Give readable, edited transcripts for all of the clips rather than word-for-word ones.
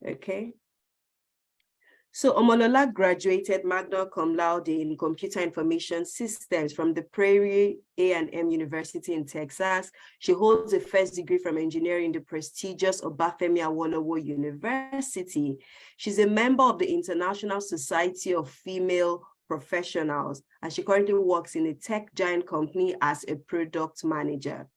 Okay. So Omolola graduated magna cum laude in computer information systems from the Prairie A&M University in Texas. She holds a first degree from engineering in the prestigious Obafemi Awolowo University. She's a member of the International Society of Female Professionals, and she currently works in a tech giant company as a product manager.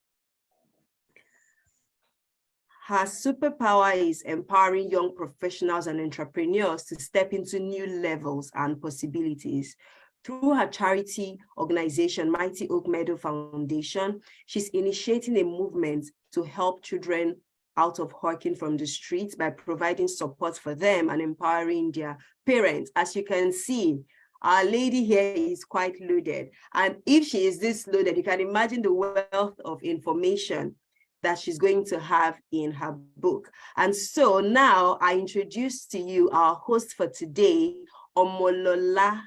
Her superpower is empowering young professionals and entrepreneurs to step into new levels and possibilities. Through her charity organization, Mighty Oak Meadow Foundation, she's initiating a movement to help children out of hawking from the streets by providing support for them and empowering their parents. As you can see, our lady here is quite loaded. And if she is this loaded, you can imagine the wealth of information that she's going to have in her book. And so now I introduce to you our host for today, Omolola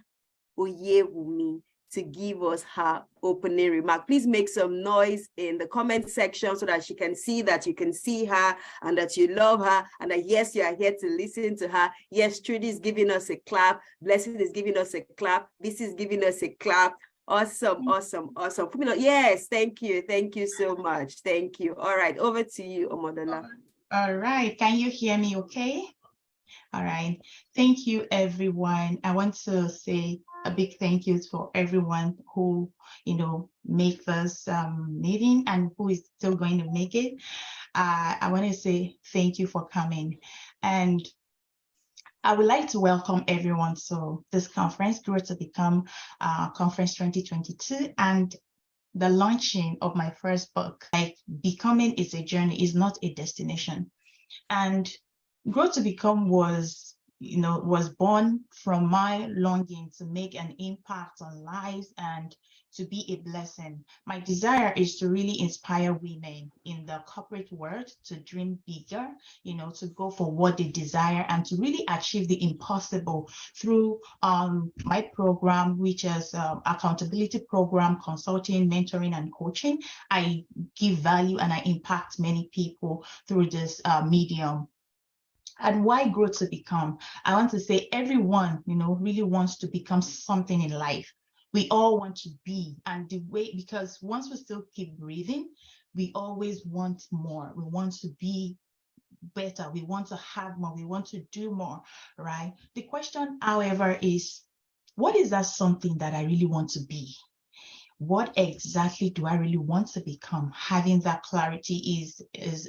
Oyewumi, to give us her opening remark. Please make some noise in the comment section so that she can see that you can see her and that you love her and that yes, you are here to listen to her. Yes, Trudy is giving us a clap. Blessing is giving us a clap. This is giving us a clap. Awesome, awesome, awesome. Yes, thank you. Thank you so much. Thank you. All right, over to you, Omodola. All right, can you hear me okay? All right, thank you, everyone. I want to say a big thank you for everyone who, make this meeting and who is still going to make it. I want to say thank you for coming. And I would like to welcome everyone to this conference, Grow2Become Conference 2022, and the launching of my first book. Like, becoming is a journey, is not a destination. And Grow2Become was born from my longing to make an impact on lives and to be a blessing. My desire is to really inspire women in the corporate world to dream bigger, to go for what they desire and to really achieve the impossible through my program, which is accountability program, consulting, mentoring, and coaching. I give value and I impact many people through this medium. And why Grow2Become? I want to say everyone, really wants to become something in life. We all want to be, and because once we still keep breathing, we always want more. We want to be better. We want to have more. We want to do more, right? The question, however, is what is that something that I really want to be? What exactly do I really want to become? Having that clarity is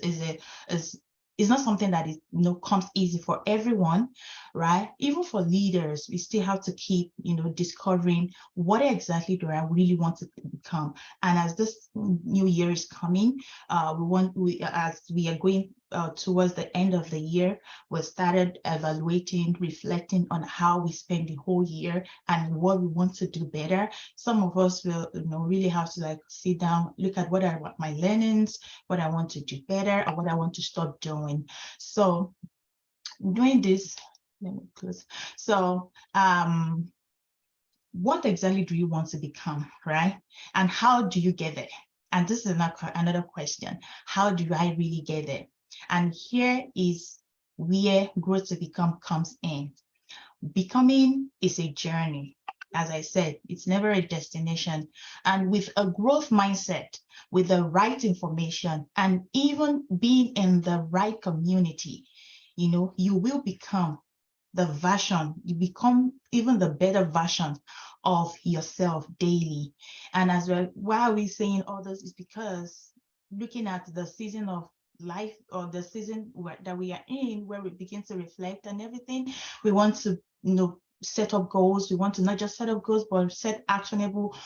not something that is comes easy for everyone, right? Even for leaders, we still have to keep discovering what exactly do I really want to become. And as this new year is coming, as we are going towards the end of the year, we started evaluating, reflecting on how we spend the whole year and what we want to do better. Some of us will really have to sit down, look at what are my learnings, what I want to do better, and what I want to stop doing. So doing this, let me close. So what exactly do you want to become, right? And how do you get there? And this is another question. How do I really get there? And here is where Grow2Become comes in. Becoming is a journey. As I said, it's never a destination. And with a growth mindset, with the right information, and even being in the right community, you will become the version, you become even the better version of yourself daily. And as well, why are we saying all this is because looking at the season of life or the season that we are in, where we begin to reflect and everything, we want to set up goals. We want to not just set up goals, but set actionable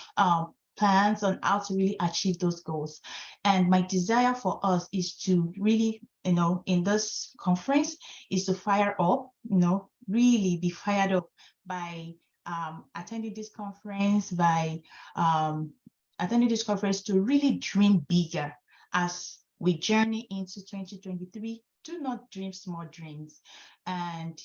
plans on how to really achieve those goals. And my desire for us is to really, in this conference, is to fire up, really be fired up by attending this conference, to really dream bigger as we journey into 2023 do not dream small dreams. And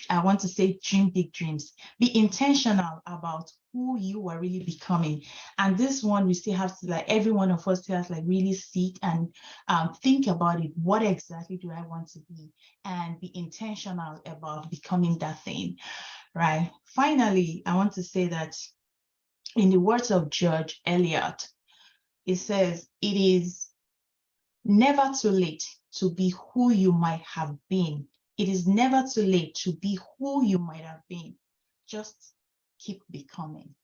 I want to say dream big dreams. Be intentional about who you are really becoming. And this one, we still have to, like, every one of us still has to, like, really sit and think about it. What exactly do I want to be? And be intentional about becoming that thing, right? Finally, I want to say that in the words of George Eliot, it says, it is never too late to be who you might have been. It is never too late to be who you might have been. Just keep becoming.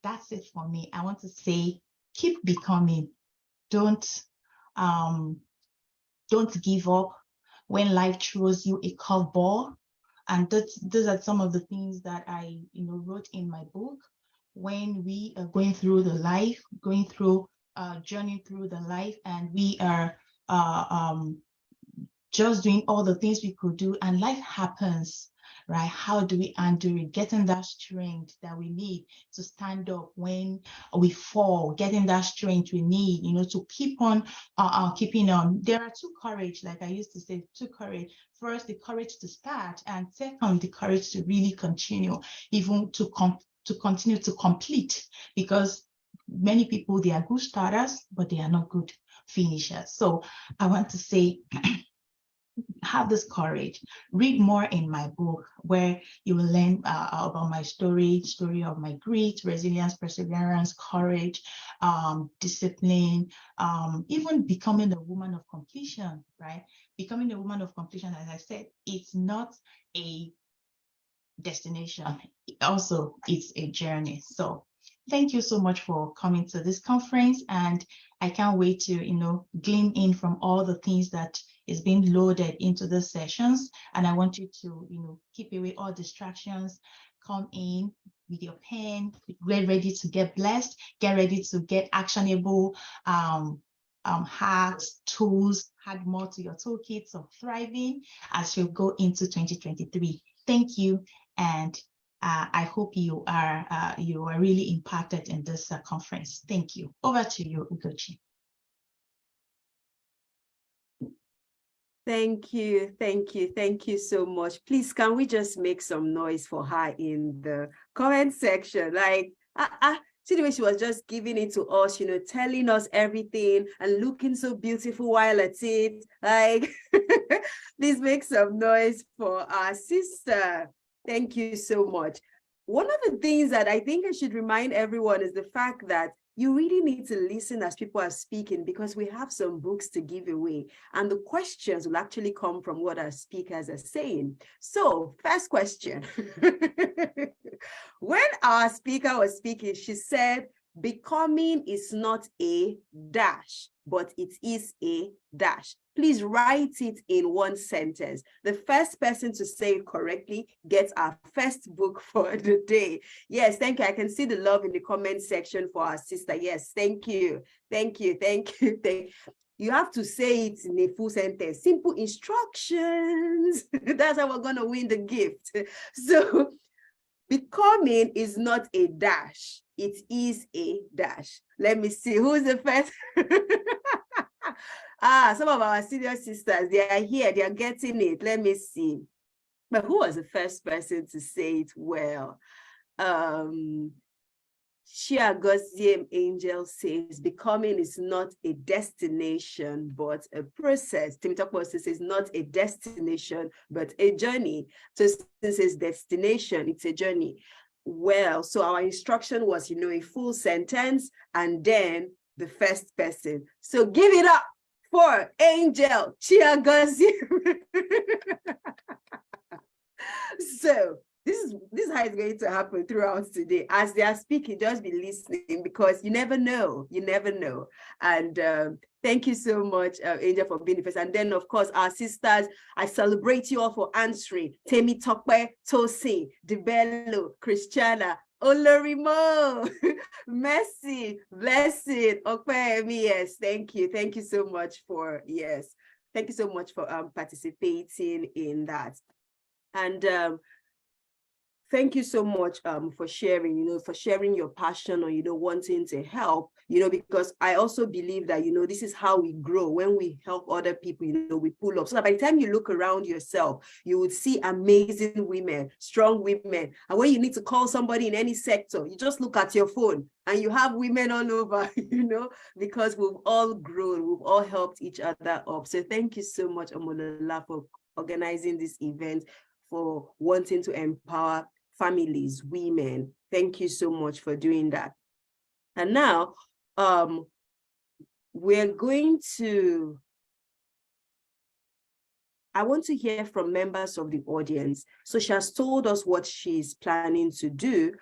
That's it for me. I want to say, keep becoming. Don't give up when life throws you a curveball. And those are some of the things that I wrote in my book. When we are going through the life, journey through the life, and we are just doing all the things we could do, and life happens, right? How do we undo it? Getting that strength that we need to stand up when we fall, getting that strength we need, to keep on keeping on. There are two courage, like I used to say, two courage. First, the courage to start, and second, the courage to really continue, even to continue to complete, because many people, they are good starters, but they are not good finishers. So I want to say, have this courage. Read more in my book, where you will learn about my story of my grit, resilience, perseverance, courage, discipline, even becoming a woman of completion, right? Becoming a woman of completion, as I said, it's not a destination. Also, it's a journey. So thank you so much for coming to this conference, and I can't wait to glean in from all the things that is being loaded into the sessions. And I want you to keep away all distractions. Come in with your pen, get ready to get blessed, get ready to get actionable hacks, tools, add more to your toolkits of thriving as you go into 2023. Thank you. And I hope you are really impacted in this conference. Thank you. Over to you, Ugochi. Thank you so much. Please, can we just make some noise for her in the comment section? Like, see the way she was just giving it to us, telling us everything and looking so beautiful while at it. Like, please make some noise for our sister. Thank you so much. One of the things that I think I should remind everyone is the fact that you really need to listen as people are speaking, because we have some books to give away, and the questions will actually come from what our speakers are saying. So, first question. When our speaker was speaking, she said, becoming is not a dash, but it is a dash. Please write it in one sentence. The first person to say it correctly gets our first book for the day. Yes, thank you. I can see the love in the comment section for our sister. Yes, thank you. Thank you. Thank you. Thank you. You have to say it in a full sentence. Simple instructions. That's how we're going to win the gift. So, becoming is not a dash. It is a dash. Let me see. Who's the first? Some of our senior sisters, they are here. They are getting it. Let me see. But who was the first person to say it well? Shia Gosiem Angel says, becoming is not a destination, but a process. Timitakwa says, not a destination, but a journey. So this is destination, it's a journey. Well, so our instruction was, a full sentence, and then the first person. So give it up for Angel Shia Gosiem. So this is how it's going to happen throughout today. As they are speaking, just be listening, because you never know. And thank you so much, Angel, for being the first. And then, of course, our sisters, I celebrate you all for answering. Temi Tokwe, Tosin, Dibello, Christiana, Olorimo, Mercy, Blessing, Okpemi. Yes, thank you. Thank you so much for, thank you so much for participating in that. And thank you so much for sharing, for sharing your passion or, wanting to help, because I also believe that, this is how we grow. When we help other people, we pull up. So that by the time you look around yourself, you would see amazing women, strong women. And when you need to call somebody in any sector, you just look at your phone and you have women all over, because we've all grown, we've all helped each other up. So thank you so much, Lola, for organizing this event, for wanting to empower families, women. Thank you so much for doing that. And now, we're going to, I want to hear from members of the audience. So she has told us what she's planning to do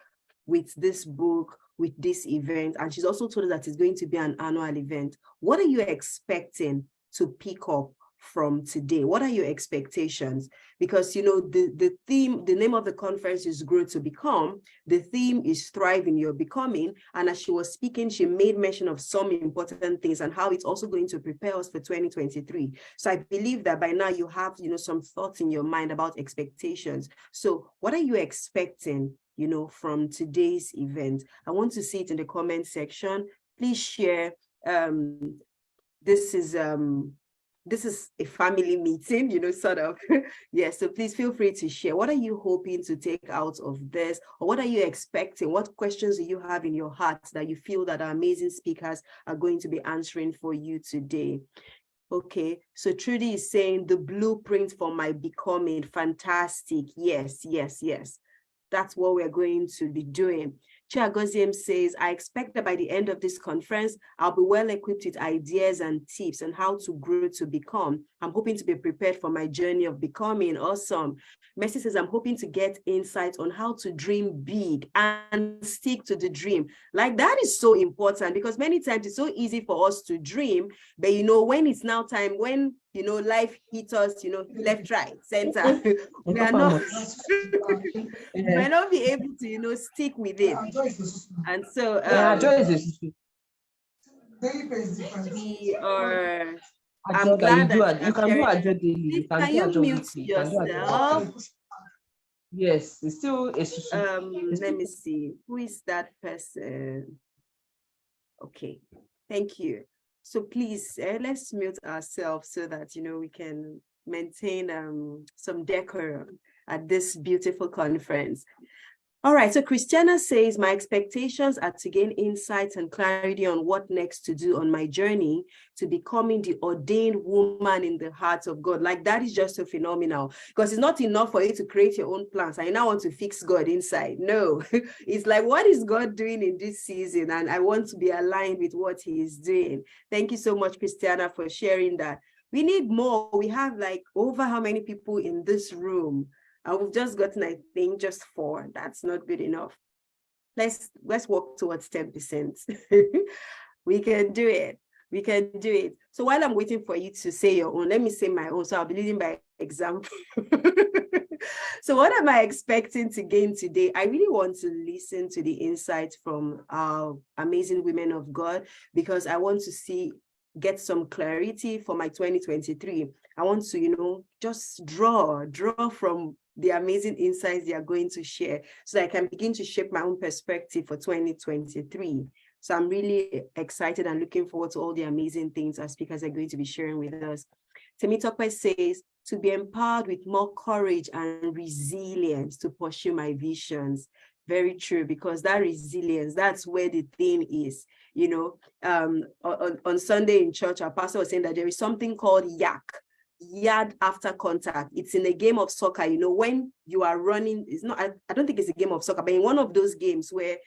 with this book, with this event, and she's also told us that it's going to be an annual event. What are you expecting to pick up from today? What are your expectations? Because the theme, the name of the conference is Grow to Become. The theme is Thrive in Your Becoming. And as she was speaking, she made mention of some important things and how it's also going to prepare us for 2023. So I believe that by now you have some thoughts in your mind about expectations. So what are you expecting from today's event? I want to see it in the comment section. Please share. This is a family meeting, sort of. Yeah, so please feel free to share. What are you hoping to take out of this? Or what are you expecting? What questions do you have in your heart that you feel that our amazing speakers are going to be answering for you today? Okay, so Trudy is saying the blueprint for my becoming. Fantastic. Yes, yes, yes. That's what we're going to be doing. Chiagoziem says, I expect that by the end of this conference, I'll be well equipped with ideas and tips on how to grow to become. I'm hoping to be prepared for my journey of becoming. Awesome. Messi says, I'm hoping to get insights on how to dream big and stick to the dream. Like, that is so important, because many times it's so easy for us to dream, but when it's now time, when life hits us, left, right, center, we are not we might not be able to stick with it. And so we are, I'm glad that you can do Ajo daily. Can you mute yourself? Yes, it's still let me see, who is that person? Okay, thank you. So please, let's mute ourselves so that we can maintain some decorum at this beautiful conference. All right, so Christiana says, my expectations are to gain insights and clarity on what next to do on my journey to becoming the ordained woman in the heart of God. Like, that is just so phenomenal, because it's not enough for you to create your own plans. I now want to fix God inside. No, it's like, what is God doing in this season? And I want to be aligned with what he is doing. Thank you so much, Christiana, for sharing that. We need more. We have like over how many people in this room? And we've just gotten, I think, just 4. That's not good enough. Let's work towards 10%. We can do it. We can do it. So while I'm waiting for you to say your own, let me say my own. So I'll be leading by example. So what am I expecting to gain today? I really want to listen to the insights from our amazing women of God, because I want to get some clarity for my 2023. I want to, just draw from the amazing insights they are going to share, so that I can begin to shape my own perspective for 2023. So I'm really excited and looking forward to all the amazing things our speakers are going to be sharing with us. Temitope says, to be empowered with more courage and resilience to pursue my visions. Very true, because that resilience, that's where the thing is. On Sunday in church, our pastor was saying that there is something called yard after contact. It's in a game of soccer, when you are running, it's not, I don't think it's a game of soccer, but in one of those games where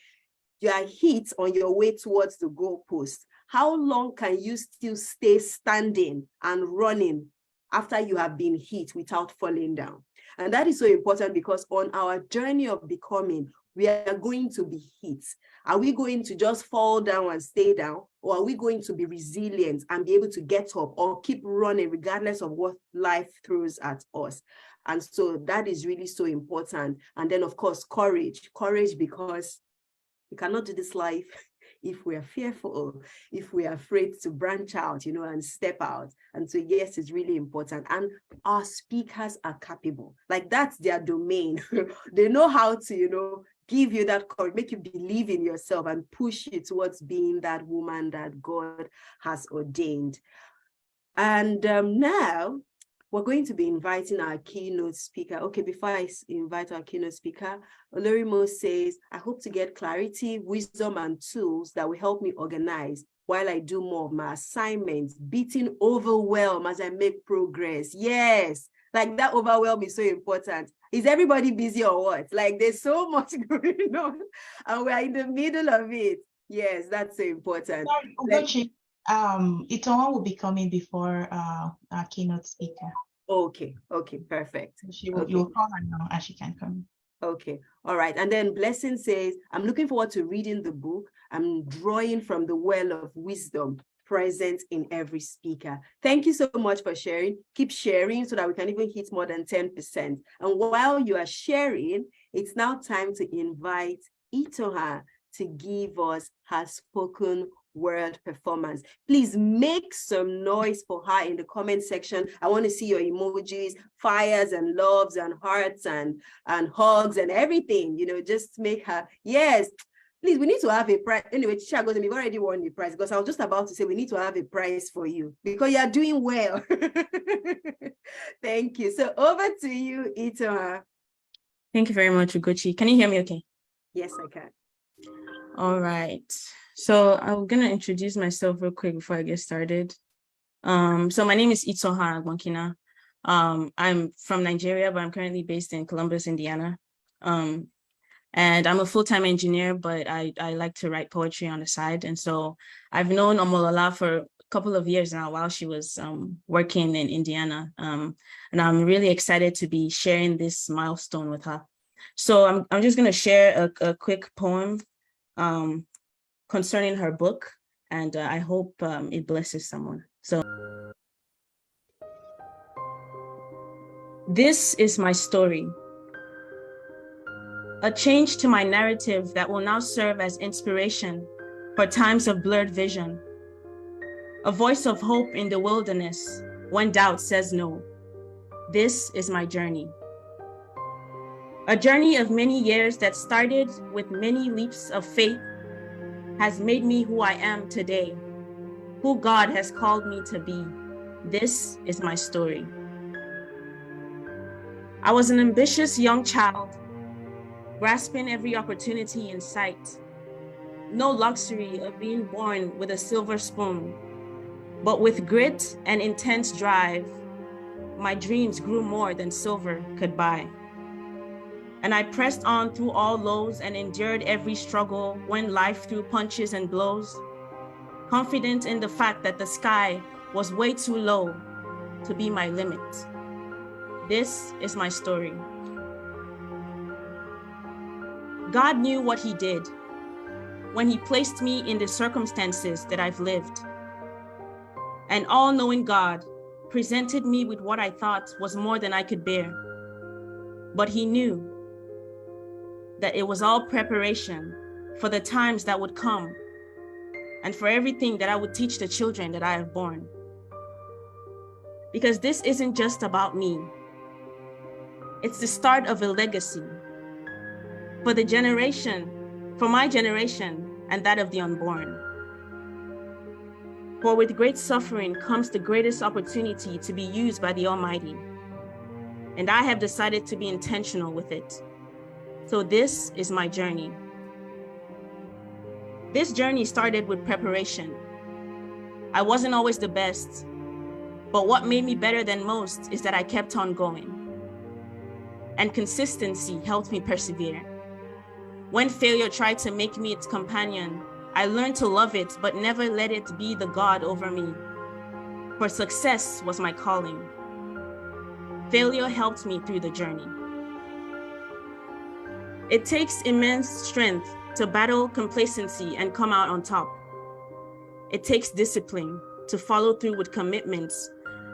you are hit on your way towards the goalpost, how long can you still stay standing and running after you have been hit without falling down? And that is so important, because on our journey of becoming, we are going to be hit. Are we going to just fall down and stay down? Or are we going to be resilient and be able to get up or keep running regardless of what life throws at us? And so that is really so important. And then, of course, courage, because you cannot do this life if we are fearful, if we are afraid to branch out, and step out. And so, yes, it's really important. And our speakers are capable. Like, that's their domain. They know how to, give you that courage, make you believe in yourself and push you towards being that woman that God has ordained. And now we're going to be inviting our keynote speaker. Okay, before I invite our keynote speaker, Olorimo says, I hope to get clarity, wisdom, and tools that will help me organize while I do more of my assignments, beating overwhelm as I make progress. Yes, like that overwhelm is so important. Is everybody busy or what? Like, there's so much going on and we're in the middle of it. Yes, that's so important. Sorry, Ugochi, Itoa will be coming before our keynote speaker. Okay, perfect. Okay. You will call her now and she can come. Okay, all right. And then Blessing says, I'm looking forward to reading the book. I'm drawing from the well of wisdom present in every speaker. Thank you so much for sharing. Keep sharing so that we can even hit more than 10%. And while you are sharing, it's now time to invite Itoha to give us her spoken word performance. Please make some noise for her in the comment section. I want to see your emojis, fires and loves and hearts and hugs and everything, just make her, yes. Please, we need to have a prize. Anyway, Chisha goes, we've already won the prize, because I was just about to say we need to have a prize for you because you are doing well. Thank you. So over to you, Itoha. Thank you very much, Ugochi. Can you hear me okay? Yes, I can. All right. So I'm going to introduce myself real quick before I get started. So my name is Itoha Agwankina. I'm from Nigeria, but I'm currently based in Columbus, Indiana. And I'm a full-time engineer, but I like to write poetry on the side. And so I've known Lola for a couple of years now while she was working in Indiana. And I'm really excited to be sharing this milestone with her. So I'm just going to share a quick poem concerning her book, and I hope it blesses someone. So, this is my story. A change to my narrative that will now serve as inspiration for times of blurred vision. A voice of hope in the wilderness when doubt says no. This is my journey. A journey of many years that started with many leaps of faith has made me who I am today, who God has called me to be. This is my story. I was an ambitious young child, grasping every opportunity in sight. No luxury of being born with a silver spoon, but with grit and intense drive, my dreams grew more than silver could buy. And I pressed on through all lows and endured every struggle when life threw punches and blows, confident in the fact that the sky was way too low to be my limit. This is my story. God knew what he did when he placed me in the circumstances that I've lived. An all-knowing God presented me with what I thought was more than I could bear. But he knew that it was all preparation for the times that would come and for everything that I would teach the children that I have born. Because this isn't just about me. It's the start of a legacy for my generation and that of the unborn. For with great suffering comes the greatest opportunity to be used by the Almighty. And I have decided to be intentional with it. So this is my journey. This journey started with preparation. I wasn't always the best, but what made me better than most is that I kept on going. And consistency helped me persevere. When failure tried to make me its companion, I learned to love it, but never let it be the God over me. For success was my calling. Failure helped me through the journey. It takes immense strength to battle complacency and come out on top. It takes discipline to follow through with commitments,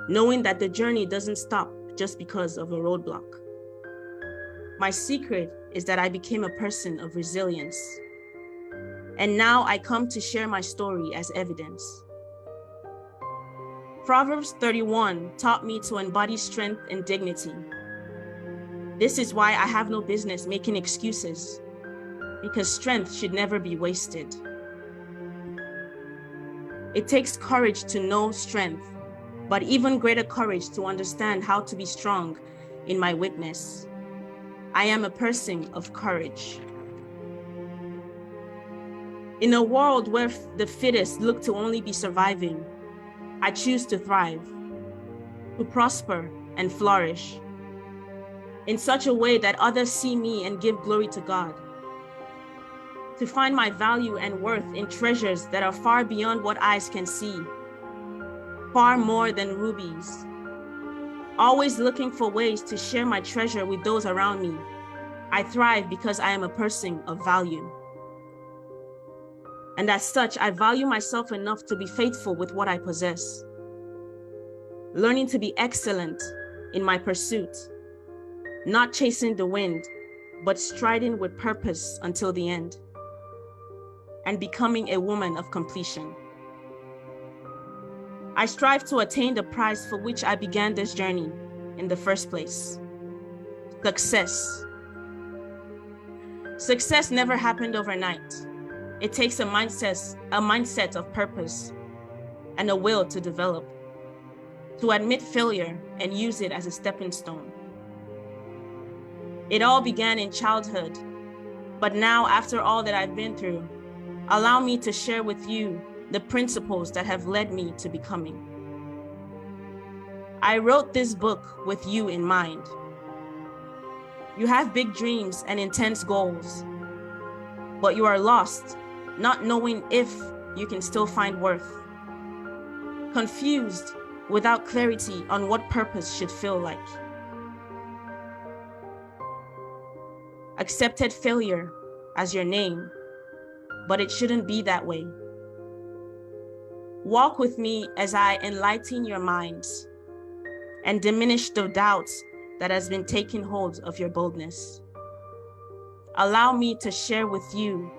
knowing that the journey doesn't stop just because of a roadblock. My secret is that I became a person of resilience. and now I come to share my story as evidence. Proverbs 31 taught me to embody strength and dignity. This is why I have no business making excuses, because strength should never be wasted. It takes courage to know strength, but even greater courage to understand how to be strong in my weakness. I am a person of courage. In a world where the fittest look to only be surviving, I choose to thrive, to prosper and flourish in such a way that others see me and give glory to God. To find my value and worth in treasures that are far beyond what eyes can see, far more than rubies. Always looking for ways to share my treasure with those around me. I thrive because I am a person of value. And as such, I value myself enough to be faithful with what I possess, learning to be excellent in my pursuit, not chasing the wind, but striding with purpose until the end, and becoming a woman of completion. I strive to attain the prize for which I began this journey in the first place: success. Success never happened overnight. It takes a mindset of purpose and a will to develop, to admit failure and use it as a stepping stone. It all began in childhood, but now, after all that I've been through, allow me to share with you the principles that have led me to becoming. I wrote this book with you in mind. You have big dreams and intense goals, but you are lost, not knowing if you can still find worth. Confused, without clarity on what purpose should feel like. Accepted failure as your name, but it shouldn't be that way. Walk with me as I enlighten your minds and diminish the doubts that has been taking hold of your boldness. Allow me to share with you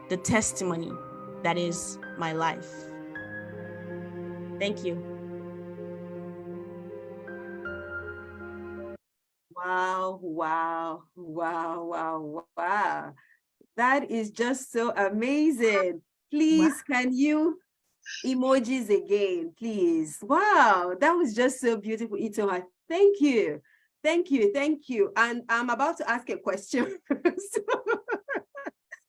the testimony that is my life. Thank you. Wow, wow, wow, wow, wow. That is just so amazing. Please, can you emojis again, please? Wow, that was just so beautiful, Itoma. Thank you. Thank you. Thank you. And I'm about to ask a question. So,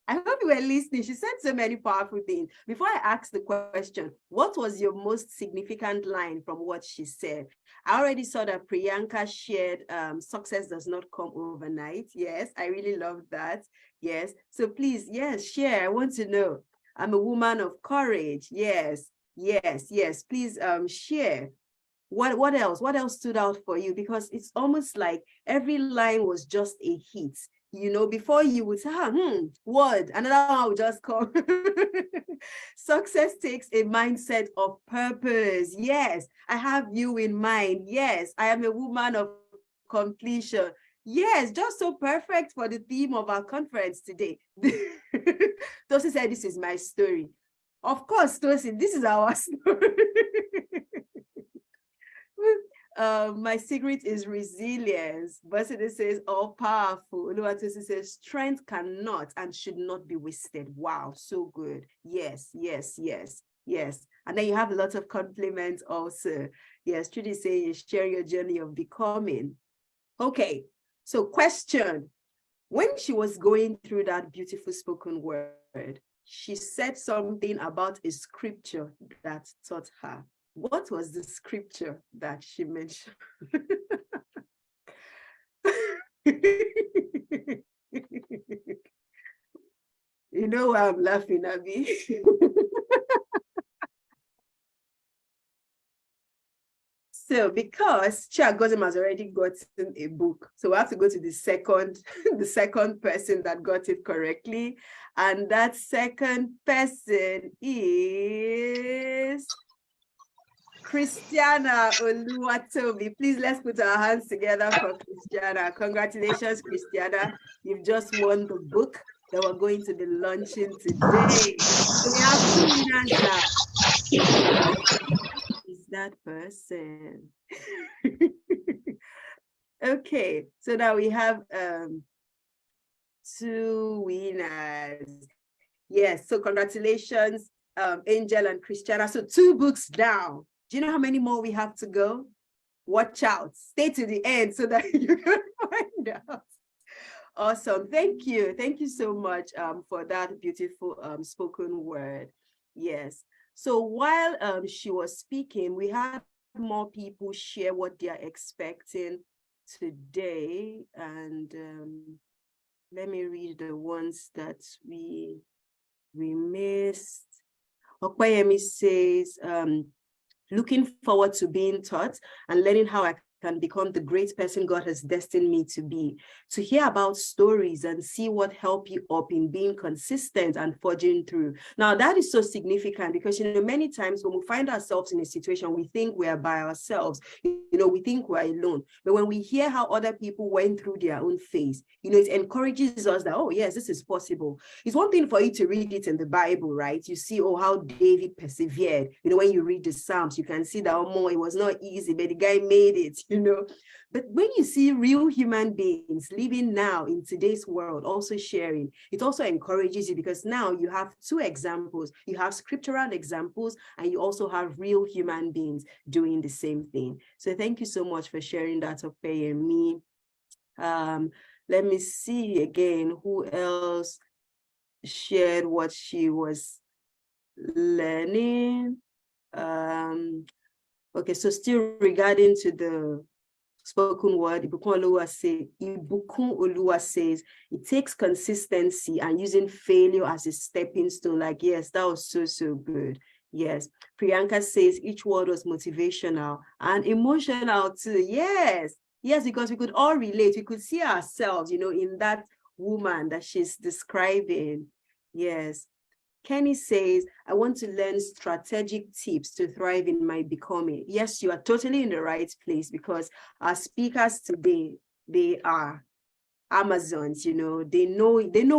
I hope you were listening. She said so many powerful things. Before I ask the question, what was your most significant line from what she said? I already saw that Priyanka shared success does not come overnight. Yes, I really love that. Yes. So please, yes, share. I want to know. I'm a woman of courage. Yes, yes, yes. Please share. What else? What else stood out for you? Because it's almost like every line was just a hit. You know, before you would say, word, another one would just come. Success takes a mindset of purpose. Yes, I have you in mind. Yes, I am a woman of completion. Yes, just so perfect for the theme of our conference today. Tosi said, this is my story. Of course, Tosi, this is our story. My secret is resilience. Basile says, all powerful. Oluwatosi says, strength cannot and should not be wasted. Wow, so good. Yes, yes, yes, yes. And then you have a lot of compliments also. Yes, Trudy saying you share your journey of becoming. Okay, so question. When she was going through that beautiful spoken word, she said something about a scripture that taught her. What was the scripture that she mentioned? You know why I'm laughing, Abby? So because Chiagozim has already gotten a book, so we have to go to the second person that got it correctly. And that second person is Christiana Oluwatobi. Please, let's put our hands together for Christiana. Congratulations, Christiana. You've just won the book. that we're going to be launching today. So we have 2 winners now. Is that person? Okay, so now we have 2 winners. Yes, so congratulations, Angel and Christiana. So 2 books down. Do you know how many more we have to go? Watch out. Stay to the end so that you can find out. Awesome. Thank you. Thank you so much for that beautiful spoken word. Yes. So while she was speaking, we had more people share what they are expecting today. And let me read the ones that we missed. Okpayemi says, looking forward to being taught and learning how I can become the great person God has destined me to be, to hear about stories and see what help you up in being consistent and forging through. Now, that is so significant because, many times when we find ourselves in a situation, we think we are by ourselves, we think we're alone. But when we hear how other people went through their own phase, it encourages us that, oh, yes, this is possible. It's one thing for you to read it in the Bible, right? You see, oh, how David persevered. When you read the Psalms, you can see that, oh, it was not easy, but the guy made it. But when you see real human beings living now in today's world, also sharing, it also encourages you because now you have 2 examples. You have scriptural examples and you also have real human beings doing the same thing. So thank you so much for sharing that, Ope and me. Let me see again who else shared what she was learning. Okay, so still regarding to the spoken word, Ibukun Oluwa says, it takes consistency and using failure as a stepping stone. Like, yes, that was so good. Yes. Priyanka says each word was motivational and emotional too. Yes, because we could all relate. We could see ourselves, in that woman that she's describing. Yes. Kenny says, I want to learn strategic tips to thrive in my becoming. Yes, you are totally in the right place because our speakers today, they are Amazons, they know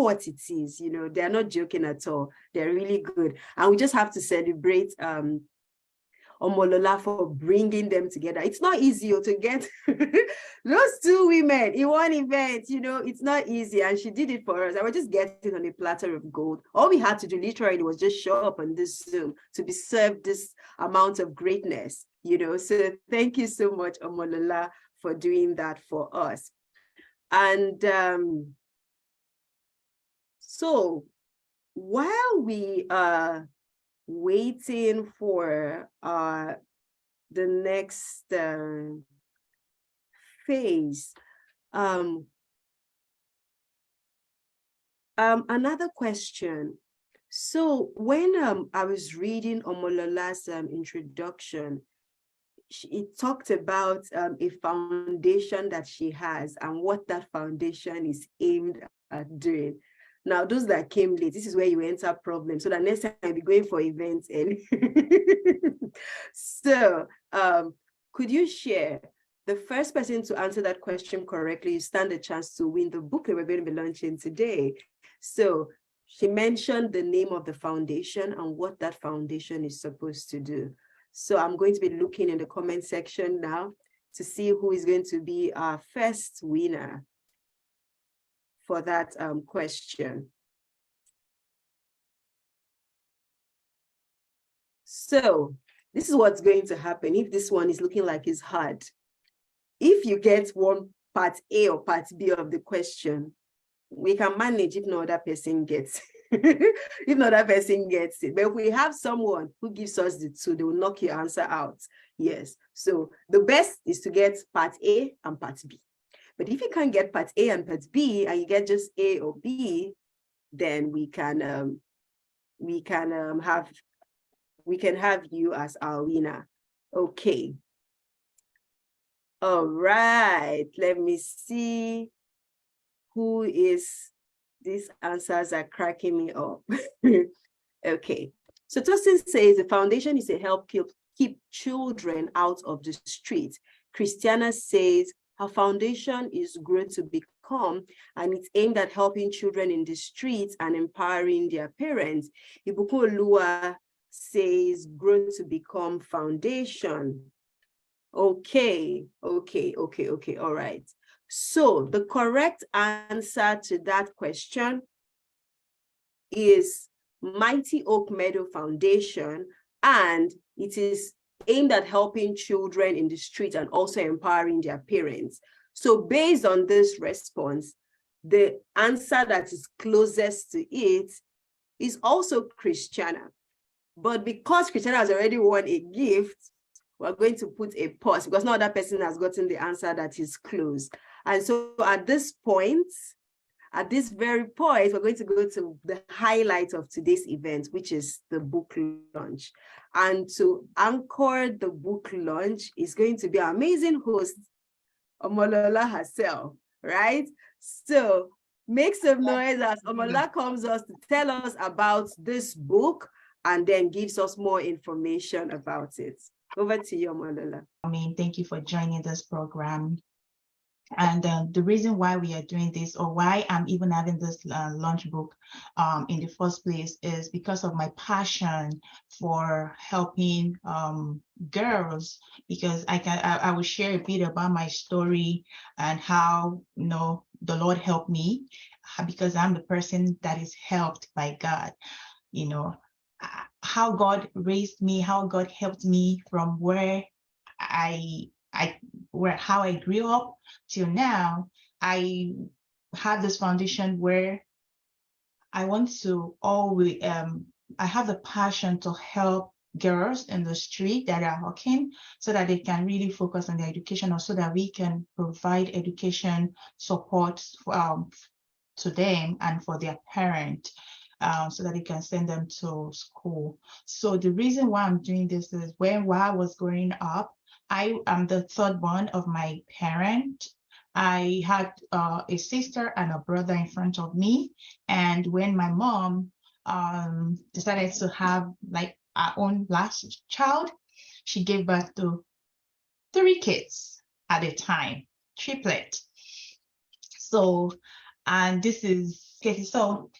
what it is, they're not joking at all. They're really good. And we just have to celebrate Lola for bringing them together. It's not easy to get those 2 women in one event, it's not easy. And she did it for us. I was just getting on a platter of gold. All we had to do literally was just show up on this Zoom to be served this amount of greatness, So thank you so much, Lola, for doing that for us. And so while we are waiting for the next phase, another question. So when I was reading Omolola's introduction, it talked about a foundation that she has and what that foundation is aimed at doing. Now, those that came late, this is where you enter problems. So that next time I'll be going for events. And so could you share the first person to answer that question correctly? You stand a chance to win the book that we're going to be launching today. So she mentioned the name of the foundation and what that foundation is supposed to do. So I'm going to be looking in the comment section now to see who is going to be our first winner for that question. So this is what's going to happen if this one is looking like it's hard. If you get one part A or part B of the question, we can manage if no other person gets if no other person gets it. But if we have someone who gives us the 2, they will knock your answer out. Yes. So the best is to get part A and part B. But if you can't get part A and part B and you get just A or B, then we can have you as our winner. Okay. All right. Let me see who is. These answers are cracking me up. Okay. So Tosin says the foundation is to help keep children out of the street. Christiana says her foundation is Grow2Become. Become, and it's aimed at helping children in the streets and empowering their parents. Ibukun Olua says Grow to Become Foundation. Okay, all right. So the correct answer to that question is Mighty Oak Meadow Foundation, and it is aimed at helping children in the street and also empowering their parents. So based on this response, the answer that is closest to it is also Christiana. But because Christiana has already won a gift, we're going to put a pause because no other person has gotten the answer that is close. And so at this point, at this very point, we're going to go to the highlight of today's event, which is the book launch. And to anchor the book launch is going to be our amazing host, Lola herself, right? So make some noise as Lola comes us to tell us about this book and then gives us more information about it. Over to you, Lola. Thank you for joining this program. And the reason why we are doing this, or why I'm even having this launch book in the first place, is because of my passion for helping girls. Because I will share a bit about my story and how the Lord helped me, because I'm the person that is helped by God. How God raised me, how God helped me from where how I grew up till now. I had this foundation where I want to always I have the passion to help girls in the street that are hawking, so that they can really focus on their education, or so that we can provide education support to them and for their parent, so that they can send them to school. So the reason why I'm doing this is while I was growing up, I am the third born of my parent. I had a sister and a brother in front of me. And when my mom decided to have like our own last child, she gave birth to 3 kids at a time, triplet. So, and this is okay. So,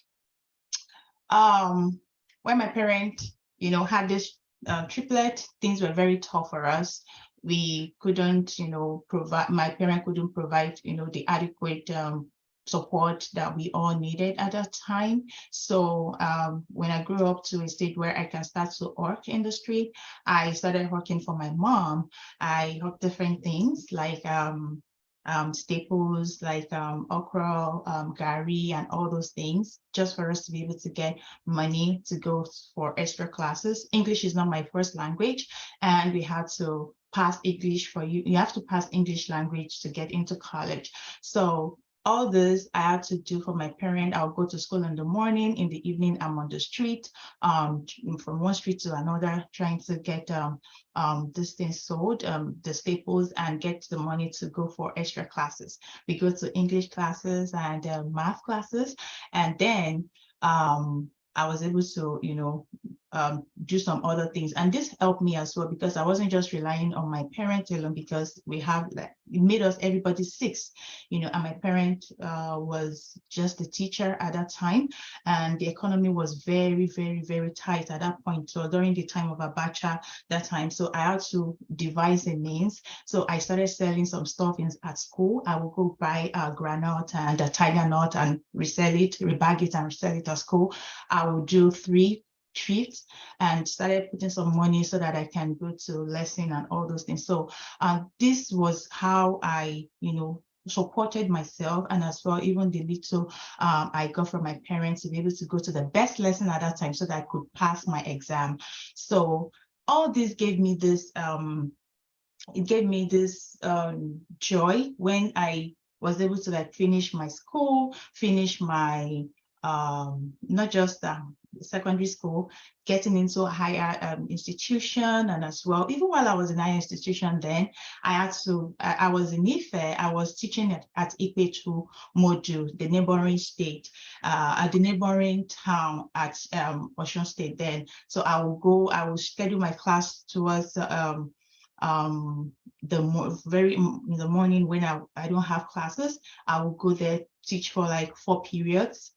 when my parents, had this triplet, things were very tough for us. We couldn't, provide. My parent couldn't provide, the adequate support that we all needed at that time. So when I grew up to a stage where I can start to work in the street, I started working for my mom. I worked different things like staples, like okra, gari, and all those things, just for us to be able to get money to go for extra classes. English is not my first language, and we had to pass English you have to pass English language to get into college. So all this I had to do for my parent. I'll go to school in the morning, in the evening I'm on the street, from one street to another, trying to get this thing sold, the staples, and get the money to go for extra classes. We go to English classes and math classes, and then I was able to, do some other things. And this helped me as well, because I wasn't just relying on my parents alone, because it made us everybody 6, and my parent was just a teacher at that time, and the economy was very, very, very tight at that point. So during the time of Abacha that time, so I had to devise a means. So I started selling some stuff at school. I would go buy granite and a tiger nut and resell it, rebag it and resell it at school. I would do 3 trips and started putting some money so that I can go to lesson and all those things. So this was how I, supported myself, and as well even the little I got from my parents to be able to go to the best lesson at that time so that I could pass my exam. So all this gave me this joy when I was able to finish my school, finish my not just secondary school, getting into a higher institution, and as well, even while I was in higher institution, then I was in Ife. I was teaching at Ipe2 module, the neighboring state, at the neighboring town at Osun State then. So I will schedule my class towards very in the morning when I don't have classes, I will go there, teach for like 4 periods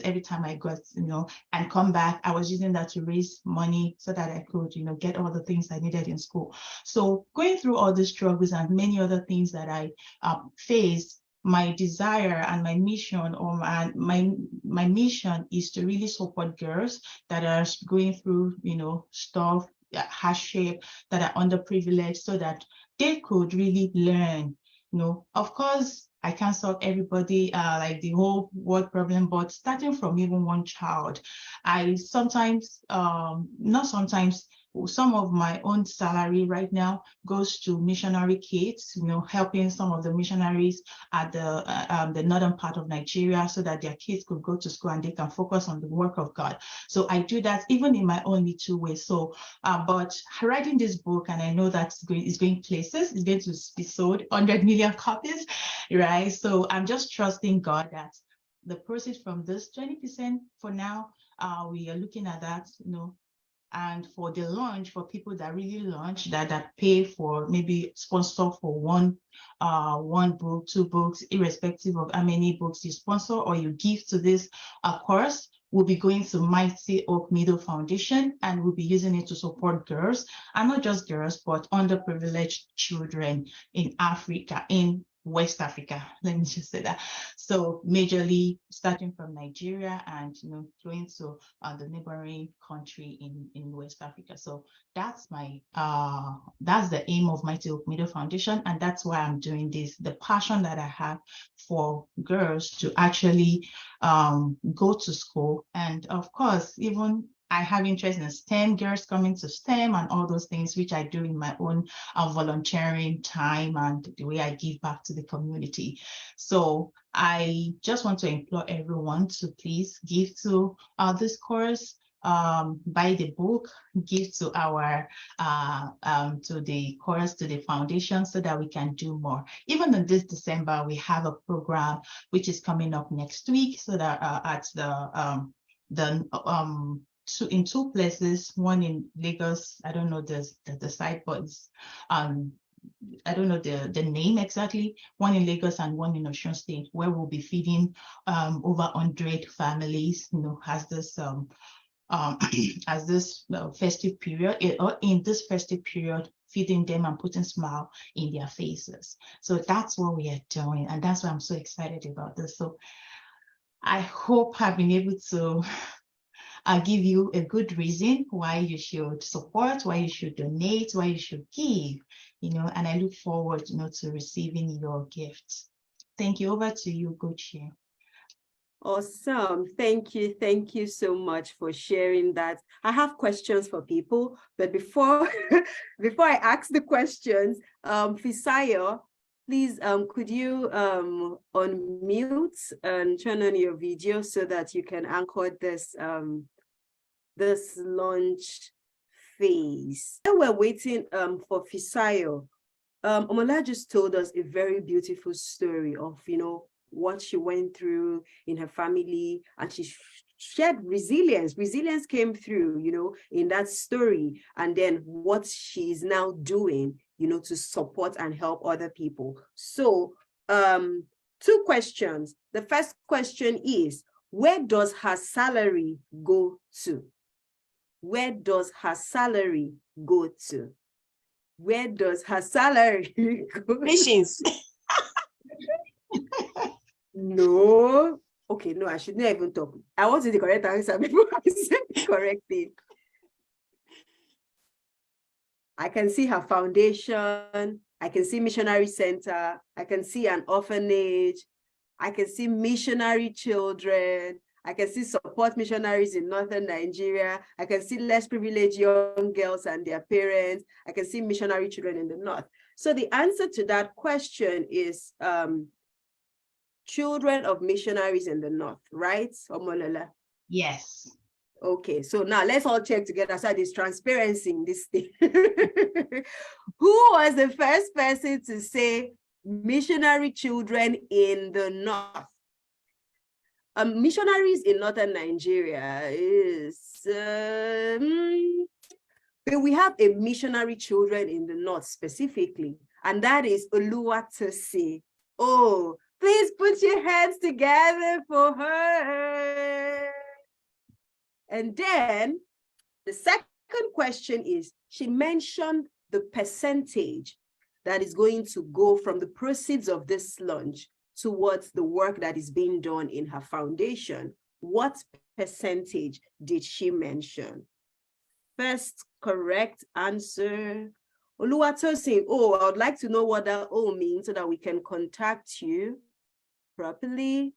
every time I got, and come back. I was using that to raise money so that I could, get all the things I needed in school. So going through all the struggles and many other things that I faced, my desire and my mission, or my mission, is to really support girls that are going through, stuff, hardship, that are underprivileged, so that they could really learn. Of course, I can't solve everybody, like the whole world problem, but starting from even one child, I sometimes, not sometimes, some of my own salary right now goes to missionary kids, helping some of the missionaries at the northern part of Nigeria, so that their kids could go to school and they can focus on the work of God. So I do that even in my own little way. So, but writing this book, and I know that it's going places, it's going to be sold 100 million copies, right? So I'm just trusting God that the proceeds from this 20% for now, we are looking at that, and for the launch, for people that really launch, that pay for, maybe sponsor for one book, 2 books, irrespective of how many books you sponsor or you give to this course, will be going to Mighty Oak Middle Foundation, and we'll be using it to support girls, and not just girls, but underprivileged children in Africa, in West Africa, let me just say that. So majorly starting from Nigeria and going to the neighboring country in West Africa. So that's that's the aim of Mighty Oak Middle Foundation, and that's why I'm doing this. The passion that I have for girls to actually go to school, and of course, even I have interest in STEM, girls coming to STEM and all those things, which I do in my own volunteering time and the way I give back to the community. So I just want to implore everyone to please give to this course, buy the book, give to our to the course, to the foundation, so that we can do more. Even in this December, we have a program which is coming up next week, so that at in 2 places, one in Lagos, I don't know the site, but it's, I don't know the name exactly, one in Lagos and one in Osun State, where we'll be feeding over 100 families, as this as this festive period, or in this festive period, feeding them and putting smile in their faces. So that's what we are doing, and that's why I'm so excited about this. So I hope I've been able to give you a good reason why you should support, why you should donate, why you should give, and I look forward, to receiving your gifts. Thank you. Over to you, Gochi. Awesome. Thank you. Thank you so much for sharing that. I have questions for people, but before I ask the questions, Fisayo, please, could you unmute and turn on your video so that you can anchor this this launch phase? While we're waiting for Fisayo, Omola just told us a very beautiful story of what she went through in her family, and she shared resilience. Resilience came through, in that story, and then what she's now doing, to support and help other people. So, 2 questions. The first question is, where does her salary go to? Where does her salary go to? Where does her salary go? Patience. No. Okay, no, I should not even talk. I want the correct answer before I say the correct thing. I can see her foundation. I can see missionary center. I can see an orphanage. I can see missionary children. I can see support missionaries in northern Nigeria. I can see less privileged young girls and their parents. I can see missionary children in the north. So the answer to that question is children of missionaries in the north, right, Omolola? Yes. Okay, so now let's all check together so there's transparency in this thing. Who was the first person to say missionary children in the north? Missionaries in northern Nigeria is But we have a missionary children in the north specifically, and that is Oluwatosi. Oh, please put your hands together for her. And then the second question is, she mentioned the percentage that is going to go from the proceeds of this launch towards the work that is being done in her foundation. What percentage did she mention? First correct answer, Oluwatosin. Oh, I would like to know what that O means so that we can contact you properly.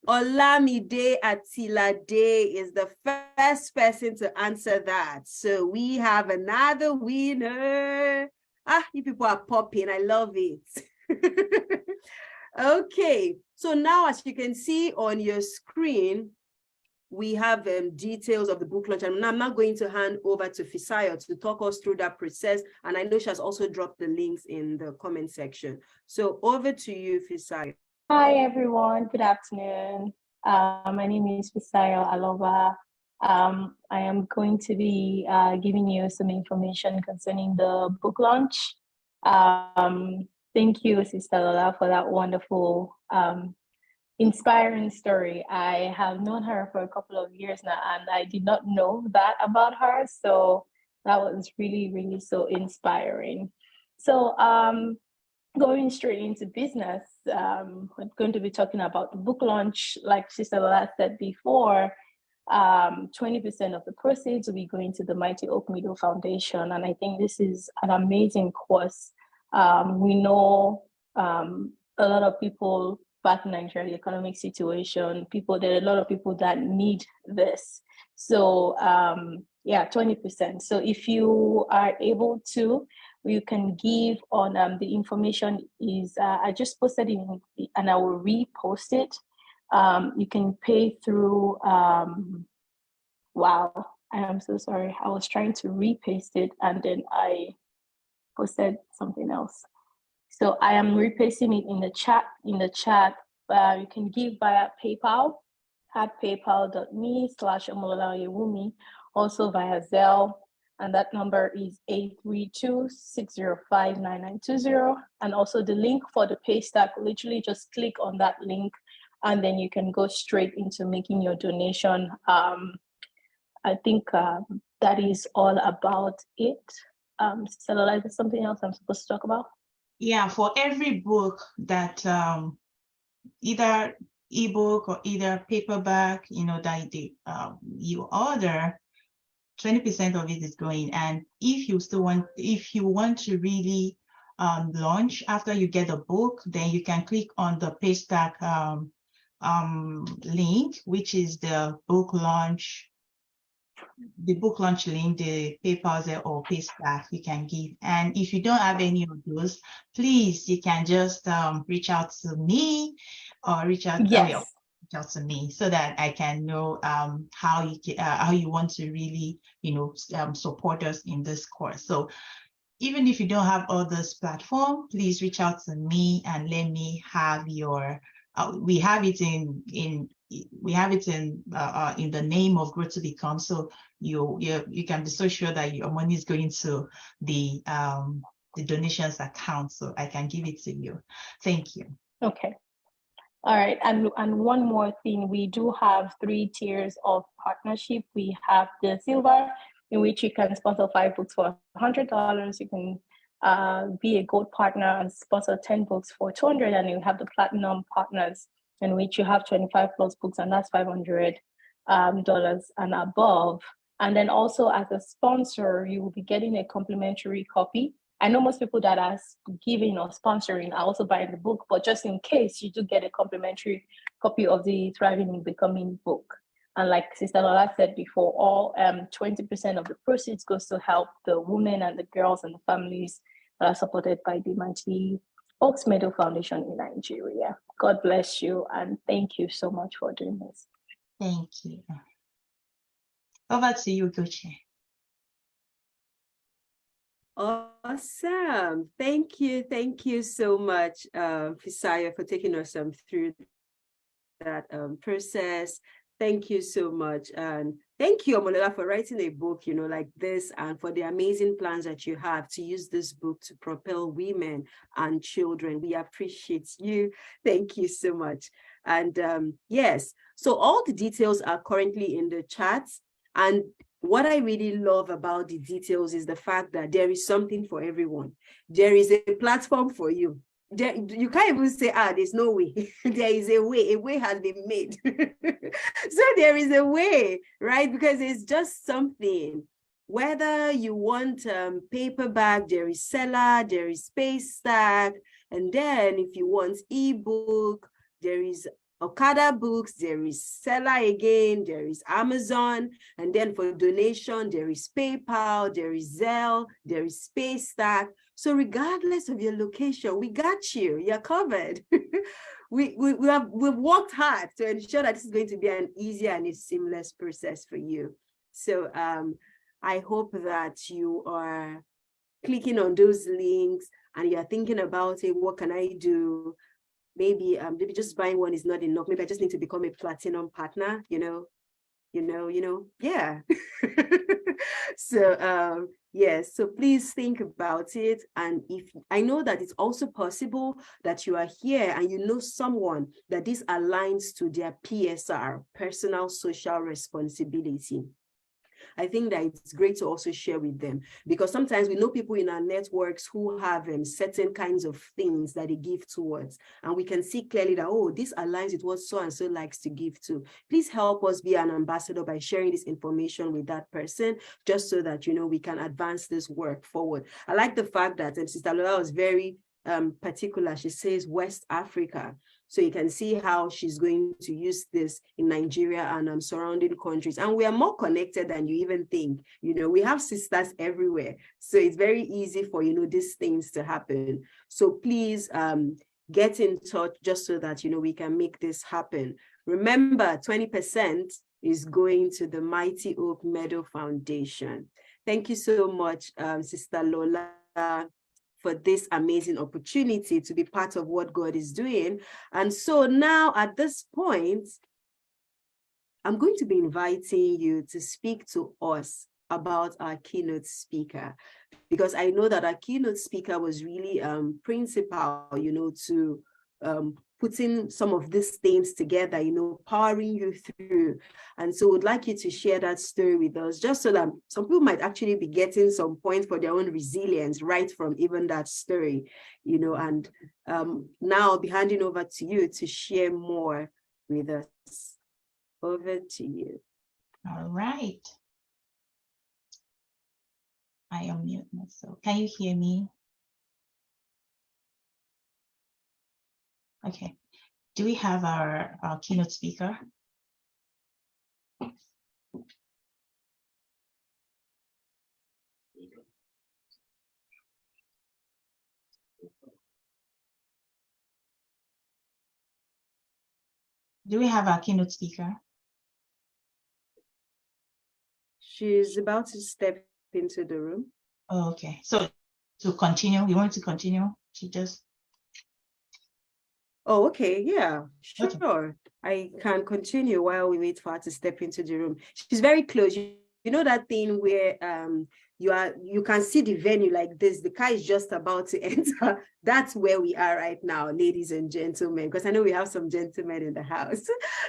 Olamide Atilade is the first person to answer that. So we have another winner. Ah, you people are popping. I love it. Okay, so now as you can see on your screen, we have details of the book launch. And I'm not going to hand over to Fisayo to talk us through that process. And I know she has also dropped the links in the comment section. So over to you, Fisayo. Hi, everyone. Good afternoon. My name is Fisayo Aloba. I am going to be giving you some information concerning the book launch. Thank you, Sister Lola, for that wonderful, inspiring story. I have known her for a couple of years now, and I did not know that about her. So that was really, really so inspiring. So going straight into business, we're going to be talking about the book launch. Like Sister Lola said before, 20% of the proceeds will be going to the Mighty Oak Meadow Foundation. And I think this is an amazing cause. We know a lot of people back in Nigeria, the economic situation, there are a lot of people that need this. So yeah, 20%. So if you are able to, you can give on the information is, I just posted it and I will repost it. You can pay through, wow, I am so sorry. I was trying to repaste it and then I posted something else. So I am repasting it in the chat. You can give via PayPal at paypal.me/Omololayewumi, also via Zelle. And that number is 832-605-9920. And also the link for the pay stack, literally just click on that link and then you can go straight into making your donation. I think that is all about it. Lola, is there something else I'm supposed to talk about? Yeah, for every book that either ebook or either paperback, that you order, 20% of it is going. And if you want to really launch after you get a book, then you can click on the Paystack link, which is the book launch link, the PayPal or Paystack you can give. And if you don't have any of those, please, you can just reach out to me or reach out to me so that I can know how you want to really support us in this course. So even if you don't have all this platform, please reach out to me and let me have your we have it in the name of Grow2Become, so you can be so sure that your money is going to the donations account, so I can give it to you. Thank you. Okay. All right, and one more thing, we do have 3 tiers of partnership. We have the silver, in which you can sponsor 5 books for $100. You can be a gold partner and sponsor 10 books for $200, and you have the platinum partners, in which you have 25 plus books, and that's $500 and above. And then also as a sponsor, you will be getting a complimentary copy. I know most people that are giving or sponsoring are also buying the book, but just in case, you do get a complimentary copy of the Thriving and Becoming book. And like Sister Lola said before, all 20% of the proceeds goes to help the women and the girls and the families that are supported by the Mighty Oaks Meadow Foundation in Nigeria. God bless you, and thank you so much for doing this. Thank you. Over to you, Goche. Awesome. Thank you so much, Fisayo, for taking us through that process. Thank you so much. And thank you, Lola, for writing a book, like this, and for the amazing plans that you have to use this book to propel women and children. We appreciate you. Thank you so much. And yes, so all the details are currently in the chat. And what I really love about the details is the fact that there is something for everyone. There is a platform for you. You can't even say, there's no way. There is a way has been made. So there is a way, right? Because it's just something. Whether you want paperback, there is Seller, there is Space Stack, and then if you want ebook, there is Okada Books, there is Seller again, there is Amazon, and then for donation, there is PayPal, there is Zelle, there is Space Stack. So regardless of your location, we got you. You're covered. We've worked hard to ensure that this is going to be an easier and a seamless process for you. So I hope that you are clicking on those links and you're thinking about, hey, what can I do? Maybe just buying one is not enough. Maybe I just need to become a platinum partner, yeah. So yes, so please think about it. And if I know that it's also possible that you are here and you know someone that this aligns to their PSR, personal social responsibility, I think that it's great to also share with them, because sometimes we know people in our networks who have certain kinds of things that they give towards, and we can see clearly that, oh, this aligns with what so-and-so likes to give to. Please help us be an ambassador by sharing this information with that person, just so that, we can advance this work forward. I like the fact that Sister Lola was very particular. She says West Africa. So you can see how she's going to use this in Nigeria and surrounding countries. And we are more connected than you even think. We have sisters everywhere. So it's very easy for, these things to happen. So please get in touch just so that, we can make this happen. Remember, 20% is going to the Mighty Oak Meadow Foundation. Thank you so much, Sister Lola, for this amazing opportunity to be part of what God is doing. And so now at this point, I'm going to be inviting you to speak to us about our keynote speaker, because I know that our keynote speaker was really principal, to putting some of these things together, powering you through. And so we'd like you to share that story with us, just so that some people might actually be getting some points for their own resilience right from even that story, and now I'll be handing over to you to share more with us. Over to you. All right. I unmute myself. Can you hear me? Okay. Do we have our keynote speaker? Do we have our keynote speaker? She's about to step into the room. Oh, okay. So to continue, you want to continue? She just. Oh, okay. Yeah, sure. Okay. I can continue while we wait for her to step into the room. She's very close. You know that thing where you can see the venue like this. The car is just about to enter. That's where we are right now, ladies and gentlemen, because I know we have some gentlemen in the house.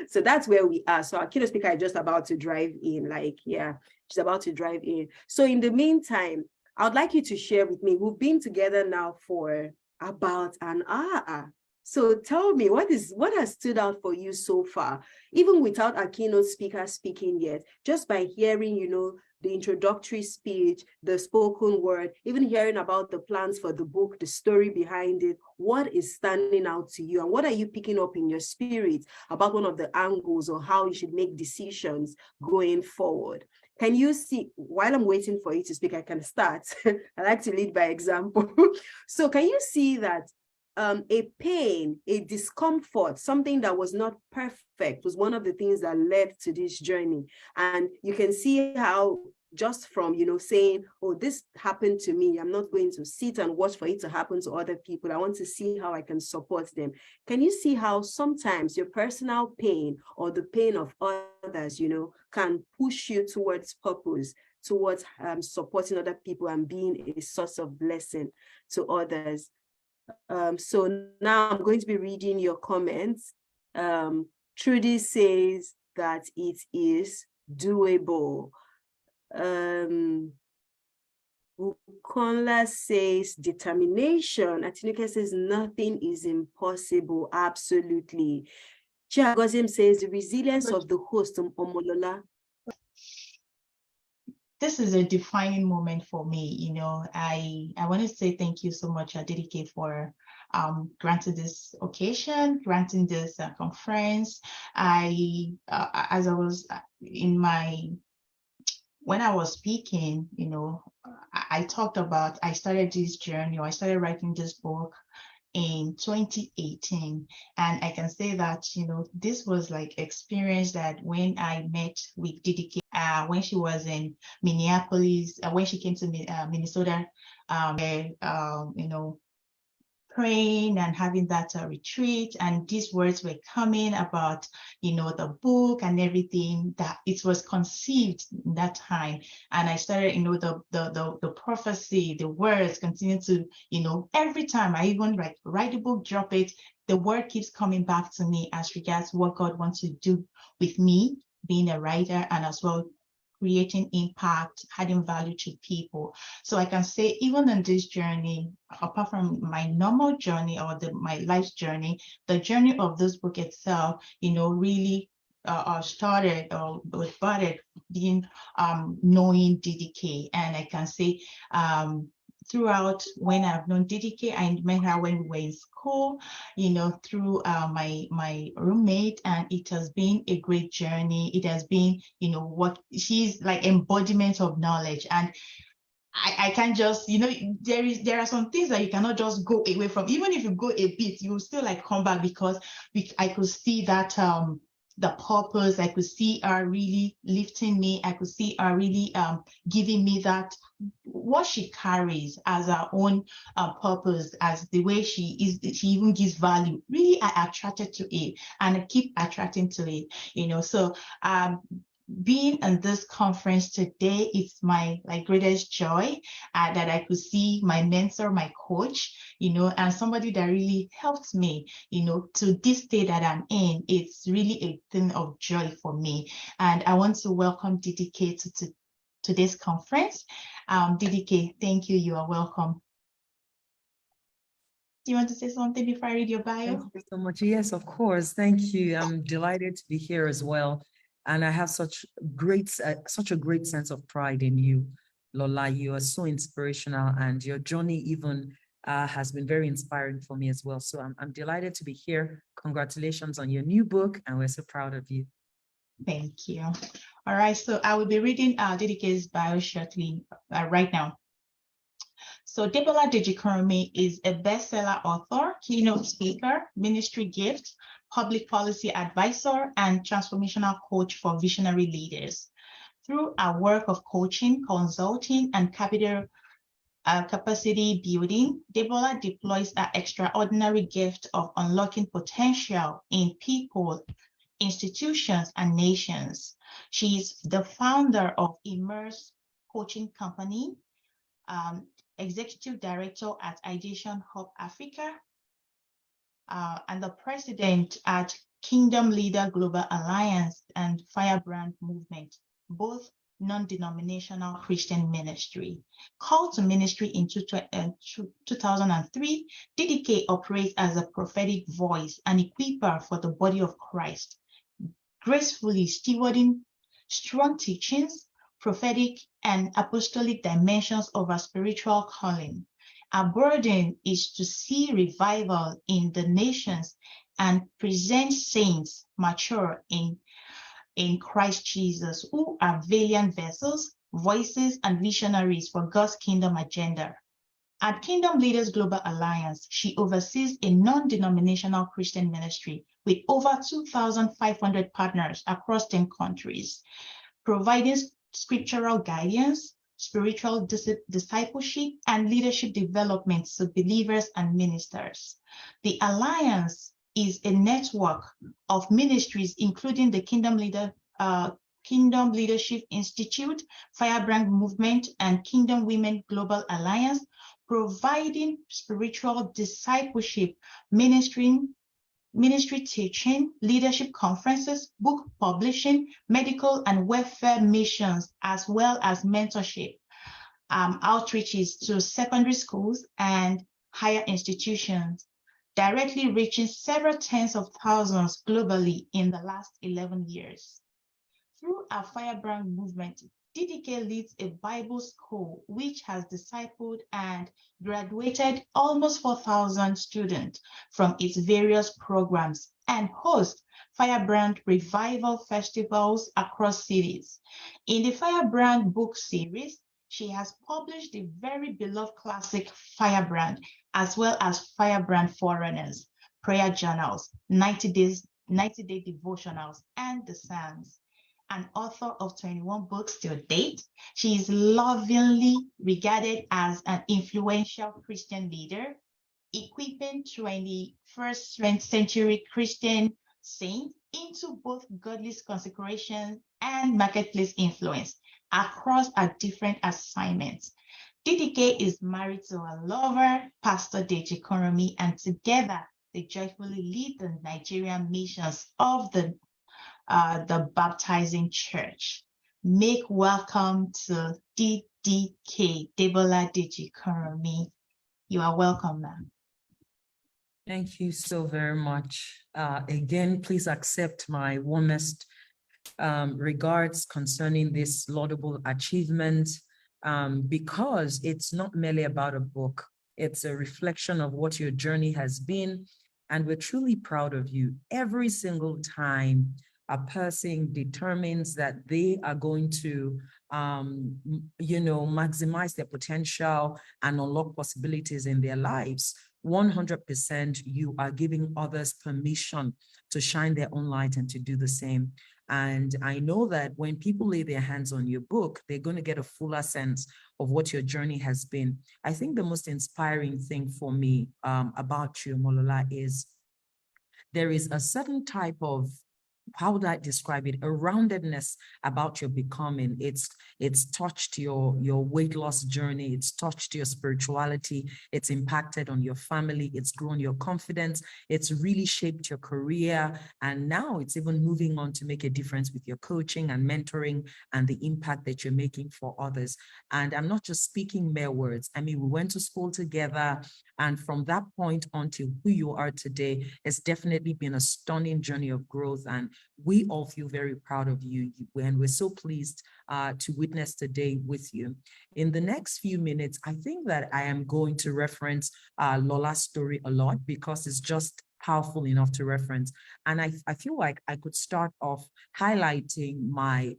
So that's where we are. So our keynote speaker is just about to drive in. She's about to drive in. So in the meantime, I would like you to share with me. We've been together now for about an hour. So tell me, what has stood out for you so far, even without our keynote speaker speaking yet, just by hearing, the introductory speech, the spoken word, even hearing about the plans for the book, the story behind it, what is standing out to you? And what are you picking up in your spirit about one of the angles or how you should make decisions going forward? Can you see, while I'm waiting for you to speak, I can start. I like to lead by example. So can you see that a pain, a discomfort, something that was not perfect was one of the things that led to this journey? And you can see how just from, saying, oh, this happened to me. I'm not going to sit and watch for it to happen to other people. I want to see how I can support them. Can you see how sometimes your personal pain or the pain of others, can push you towards purpose, towards supporting other people and being a source of blessing to others? So now I'm going to be reading your comments. Trudy says that it is doable. Bukola says determination. Atinuke says nothing is impossible. Absolutely. Chiagozim says the resilience of the host, Omolola. This is a defining moment for me. I want to say thank you so much, Adedike, for granting this occasion, granting this conference. As I was when I was speaking, I talked about, I started this journey, or I started writing this book in 2018. And I can say that, this was like experience that when I met with DDK, when she was in Minneapolis, when she came to Minnesota, praying and having that retreat, and these words were coming about, the book and everything, that it was conceived in that time. And I started, the prophecy, the words continue to, every time I even write the book, drop it, the word keeps coming back to me as regards what God wants to do with me, being a writer, and as well creating impact, adding value to people. So I can say, even in this journey, apart from my normal journey or my life's journey, the journey of this book itself, really started or started being knowing DDK. And I can say throughout when I've known DDK, I met her when we were in school, through my roommate, and it has been a great journey. It has been, what she's like, embodiment of knowledge. And I can't just, there are some things that you cannot just go away from. Even if you go a bit, you will still like come back, because I could see that the purpose. I could see her really lifting me. I could see her really giving me that, what she carries as her own purpose, as the way she is, she even gives value. Really, I attracted to it, and I keep attracting to it, so being in this conference today, it's my greatest joy that I could see my mentor, my coach, and somebody that really helped me, to this state that I'm in. It's really a thing of joy for me. And I want to welcome DDK to this conference. DDK, thank you. You are welcome. Do you want to say something before I read your bio? Thank you so much. Yes, of course. Thank you. I'm delighted to be here as well. And I have such a great sense of pride in you, Lola. You are so inspirational, and your journey even has been very inspiring for me as well. So I'm delighted to be here. Congratulations on your new book, and we're so proud of you. Thank you. All right, so I will be reading DDK's bio shortly, right now. So Debola Dejikurumi is a bestseller author, keynote speaker, ministry gift, public policy advisor, and transformational coach for visionary leaders. Through our work of coaching, consulting, and capital capacity building, Debola deploys an extraordinary gift of unlocking potential in people, institutions, and nations. She is the founder of Immerse Coaching Company, Executive Director at Ideation Hub Africa, and the President at Kingdom Leader Global Alliance and Firebrand Movement, both non-denominational Christian ministry. Called to ministry in 2003, DDK operates as a prophetic voice and equiper for the body of Christ, gracefully stewarding strong teachings, prophetic and apostolic dimensions of our spiritual calling. Our burden is to see revival in the nations and present saints mature in Christ Jesus, who are valiant vessels, voices, and visionaries for God's kingdom agenda. At Kingdom Leaders Global Alliance, she oversees a non-denominational Christian ministry with over 2,500 partners across 10 countries, providing scriptural guidance, spiritual discipleship, and leadership development to believers and ministers. The Alliance is a network of ministries, including the Kingdom Leadership Institute, Firebrand Movement, and Kingdom Women Global Alliance, providing spiritual discipleship, ministry teaching, leadership conferences, book publishing, medical and welfare missions, as well as mentorship, outreaches to secondary schools and higher institutions, directly reaching several tens of thousands globally in the last 11 years. Through our Firebrand movement, DDK leads a Bible school which has discipled and graduated almost 4,000 students from its various programs and hosts Firebrand revival festivals across cities. In the Firebrand book series, she has published the very beloved classic Firebrand, as well as Firebrand Foreigners, prayer journals, 90-day devotionals, and the Psalms. An author of 21 books to date, she is lovingly regarded as an influential Christian leader, equipping 21st century Christian saints into both godly consecration and marketplace influence across our different assignments. DDK is married to a lover, Pastor Deji Koromi, and together they joyfully lead the Nigerian missions of the baptizing church. Make welcome to DDK, Debola Deji Koromi. You are welcome, ma'am. Thank you so very much. Again, please accept my warmest regards concerning this laudable achievement, because it's not merely about a book. It's a reflection of what your journey has been, and we're truly proud of you. Every single time a person determines that they are going to, maximize their potential and unlock possibilities in their lives, 100% you are giving others permission to shine their own light and to do the same. And I know that when people lay their hands on your book, they're going to get a fuller sense of what your journey has been. I think the most inspiring thing for me about you, Lola, is there is a certain type of, how would I describe it? A roundedness about your becoming. It's touched your weight loss journey. It's touched your spirituality. It's impacted on your family. It's grown your confidence. It's really shaped your career. And now it's even moving on to make a difference with your coaching and mentoring and the impact that you're making for others. And I'm not just speaking mere words. I mean, we went to school together. And from that point on to who you are today, it's definitely been a stunning journey of growth. And we all feel very proud of you, and we're so pleased to witness today with you. In the next few minutes, I think that I am going to reference Lola's story a lot because it's just powerful enough to reference. And I feel like I could start off highlighting my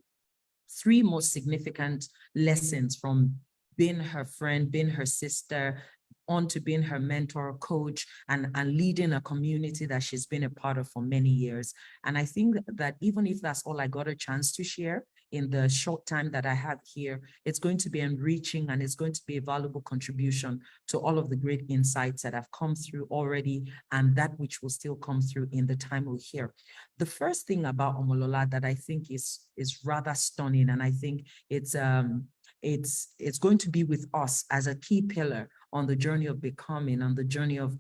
3 most significant lessons from being her friend, being her sister, on to being her mentor, coach, and leading a community that she's been a part of for many years. And I think that even if that's all I got a chance to share in the short time that I have here, it's going to be enriching and it's going to be a valuable contribution to all of the great insights that have come through already and that which will still come through in the time we'll hear. The first thing about Omolola that I think is rather stunning, and I think it's going to be with us as a key pillar on the journey of becoming, on the journey of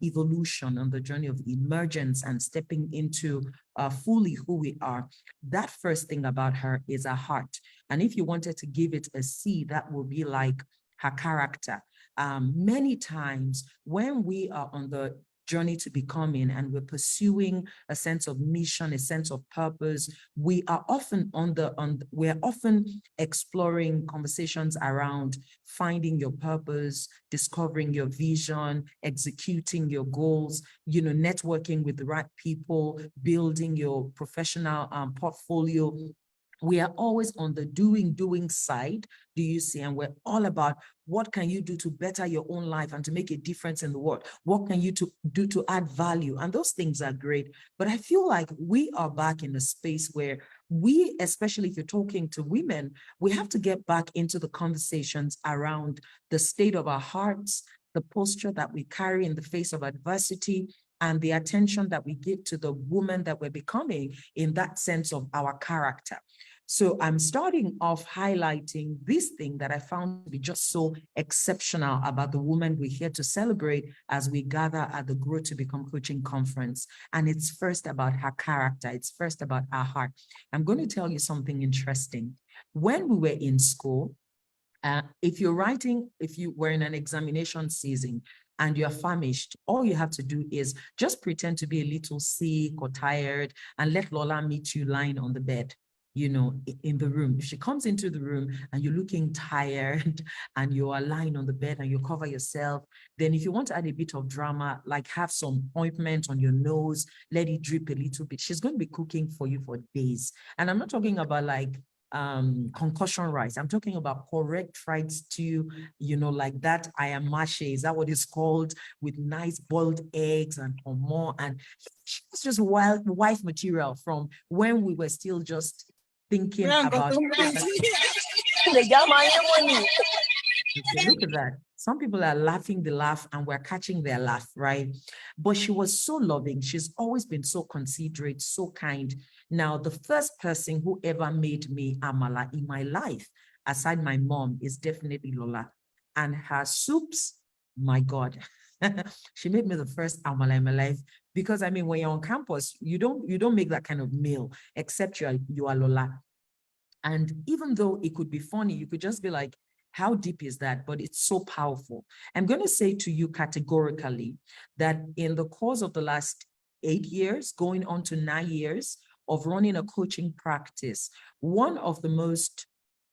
evolution, on the journey of emergence and stepping into fully who we are. That first thing about her is her heart. And if you wanted to give it a C, that would be like her character. Many times when we are on the journey to becoming and we're pursuing a sense of mission, a sense of purpose, we are often we're often exploring conversations around finding your purpose, discovering your vision, executing your goals, networking with the right people, building your professional portfolio. We are always on the doing side, do you see? And we're all about what can you do to better your own life and to make a difference in the world? What can you do to add value? And those things are great. But I feel like we are back in a space where we, especially if you're talking to women, we have to get back into the conversations around the state of our hearts, the posture that we carry in the face of adversity, and the attention that we give to the woman that we're becoming in that sense of our character. So I'm starting off highlighting this thing that I found to be just so exceptional about the woman we're here to celebrate as we gather at the Grow2Become coaching conference. And it's first about her character. It's first about her heart. I'm going to tell you something interesting. When we were in school, if you were in an examination season and you're famished, all you have to do is just pretend to be a little sick or tired and let Lola meet you lying on the bed, in the room. If she comes into the room and you're looking tired and you are lying on the bed and you cover yourself, then if you want to add a bit of drama, like have some ointment on your nose, let it drip a little bit. She's going to be cooking for you for days. And I'm not talking about like concussion rice. I'm talking about correct fried stew, like that. I am mashe, is that what it's called? With nice boiled eggs and more. And it's just wife material from when we were still just thinking about look at that. Some people are laughing the laugh and we're catching their laugh, right? But she was so loving. She's always been so considerate, so kind. Now, the first person who ever made me amala in my life, aside my mom, is definitely Lola. And her soups, my God, she made me the first amala in my life. Because I mean, when you're on campus, you don't make that kind of meal, except you are Lola. And even though it could be funny, you could just be like, how deep is that? But it's so powerful. I'm going to say to you categorically that in the course of the last 8 years, going on to 9 years of running a coaching practice, one of the most,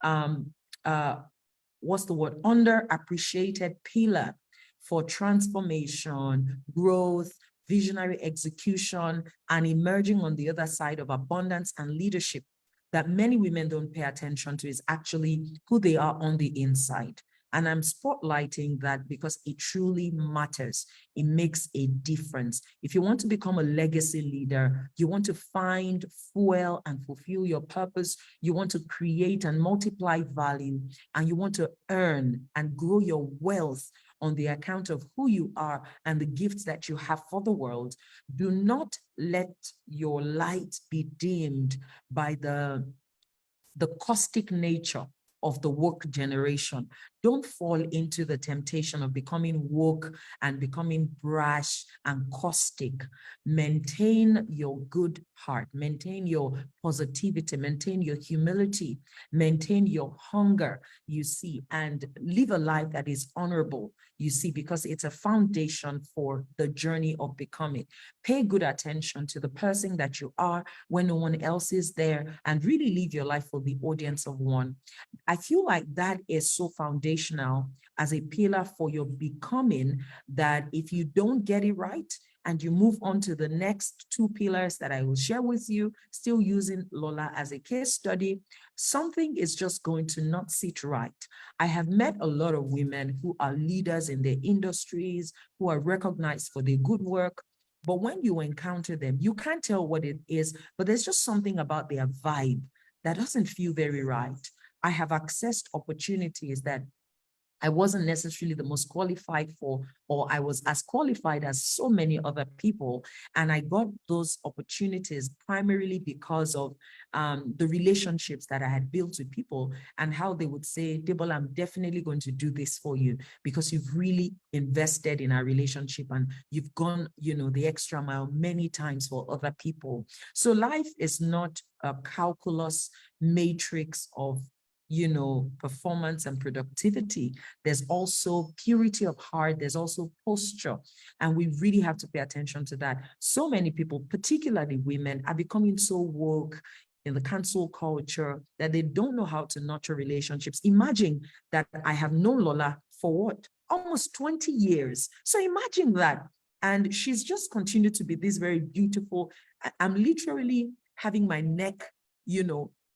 underappreciated pillar for transformation, growth, visionary execution, and emerging on the other side of abundance and leadership that many women don't pay attention to is actually who they are on the inside. And I'm spotlighting that because it truly matters. It makes a difference. If you want to become a legacy leader, you want to find, fuel, and fulfill your purpose, you want to create and multiply value, and you want to earn and grow your wealth on the account of who you are and the gifts that you have for the world, do not let your light be dimmed by the caustic nature of the woke generation. Don't fall into the temptation of becoming woke and becoming brash and caustic. Maintain your good heart, maintain your positivity, maintain your humility, maintain your hunger, you see, and live a life that is honorable, you see, because it's a foundation for the journey of becoming. Pay good attention to the person that you are when no one else is there, and really live your life for the audience of one. I feel like that is so foundational as a pillar for your becoming, that if you don't get it right and you move on to the next 2 pillars that I will share with you, still using Lola as a case study, something is just going to not sit right. I have met a lot of women who are leaders in their industries, who are recognized for their good work. But when you encounter them, you can't tell what it is, but there's just something about their vibe that doesn't feel very right. I have accessed opportunities that I wasn't necessarily the most qualified for, or I was as qualified as so many other people. And I got those opportunities primarily because of the relationships that I had built with people and how they would say, Debola, I'm definitely going to do this for you because you've really invested in our relationship and you've gone, the extra mile many times for other people. So life is not a calculus matrix of performance and productivity. There's also purity of heart. There's also posture. And we really have to pay attention to that. So many people, particularly women, are becoming so woke in the cancel culture that they don't know how to nurture relationships. Imagine that I have known Lola for what? Almost 20 years. So imagine that. And she's just continued to be this very beautiful. I'm literally having my neck,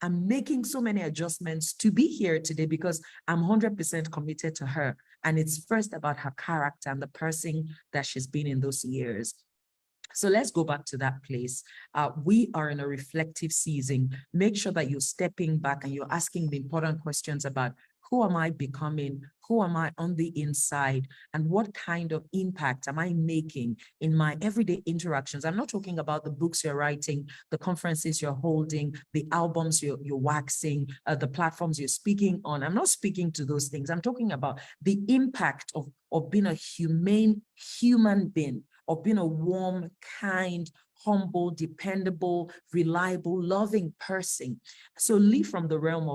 I'm making so many adjustments to be here today because I'm 100% committed to her. And it's first about her character and the person that she's been in those years. So let's go back to that place. We are in a reflective season. Make sure that you're stepping back and you're asking the important questions about who am I becoming? Who am I on the inside? And what kind of impact am I making in my everyday interactions? I'm not talking about the books you're writing, the conferences you're holding, the albums you're waxing, the platforms you're speaking on. I'm not speaking to those things. I'm talking about the impact of being a humane human being, of being a warm, kind, humble, dependable, reliable, loving person. So leave from the realm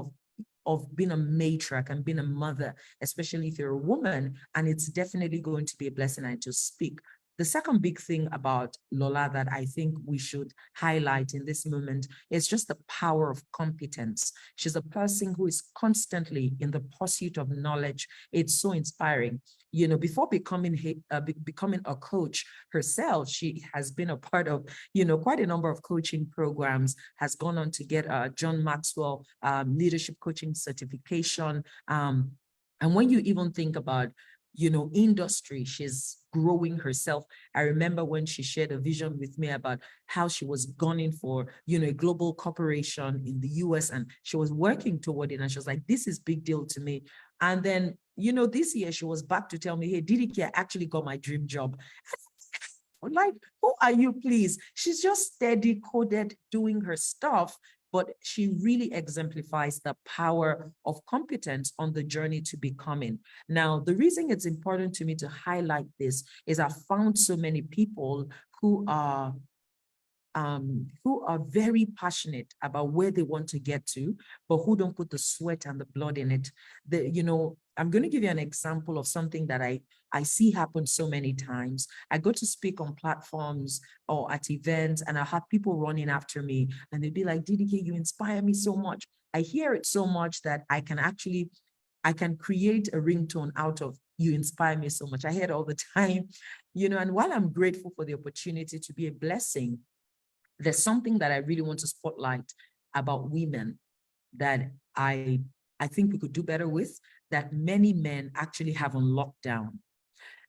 of being a matriarch and being a mother, especially if you're a woman, and it's definitely going to be a blessing. I just speak. The second big thing about Lola that I think we should highlight in this moment is just the power of competence. She's a person who is constantly in the pursuit of knowledge. It's so inspiring. You know, before becoming a coach herself, she has been a part of, you know, quite a number of coaching programs, has gone on to get a John Maxwell leadership coaching certification. And when you even think about, you know, industry, she's growing herself. I remember when she shared a vision with me about how she was gunning for, you know, a global corporation in the US, and she was working toward it. And she was like, this is big deal to me. And then, you know, this year she was back to tell me, hey, Didiki, I actually got my dream job. Like, who are you, please? She's just steady coded doing her stuff, but she really exemplifies the power of competence on the journey to becoming. Now, the reason it's important to me to highlight this is I found so many people who are very passionate about where they want to get to, but who don't put the sweat and the blood in it. You know, I'm going to give you an example of something that I see happen so many times. I go to speak on platforms or at events, and I have people running after me, and they'll be like, DDK, you inspire me so much. I hear it so much that I can create a ringtone out of you inspire me so much. I hear it all the time, you know, and while I'm grateful for the opportunity to be a blessing, there's something that I really want to spotlight about women that I think we could do better with, that many men actually have on lockdown.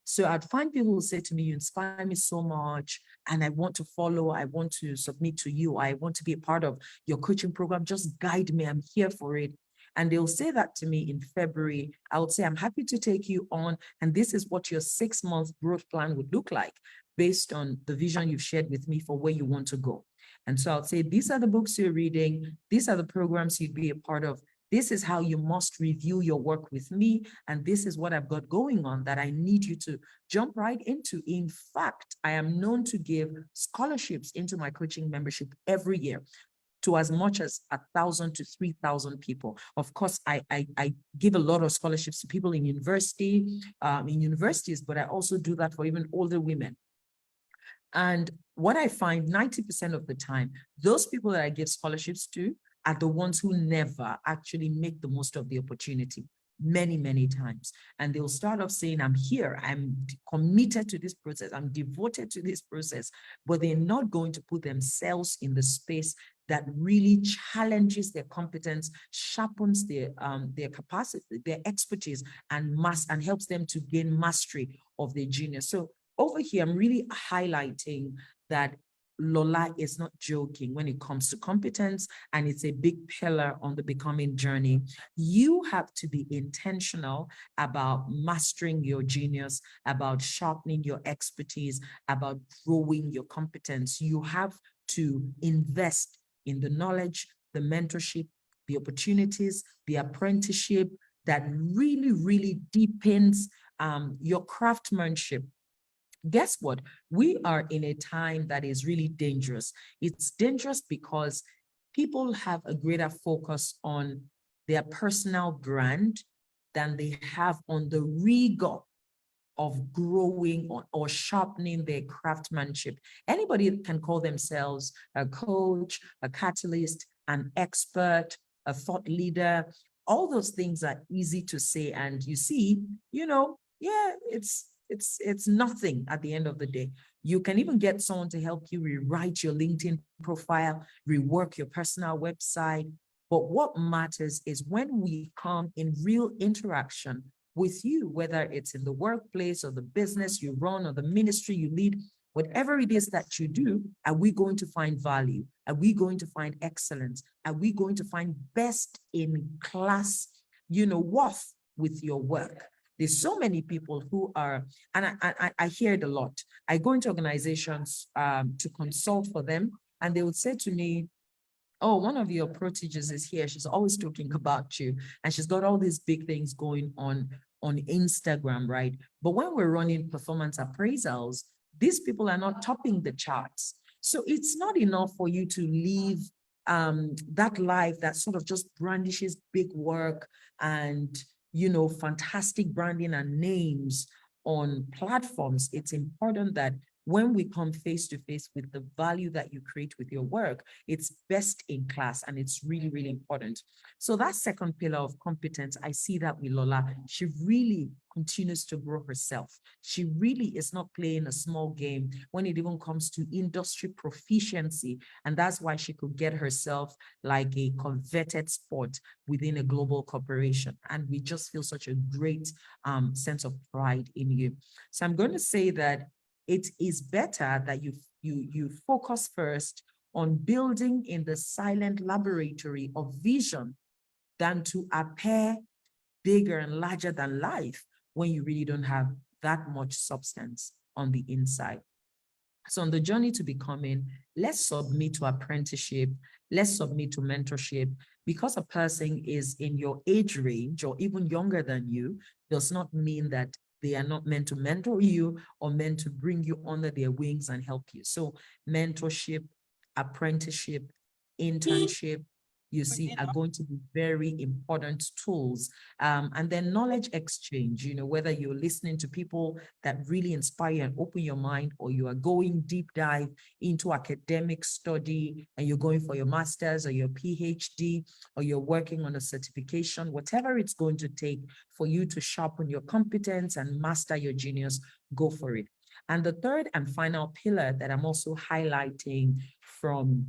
So I'd find people who say to me, you inspire me so much, and I want to follow, I want to submit to you, I want to be a part of your coaching program, just guide me, I'm here for it. And they'll say that to me in February. I would say, I'm happy to take you on, and this is what your 6-month growth plan would look like based on the vision you've shared with me for where you want to go. And so I'll say, these are the books you're reading, these are the programs you'd be a part of, this is how you must review your work with me, and this is what I've got going on that I need you to jump right into. In fact, I am known to give scholarships into my coaching membership every year to as much as 1,000 to 3,000 people. Of course, I give a lot of scholarships to people in universities, but I also do that for even older women. And what I find 90% of the time, those people that I give scholarships to are the ones who never actually make the most of the opportunity, many, many times. And they'll start off saying, I'm here, I'm committed to this process, I'm devoted to this process, but they're not going to put themselves in the space that really challenges their competence, sharpens their capacity, their expertise, and helps them to gain mastery of their genius. So over here, I'm really highlighting that Lola is not joking when it comes to competence, and it's a big pillar on the becoming journey. You have to be intentional about mastering your genius, about sharpening your expertise, about growing your competence. You have to invest in the knowledge, the mentorship, the opportunities, the apprenticeship that really, really deepens your craftsmanship. Guess what? We are in a time that is really dangerous. It's dangerous because people have a greater focus on their personal brand than they have on the rigor of growing or sharpening their craftsmanship. Anybody can call themselves a coach, a catalyst, an expert, a thought leader. All those things are easy to say. And you see, you know, yeah, it's nothing at the end of the day. You can even get someone to help you rewrite your LinkedIn profile, rework your personal website. But what matters is when we come in real interaction with you, whether it's in the workplace or the business you run or the ministry you lead, whatever it is that you do, are we going to find value? Are we going to find excellence? Are we going to find best in class, worth with your work? There's so many people who are, and I hear it a lot. I go into organizations to consult for them, and they would say to me, oh, one of your proteges is here. She's always talking about you. And she's got all these big things going on Instagram, right? But when we're running performance appraisals, these people are not topping the charts. So it's not enough for you to live that life that sort of just brandishes big work and, fantastic branding and names on platforms. It's important that when we come face to face with the value that you create with your work, it's best in class, and it's really, really important. So that second pillar of competence, I see that with Lola. She really continues to grow herself. She really is not playing a small game when it even comes to industry proficiency. And that's why she could get herself like a coveted spot within a global corporation. And we just feel such a great sense of pride in you. So I'm going to say that it is better that you focus first on building in the silent laboratory of vision than to appear bigger and larger than life when you really don't have that much substance on the inside. So on the journey to becoming, let's submit to apprenticeship, let's submit to mentorship. Because a person is in your age range or even younger than you does not mean that they are not meant to mentor you or meant to bring you under their wings and help you. So mentorship, apprenticeship, internship, you see, are going to be very important tools. And then knowledge exchange, whether you're listening to people that really inspire and open your mind, or you are going deep dive into academic study and you're going for your master's or your PhD, or you're working on a certification, whatever it's going to take for you to sharpen your competence and master your genius, go for it. And the third and final pillar that I'm also highlighting from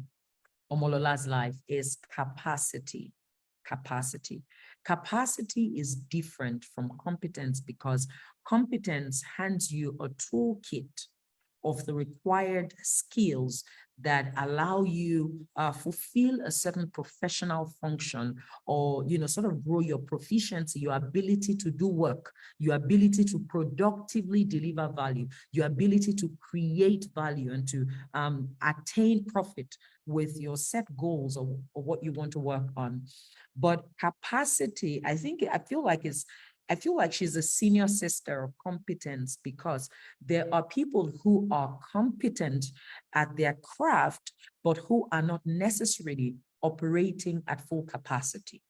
Omolola's life is capacity. Capacity is different from competence because competence hands you a toolkit of the required skills that allow you fulfill a certain professional function, or sort of grow your proficiency, your ability to do work, your ability to productively deliver value, your ability to create value and to attain profit with your set goals or what you want to work on. But capacity, I feel like she's a senior sister of competence, because there are people who are competent at their craft, but who are not necessarily operating at full capacity.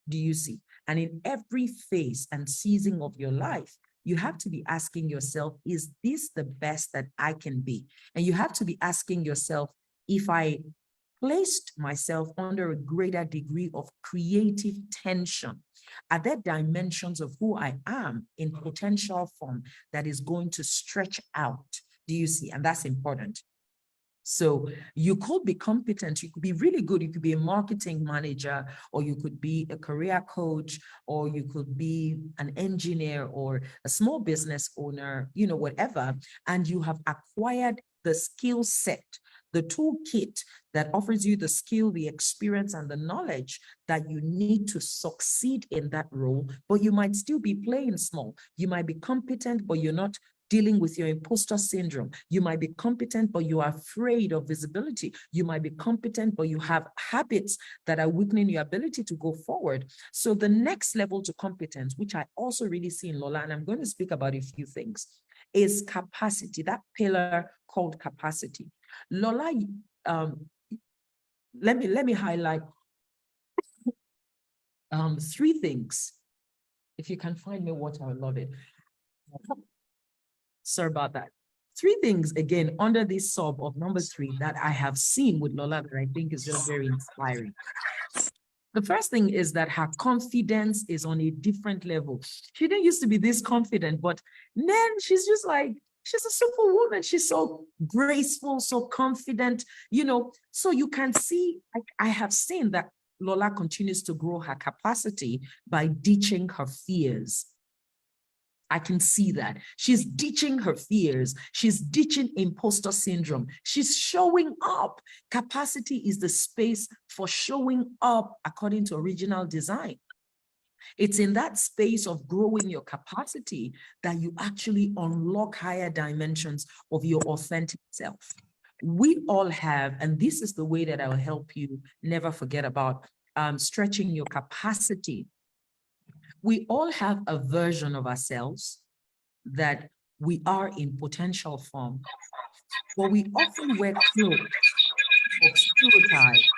Do you see? And in every phase and season of your life, you have to be asking yourself, is this the best that I can be? And you have to be asking yourself, if I placed myself under a greater degree of creative tension, are there dimensions of who I am in potential form that is going to stretch out? Do you see? And that's important. So you could be competent, you could be really good, you could be a marketing manager, or you could be a career coach, or you could be an engineer or a small business owner, whatever, and you have acquired the skill set, the toolkit that offers you the skill, the experience, and the knowledge that you need to succeed in that role, but you might still be playing small. You might be competent, but you're not dealing with your imposter syndrome. You might be competent, but you are afraid of visibility. You might be competent, but you have habits that are weakening your ability to go forward. So the next level to competence, which I also really see in Lola, and I'm going to speak about a few things, is capacity, that pillar called capacity. Lola, let me highlight three things. If you can find me water, I would love it. Sorry about that. Three things, again, under this sub of number 3 that I have seen with Lola that I think is just very inspiring. The first thing is that her confidence is on a different level. She didn't used to be this confident, but then she's just like, she's a superwoman. She's so graceful, so confident, So you can see, I have seen that Lola continues to grow her capacity by ditching her fears. I can see that. She's ditching her fears. She's ditching imposter syndrome. She's showing up. Capacity is the space for showing up according to original design. It's in that space of growing your capacity that you actually unlock higher dimensions of your authentic self. We all have, and this is the way that I will help you never forget about stretching your capacity. We all have a version of ourselves that we are in potential form, but we often wear clothes of stereotypes,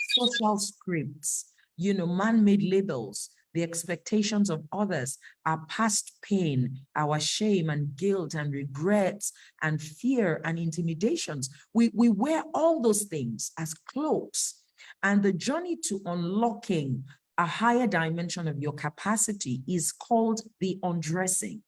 social scripts, man-made labels, the expectations of others, our past pain, our shame and guilt and regrets and fear and intimidations. We wear all those things as clothes. And the journey to unlocking a higher dimension of your capacity is called the undressing.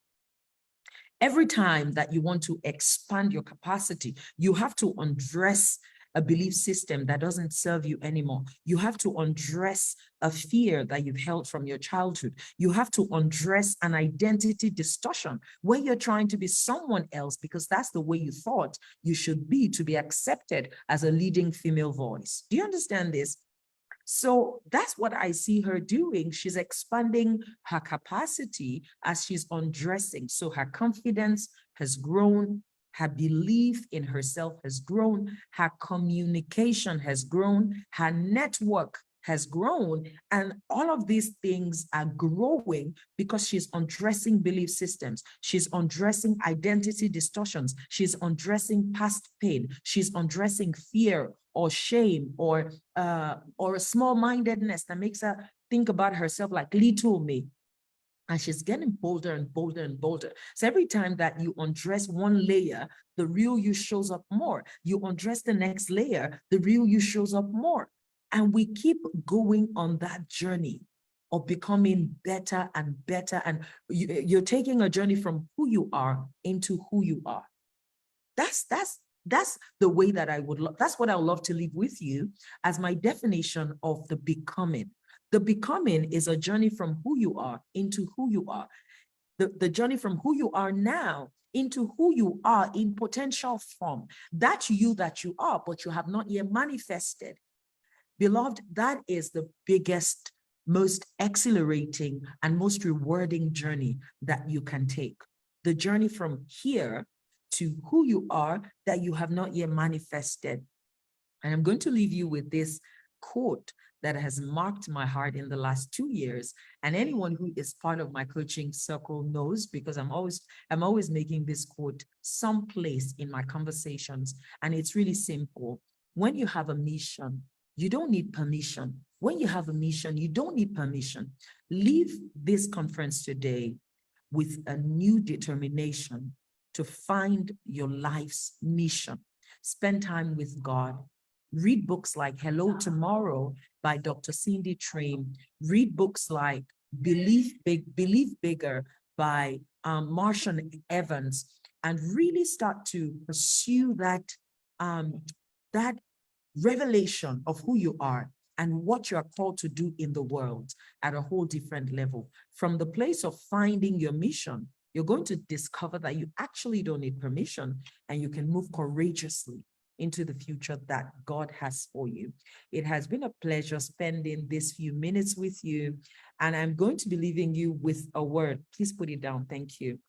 Every time that you want to expand your capacity, you have to undress a belief system that doesn't serve you anymore. You have to undress a fear that you've held from your childhood. You have to undress an identity distortion where you're trying to be someone else because that's the way you thought you should be to be accepted as a leading female voice. Do you understand this? So that's what I see her doing. She's expanding her capacity as she's undressing. So her confidence has grown, her belief in herself has grown, her communication has grown, her network has grown, and all of these things are growing because she's undressing belief systems. She's undressing identity distortions. She's undressing past pain. She's undressing fear or shame or a small-mindedness that makes her think about herself like little me. And she's getting bolder and bolder and bolder. So every time that you undress one layer, the real you shows up more. You undress the next layer, the real you shows up more. And we keep going on that journey of becoming better and better. And you're taking a journey from who you are into who you are. That's the way that I would that's what I would love to leave with you as my definition of the becoming. The becoming is a journey from who you are into who you are. The journey from who you are now into who you are in potential form. That's you that you are, but you have not yet manifested. Beloved, that is the biggest, most exhilarating, and most rewarding journey that you can take. The journey from here to who you are that you have not yet manifested. And I'm going to leave you with this quote that has marked my heart in the last 2 years. And anyone who is part of my coaching circle knows, because I'm always making this quote someplace in my conversations. And it's really simple. When you have a mission, you don't need permission. When you have a mission, you don't need permission. Leave this conference today with a new determination to find your life's mission. Spend time with God. Read books like Hello Tomorrow by Dr. Cindy Train. Read books like Believe Bigger by Marshall Evans, and really start to pursue that revelation of who you are and what you are called to do in the world at a whole different level. From the place of finding your mission, you're going to discover that you actually don't need permission and you can move courageously into the future that God has for you. It has been a pleasure spending this few minutes with you, and I'm going to be leaving you with a word. Please put it down. Thank you.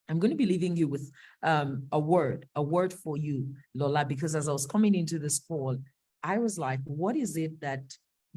I'm going to be leaving you with a word for you, Lola, because as I was coming into this call, I was like, what is it that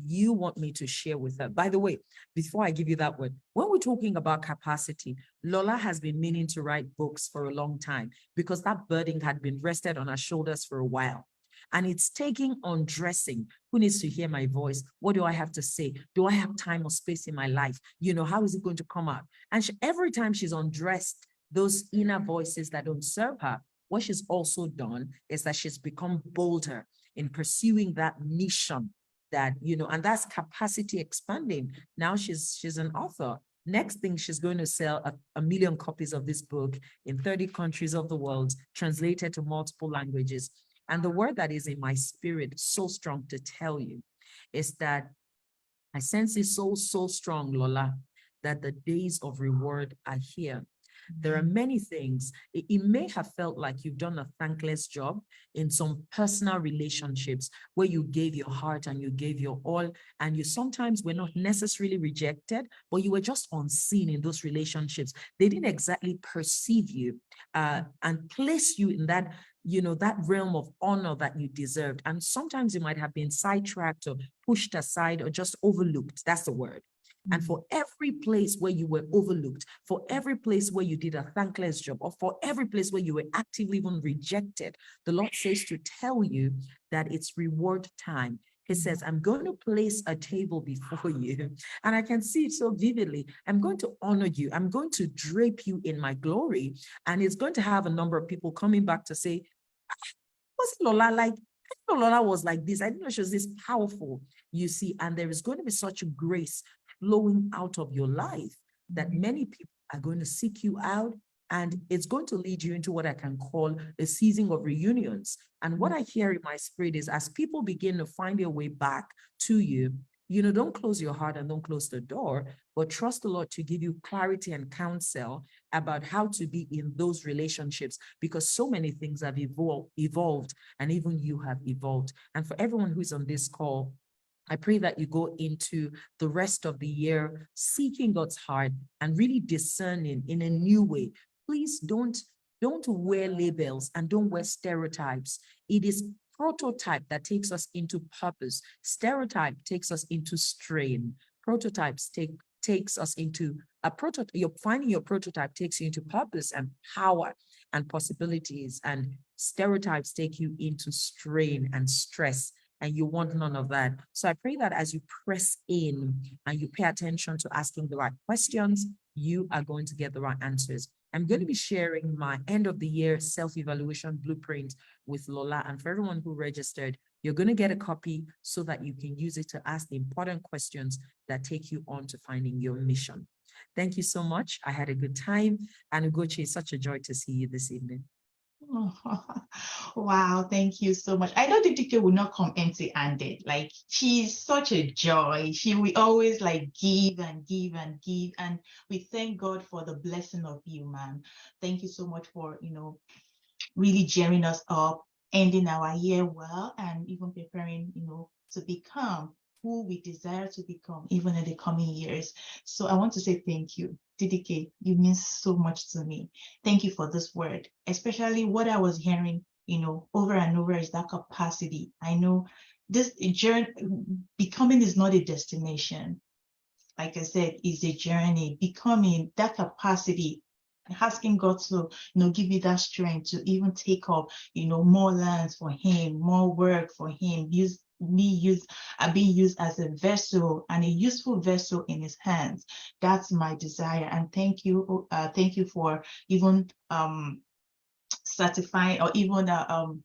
you want me to share with her? By the way, before I give you that word, when we're talking about capacity, Lola has been meaning to write books for a long time because that burden had been rested on her shoulders for a while. And it's taking undressing. Who needs to hear my voice? What do I have to say? Do I have time or space in my life? How is it going to come out? And every time she's undressed those inner voices that don't serve her, what she's also done is that she's become bolder in pursuing that mission that, and that's capacity expanding. Now she's an author. Next thing, she's going to sell a million copies of this book in 30 countries of the world, translated to multiple languages. And the word that is in my spirit, so strong to tell you, is that I sense it so, so strong, Lola, that the days of reward are here. There are many things. It may have felt like you've done a thankless job in some personal relationships where you gave your heart and you gave your all, and you sometimes were not necessarily rejected, but you were just unseen in those relationships. They didn't exactly perceive you and place you in that, that realm of honor that you deserved. And sometimes you might have been sidetracked or pushed aside or just overlooked. That's the word. And for every place where you were overlooked, for every place where you did a thankless job, or for every place where you were actively even rejected, the Lord says to tell you that it's reward time. He says, I'm going to place a table before you. And I can see it so vividly. I'm going to honor you. I'm going to drape you in my glory. And it's going to have a number of people coming back to say, was Lola like, I didn't know Lola was like this. I didn't know she was this powerful, you see. And there is going to be such a grace flowing out of your life that many people are going to seek you out, and it's going to lead you into what I can call a season of reunions. And what I hear in my spirit is, as people begin to find their way back to you, don't close your heart and don't close the door, but trust the Lord to give you clarity and counsel about how to be in those relationships, because so many things have evolved, and even you have evolved. And for everyone who's on this call, I pray that you go into the rest of the year seeking God's heart and really discerning in a new way. Please don't wear labels and don't wear stereotypes. It is prototype that takes us into purpose. Stereotype takes us into strain. Prototypes takes us into a prototype. You're finding your prototype takes you into purpose and power and possibilities, and stereotypes take you into strain and stress. And you want none of that. So I pray that as you press in and you pay attention to asking the right questions, you are going to get the right answers. I'm going to be sharing my end of the year self-evaluation blueprint with Lola. And for everyone who registered, you're going to get a copy so that you can use it to ask the important questions that take you on to finding your mission. Thank you so much. I had a good time. And Ugochi, it's such a joy to see you this evening. Wow, thank you so much. I know the DK will not come empty-handed. Like, she's such a joy. She will always give and give and give. And we thank God for the blessing of you, ma'am. Thank you so much for, really gearing us up, ending our year well, and even preparing, to become who we desire to become, even in the coming years. So I want to say thank you. DDK, you mean so much to me. Thank you for this word, especially what I was hearing, over and over is that capacity. I know this journey, becoming is not a destination. Like I said, it's a journey. Becoming, that capacity, asking God to, give you that strength to even take up, more lands for Him, more work for Him, being used as a vessel and a useful vessel in His hands. That's my desire. And thank you for even certifying or even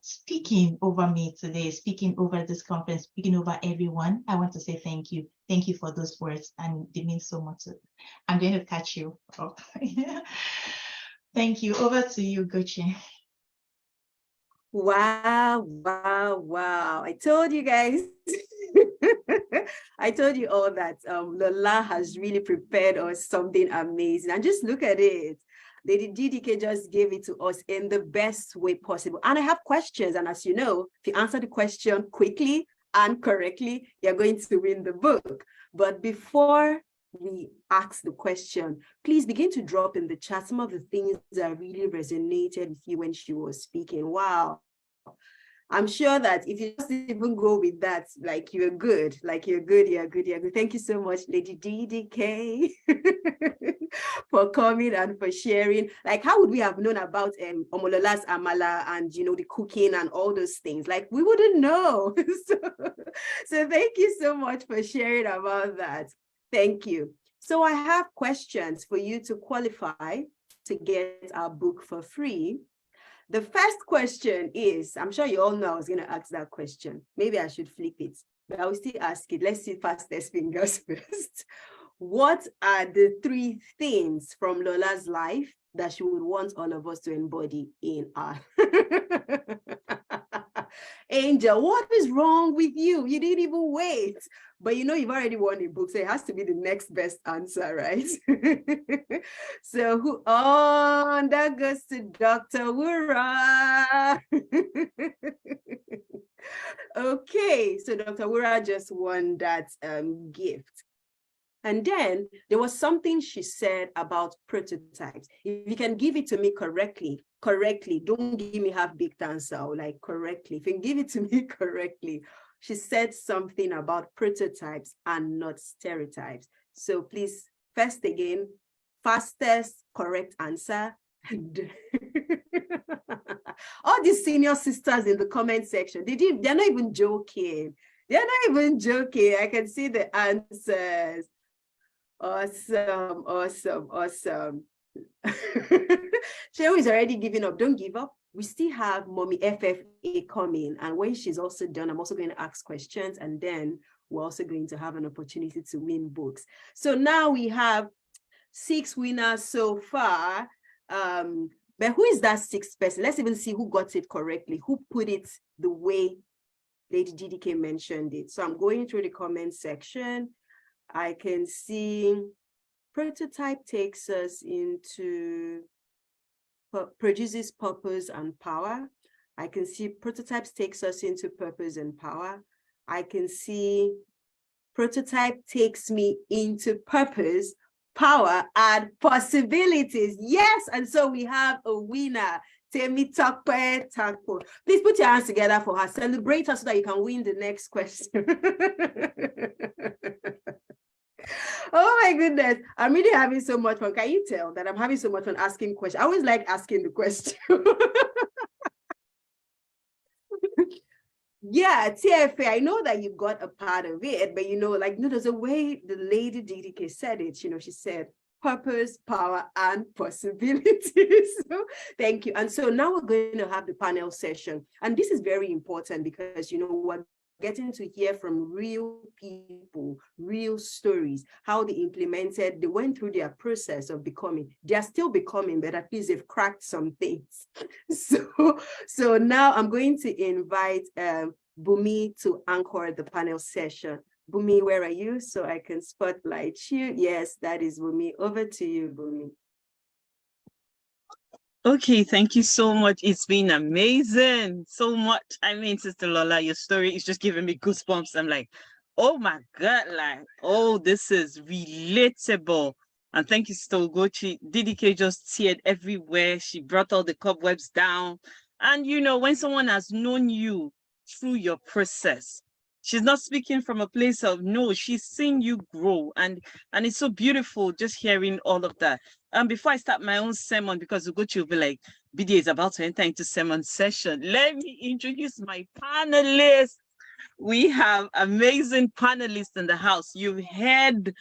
speaking over me today, speaking over this conference, speaking over everyone. I want to say thank you. Thank you for those words, and they mean so much. I'm going to catch you up. Thank you. Over to you, Gochi. Wow, wow, wow. I told you guys. I told you all that Lola has really prepared us something amazing. And just look at it. Lady DDK just gave it to us in the best way possible. And I have questions. And as you know, if you answer the question quickly and correctly, you're going to win the book. But before we ask the question, please begin to drop in the chat some of the things that really resonated with you when she was speaking. Wow. I'm sure that if you just even go with that, you're good. You're good. Thank you so much, Lady DDK, for coming and for sharing. How would we have known about Omolola's Amala and, the cooking and all those things? We wouldn't know. So thank you so much for sharing about that. Thank you. So I have questions for you to qualify to get our book for free. The first question is, I'm sure you all know I was going to ask that question. Maybe I should flip it, but I will still ask it. Let's see fastest fingers first. What are the 3 things from Lola's life that she would want all of us to embody in our... Angel, what is wrong with you? You didn't even wait. But you know, you've already won a book, so it has to be the next best answer, right? So who, oh, that goes to Dr. Wura. Okay, so Dr. Wura just won that gift. And then there was something she said about prototypes. If you can give it to me correctly, don't give me half-baked answer, like correctly. If you can give it to me correctly, she said something about prototypes and not stereotypes. So please, first again, fastest correct answer. All these senior sisters in the comment section, they're not even joking. They're not even joking. I can see the answers. Awesome, awesome, awesome. Cheryl is already giving up. Don't give up. We still have Mommy FFA coming. And when she's also done, I'm also going to ask questions. And then we're also going to have an opportunity to win books. So now we have 6 winners so far. But who is that 6th person? Let's even see who got it correctly, who put it the way Lady GDK mentioned it. So I'm going through the comment section. I can see prototype takes us into produces purpose and power. I can see prototypes takes us into purpose and power. I can see prototype takes me into purpose, power, and possibilities. Yes, and so we have a winner. Temi Tokpe Takpo. Please put your hands together for her. Celebrate her so that you can win the next question. Oh my goodness, I'm really having so much fun. Can you tell that I'm having so much fun asking questions? I always like asking the question. Yeah, TFA, I know that you got a part of it, but you know, like, you know, there's a way the lady DDK said it, you know, she said purpose, power, and possibilities. So, thank you. And so now we're going to have the panel session. And this is very important because, you know, we're getting to hear from real people, real stories, how they implemented, they went through their process of becoming. They're still becoming, but at least they've cracked some things. So now I'm going to invite Bumi to anchor the panel session. Bumi, where are you? So I can spotlight you. Yes, that is Bumi. Over to you, Bumi. Okay, thank you so much. It's been amazing. So much. I mean, Sister Lola, your story is just giving me goosebumps. I'm like, oh my God, like, oh, this is relatable. And thank you, Sister Ugochi. DDK just teared everywhere. She brought all the cobwebs down. And you know, when someone has known you through your process, she's not speaking from a place of no, she's seen you grow. And it's so beautiful just hearing all of that. Before I start my own sermon, because Ugochi will be like, BD is about to enter into sermon session. Let me introduce my panelists. We have amazing panelists in the house. You've heard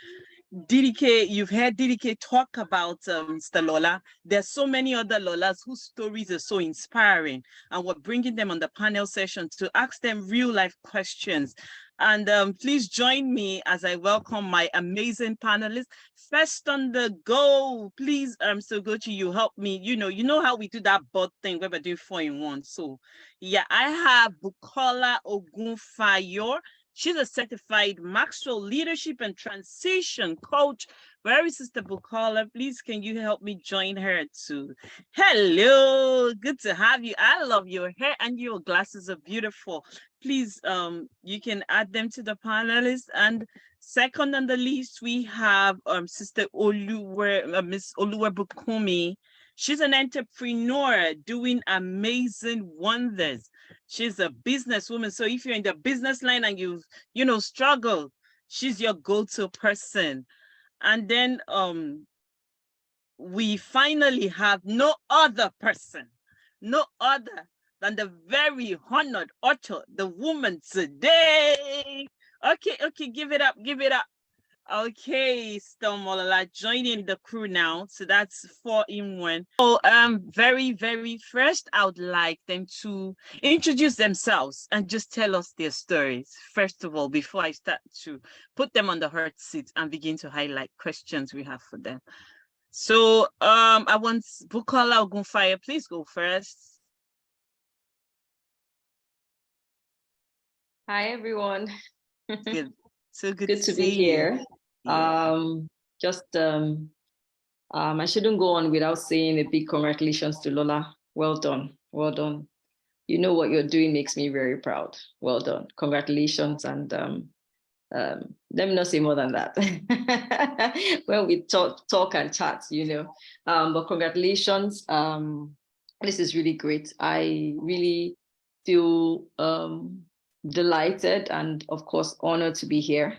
DDK talk about Mr. Lola. There's so many other Lolas whose stories are so inspiring, and we're bringing them on the panel session to ask them real life questions. And please join me as I welcome my amazing panelists. First on the go, please, Sogochi, you help me. You know how we do that board thing where we're doing 4 in 1. So yeah, I have Bukola Ogunfayor. She's a certified Maxwell leadership and transition coach. Where is Sister Bukola? Please, can you help me join her too? Hello, good to have you. I love your hair and your glasses are beautiful. Please, you can add them to the panelists. And second on the list, we have Sister Miss Oluwebukumi. She's an entrepreneur doing amazing wonders. She's a businesswoman. So if you're in the business line and you struggle, she's your go-to person. And then we finally have no other person, no other than the very honored author, the woman today. Okay, give it up, give it up. Okay, Mola, joining the crew now. So that's 4 in 1. So very, very first, I would like them to introduce themselves and just tell us their stories. First of all, before I start to put them on the hot seat and begin to highlight questions we have for them. So I want Bukola Ogunfayor, please go first. Hi, everyone. Good. So good, Good to to be see here. you. Yeah. I shouldn't go on without saying a big congratulations to Lola. Well done. Well done. You know what you're doing makes me very proud. Well done. Congratulations. And let me not say more than that. When we talk and chat, but congratulations. This is really great. I really feel delighted and, of course, honored to be here.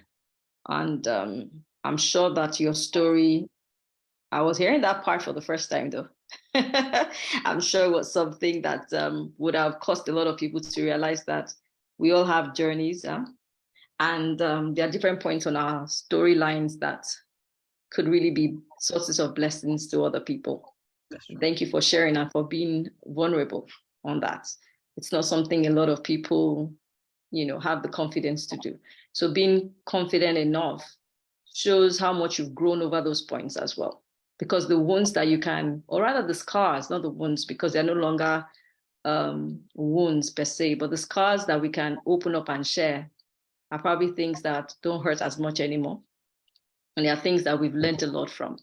And I'm sure that your story, I was hearing that part for the first time, though. I'm sure it was something that would have caused a lot of people to realize that we all have journeys. And there are different points on our storylines that could really be sources of blessings to other people. Right. Thank you for sharing and for being vulnerable on that. It's not something a lot of people, have the confidence to do. So being confident enough shows how much you've grown over those points as well. Because the wounds that you can, or rather the scars, not the wounds, because they're no longer wounds per se, but the scars that we can open up and share are probably things that don't hurt as much anymore. And there are things that we've learned a lot from.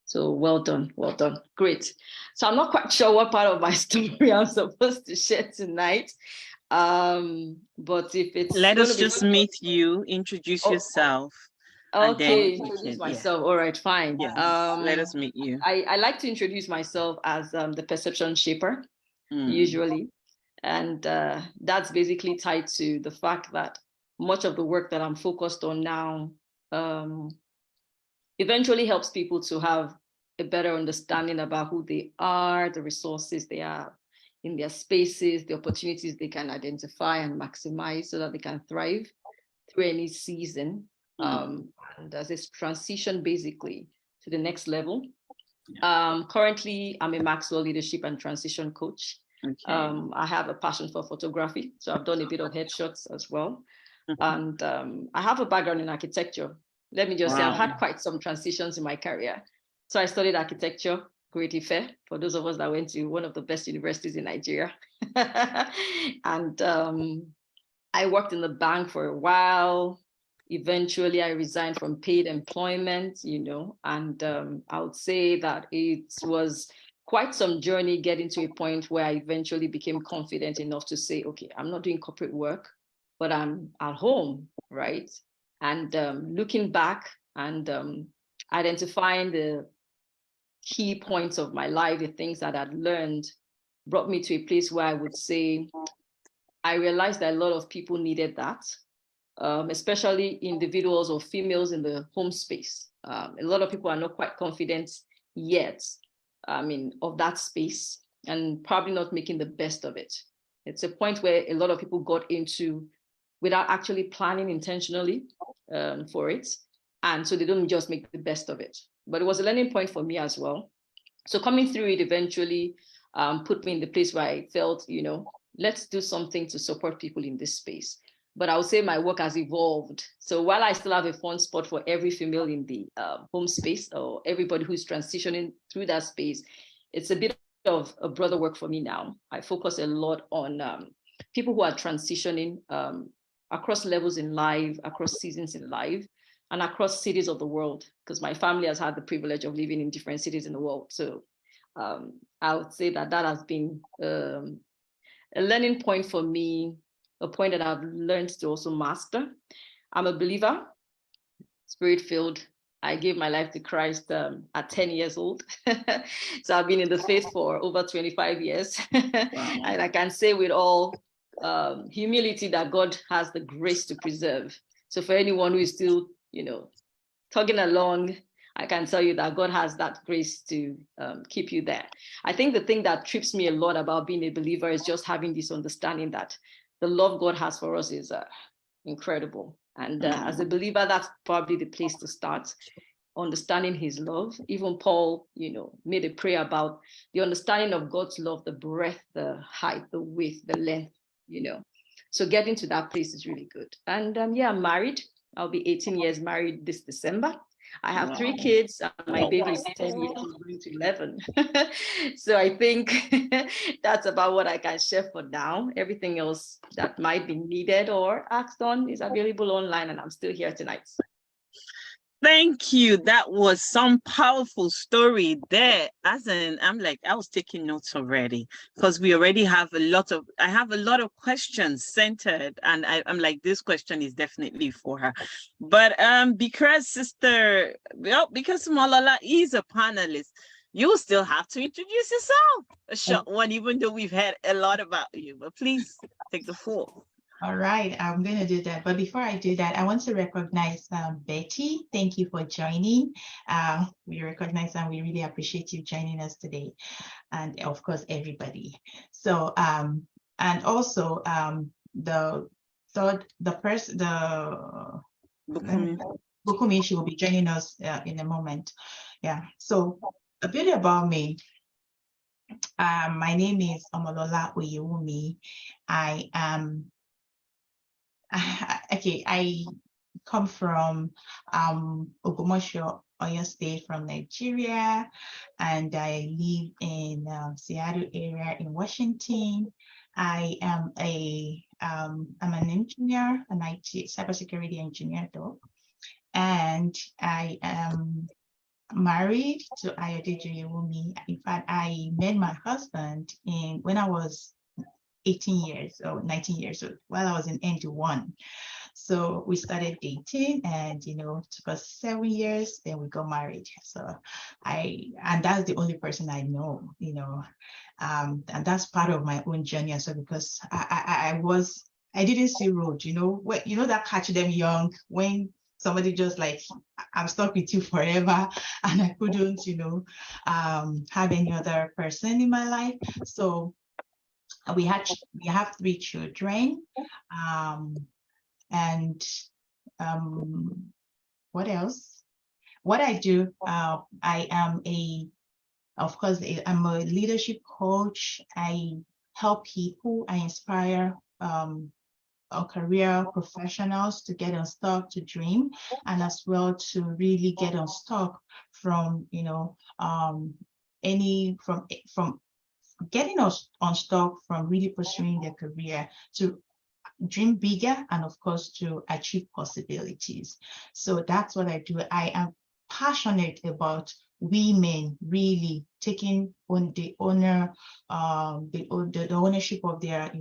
So well done, well done. Great. So I'm not quite sure what part of my story I'm supposed to share tonight. But if it's let us just meet you, introduce yourself. Okay, introduce myself. All right, fine. Yes, let us meet you. I like to introduce myself as the perception shaper, usually. And that's basically tied to the fact that much of the work that I'm focused on now eventually helps people to have a better understanding about who they are, the resources they have in their spaces, the opportunities they can identify and maximize so that they can thrive through any season. And as this transition basically to the next level. Currently, I'm a Maxwell leadership and transition coach. Okay. I have a passion for photography, so I've done a bit of headshots as well. And I have a background in architecture. Let me just say, I've had quite some transitions in my career. So I studied architecture, Great Ife, for those of us that went to one of the best universities in Nigeria. And I worked in the bank for a while. Eventually, I resigned from paid employment, and I would say that it was quite some journey getting to a point where I eventually became confident enough to say, okay, I'm not doing corporate work, but I'm at home, right? And looking back and identifying the key points of my life, the things that I'd learned, brought me to a place where I would say, I realized that a lot of people needed that, especially individuals or females in the home space. A lot of people are not quite confident yet, of that space, and probably not making the best of it. It's a point where a lot of people got into without actually planning intentionally for it. And so they don't just make the best of it. But it was a learning point for me as well. So coming through it eventually put me in the place where I felt, let's do something to support people in this space. But I would say my work has evolved. So while I still have a fun spot for every female in the home space or everybody who's transitioning through that space, it's a bit of a broader work for me now. I focus a lot on people who are transitioning across levels in life, across seasons in life, and across cities of the world, because my family has had the privilege of living in different cities in the world. So I would say that has been a learning point for me, a point that I've learned to also master. I'm a believer, spirit-filled. I gave my life to Christ at 10 years old. So I've been in the faith for over 25 years. Wow. And I can say with all humility that God has the grace to preserve. So for anyone who is still, tugging along, I can tell you that God has that grace to keep you there. I think the thing that trips me a lot about being a believer is just having this understanding that the love God has for us is incredible. And as a believer, that's probably the place to start, understanding his love. Even Paul, made a prayer about the understanding of God's love, the breadth, the height, the width, the length, So getting to that place is really good. And I'm married. I'll be 18 years married this December. I have 3 kids, and my baby is 10 years old, going to 11. So I think that's about what I can share for now. Everything else that might be needed or asked on is available online, and I'm still here tonight. Thank you. That was some powerful story there. I'm like, I was taking notes already because we already have I have a lot of questions centered, and I'm like, this question is definitely for her. But because because Lola is a panelist, you still have to introduce yourself. A short one, even though we've had a lot about you, but please take the floor. All right, I'm going to do that. But before I do that, I want to recognize Betty. Thank you for joining. We recognize and we really appreciate you joining us today. And of course, everybody. So, and also the Bukumi, she will be joining us in a moment. Yeah, so a bit about me. My name is Lola Oyewumi. I am okay, I come from Ogbomoso, Oyo State, from Nigeria, and I live in Seattle area in Washington. I am I'm an engineer, an IT cybersecurity engineer though, and I am married to Ayodeji Oyewumi. In fact, I met my husband when I was 18 years or 19 years old, while I was in ND1. So we started dating, and it took us 7 years, then we got married. So and that's the only person I know, and that's part of my own journey. So because I didn't see road, that catch them young when somebody just like, I'm stuck with you forever, and I couldn't, have any other person in my life. So we have 3 children, and what else? What I do, I am I'm a leadership coach. I help people. I inspire career professionals to get unstuck, to dream, and as well to really get unstuck from from getting us unstuck from really pursuing their career, to dream bigger, and of course to achieve possibilities. So that's what I do. I am passionate about women really taking on the ownership of their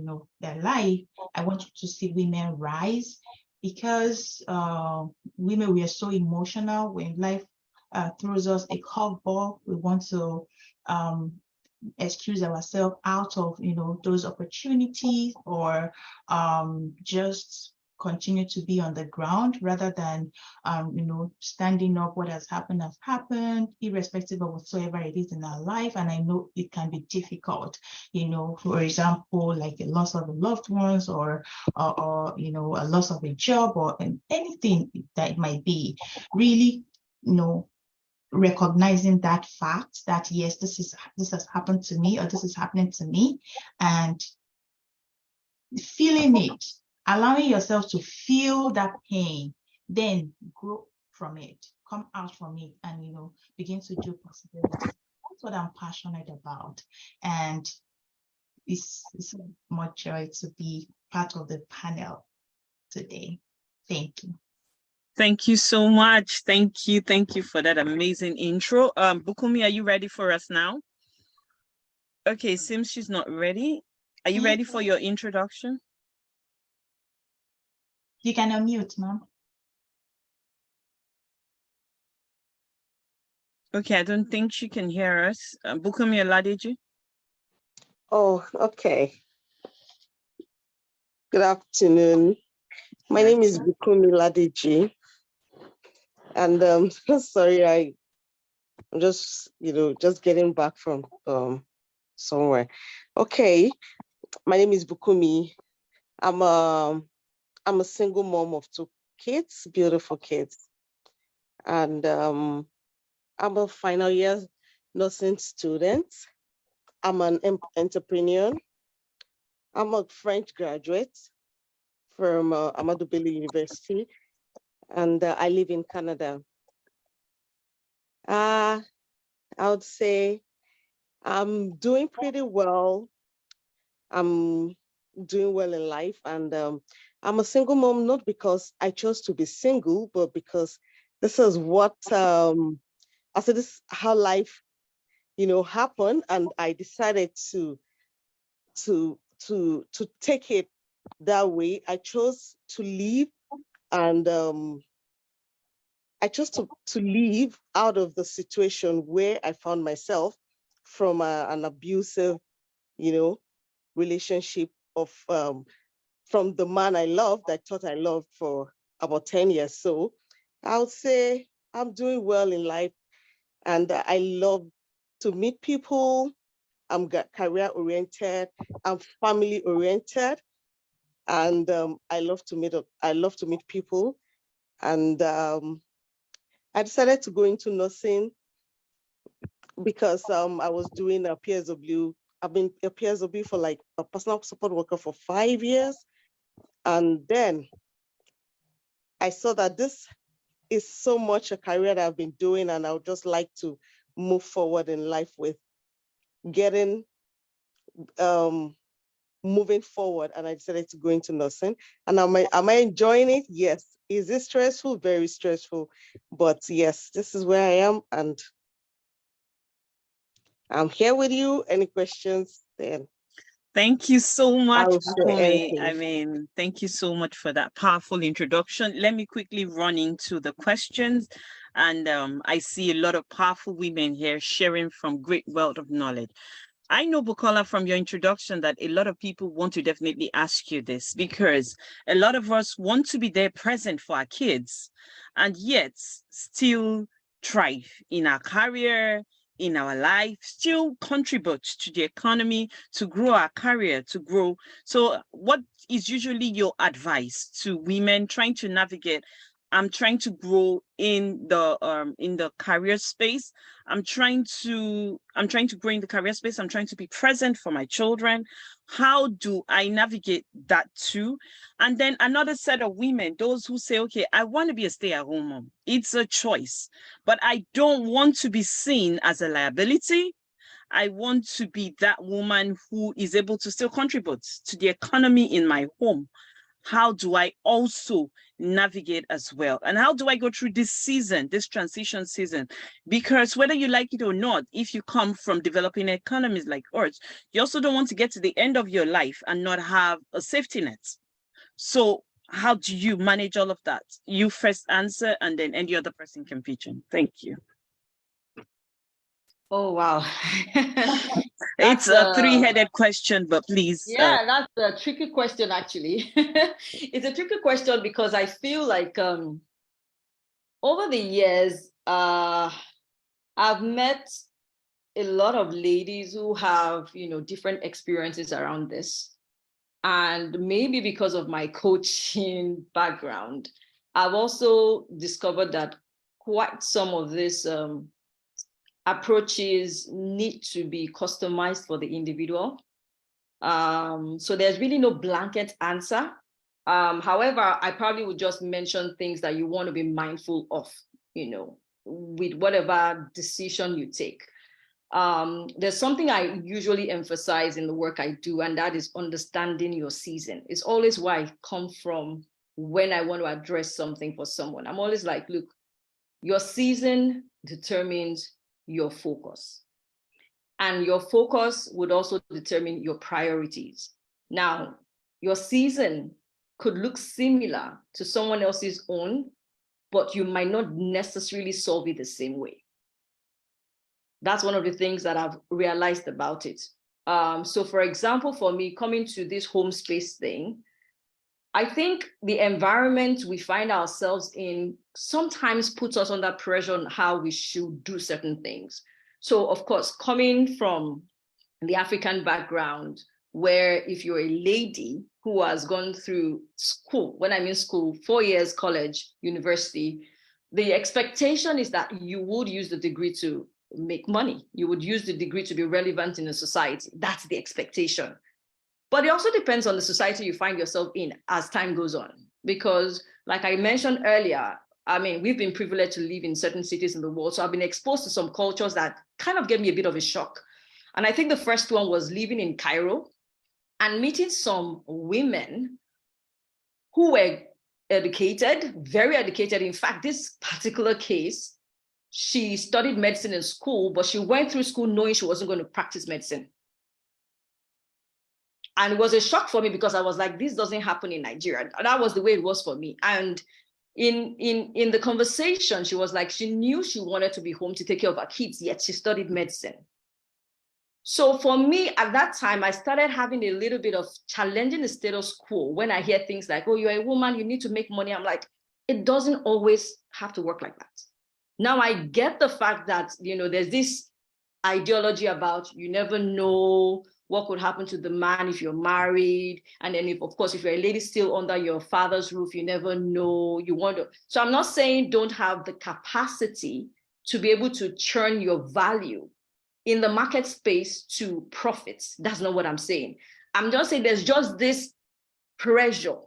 their life. I want to see women rise, because women, we are so emotional. When life throws us a curveball, we want to excuse ourselves out of those opportunities, or just continue to be on the ground rather than standing up. What has happened, irrespective of whatsoever it is in our life. And I know it can be difficult, for example, like a loss of a loved ones, or a loss of a job, or anything that it might be. Really, recognizing that fact that yes, this has happened to me, or this is happening to me, and feeling it, allowing yourself to feel that pain, then grow from it, come out from it, and begin to do possibilities. That's what I'm passionate about, and it's much joy to be part of the panel today. Thank you. Thank you so much. Thank you for that amazing intro. Bukumi, are you ready for us now? Okay, seems she's not ready. Are you ready for your introduction? You can unmute, ma'am. Okay, I don't think she can hear us. Bukumi Oladeji. Oh, okay. Good afternoon. My name is Bukumi Ladeji, and sorry, I'm just just getting back from somewhere. Okay, my name is Bukumi. I'm a single mom of 2 kids, beautiful kids, and I'm a final year nursing student. I'm an entrepreneur. I'm a French graduate from Amadou Bello University, and I live in Canada. I would say I'm doing pretty well. I'm doing well in life, and I'm a single mom, not because I chose to be single, but because this is what I said. This is how life, happened, and I decided to take it that way. I chose to leave, and I chose to leave out of the situation where I found myself from an abusive, relationship of from the man I loved, I thought I loved for about 10 years. So I would say I'm doing well in life, and I love to meet people. I'm career oriented, I'm family oriented, and I love to meet up. I love to meet people, and I decided to go into nursing because I was doing a PSW. I've been a PSW for like a personal support worker for 5 years. And then I saw that this is so much a career that I've been doing, and I would just like to move forward in life with getting, moving forward. And I decided to go into nursing. And am I enjoying it? Yes. Is it stressful? Very stressful. But yes, this is where I am, and I'm here with you. Any questions? Then Thank you so much, I'll share Bukumi. I anything. mean, thank you so much for that powerful introduction. Let me quickly run into the questions. And I see a lot of powerful women here sharing from great wealth of knowledge. I know, Bukola, from your introduction that a lot of people want to definitely ask you this, because a lot of us want to be there present for our kids and yet still thrive in our career, in our life, still contribute to the economy, to grow our career, to grow. So what is usually your advice to women trying to navigate? I'm trying to grow in the career space. I'm trying to grow in the career space. I'm trying to be present for my children. How do I navigate that too? And then another set of women, those who say, okay, I want to be a stay-at-home mom. It's a choice, but I don't want to be seen as a liability. I want to be that woman who is able to still contribute to the economy in my home. How do I also navigate as well? And how do I go through this season, this transition season? Because whether you like it or not, if you come from developing economies like ours, you also don't want to get to the end of your life and not have a safety net. So how do you manage all of that? You first answer, and then any other person can pitch in. Thank you. Oh, wow. It's a three-headed question, but please. Yeah, that's a tricky question, actually. It's a tricky question because I feel like over the years, I've met a lot of ladies who have, different experiences around this. And maybe because of my coaching background, I've also discovered that quite some of these approaches need to be customized for the individual. So there's really no blanket answer. However, I probably would just mention things that you want to be mindful of, with whatever decision you take. There's something I usually emphasize in the work I do, and that is understanding your season. It's always where I come from when I want to address something for someone. I'm always like, look, your season determines your focus. And your focus would also determine your priorities. Now, your season could look similar to someone else's own, but you might not necessarily solve it the same way. That's one of the things that I've realized about it. So for example, for me, coming to this home space thing, I think the environment we find ourselves in sometimes puts us under pressure on how we should do certain things. So of course, coming from the African background, where if you're a lady who has gone through school, when I mean school, 4 years, college, university, the expectation is that you would use the degree to make money. You would use the degree to be relevant in a society. That's the expectation. But it also depends on the society you find yourself in as time goes on. Because like I mentioned earlier, I mean, we've been privileged to live in certain cities in the world. So I've been exposed to some cultures that kind of gave me a bit of a shock. And I think the first one was living in Cairo and meeting some women who were educated, very educated. In fact, this particular case, she studied medicine in school, but she went through school knowing she wasn't going to practice medicine. And it was a shock for me because I was like, this doesn't happen in Nigeria. That was the way it was for me. And in the conversation, she was like, she knew she wanted to be home to take care of her kids, yet she studied medicine. So for me, at that time, I started having a little bit of challenging the status quo when I hear things like, oh, you're a woman, you need to make money. I'm like, it doesn't always have to work like that. Now I get the fact that, there's this ideology about you never know what could happen to the man if you're married. And then if you're a lady still under your father's roof, you never know, you want to. So I'm not saying don't have the capacity to be able to churn your value in the market space to profits. That's not what I'm saying. I'm just saying there's just this pressure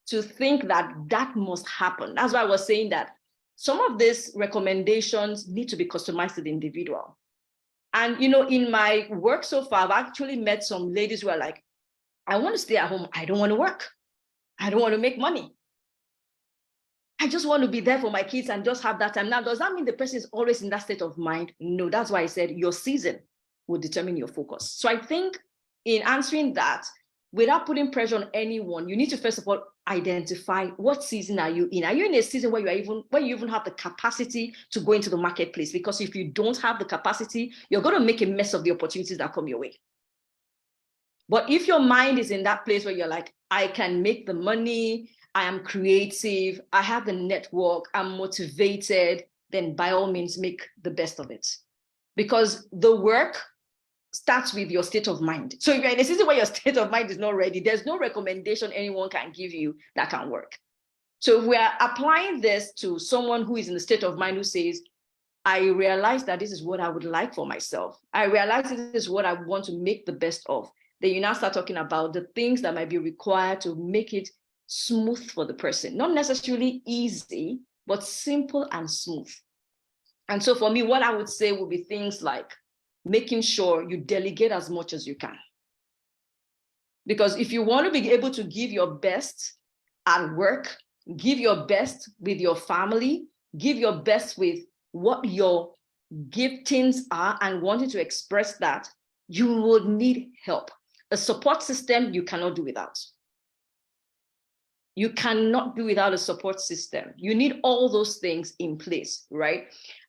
to think that that must happen. That's why I was saying that some of these recommendations need to be customized to the individual. And, in my work so far, I've actually met some ladies who are like, I want to stay at home. I don't want to work. I don't want to make money. I just want to be there for my kids and just have that time. Now, does that mean the person is always in that state of mind? No, that's why I said your season will determine your focus. So I think in answering that, without putting pressure on anyone, you need to first of all identify what season are you in. Are you in a season where you even have the capacity to go into the marketplace? Because if you don't have the capacity, you're going to make a mess of the opportunities that come your way. But if your mind is in that place where you're like, I can make the money, I am creative, I have the network, I'm motivated, then by all means make the best of it. Because the work starts with your state of mind. So if you're in a season where your state of mind is not ready, there's no recommendation anyone can give you that can work. So if we are applying this to someone who is in the state of mind who says, I realize that this is what I would like for myself. I realize this is what I want to make the best of. Then you now start talking about the things that might be required to make it smooth for the person. Not necessarily easy, but simple and smooth. And so for me, what I would say would be things like making sure you delegate as much as you can. Because if you want to be able to give your best at work, give your best with your family, give your best with what your giftings are and wanting to express that, you would need help. A support system you cannot do without. You cannot do without a support system. You need all those things in place, right?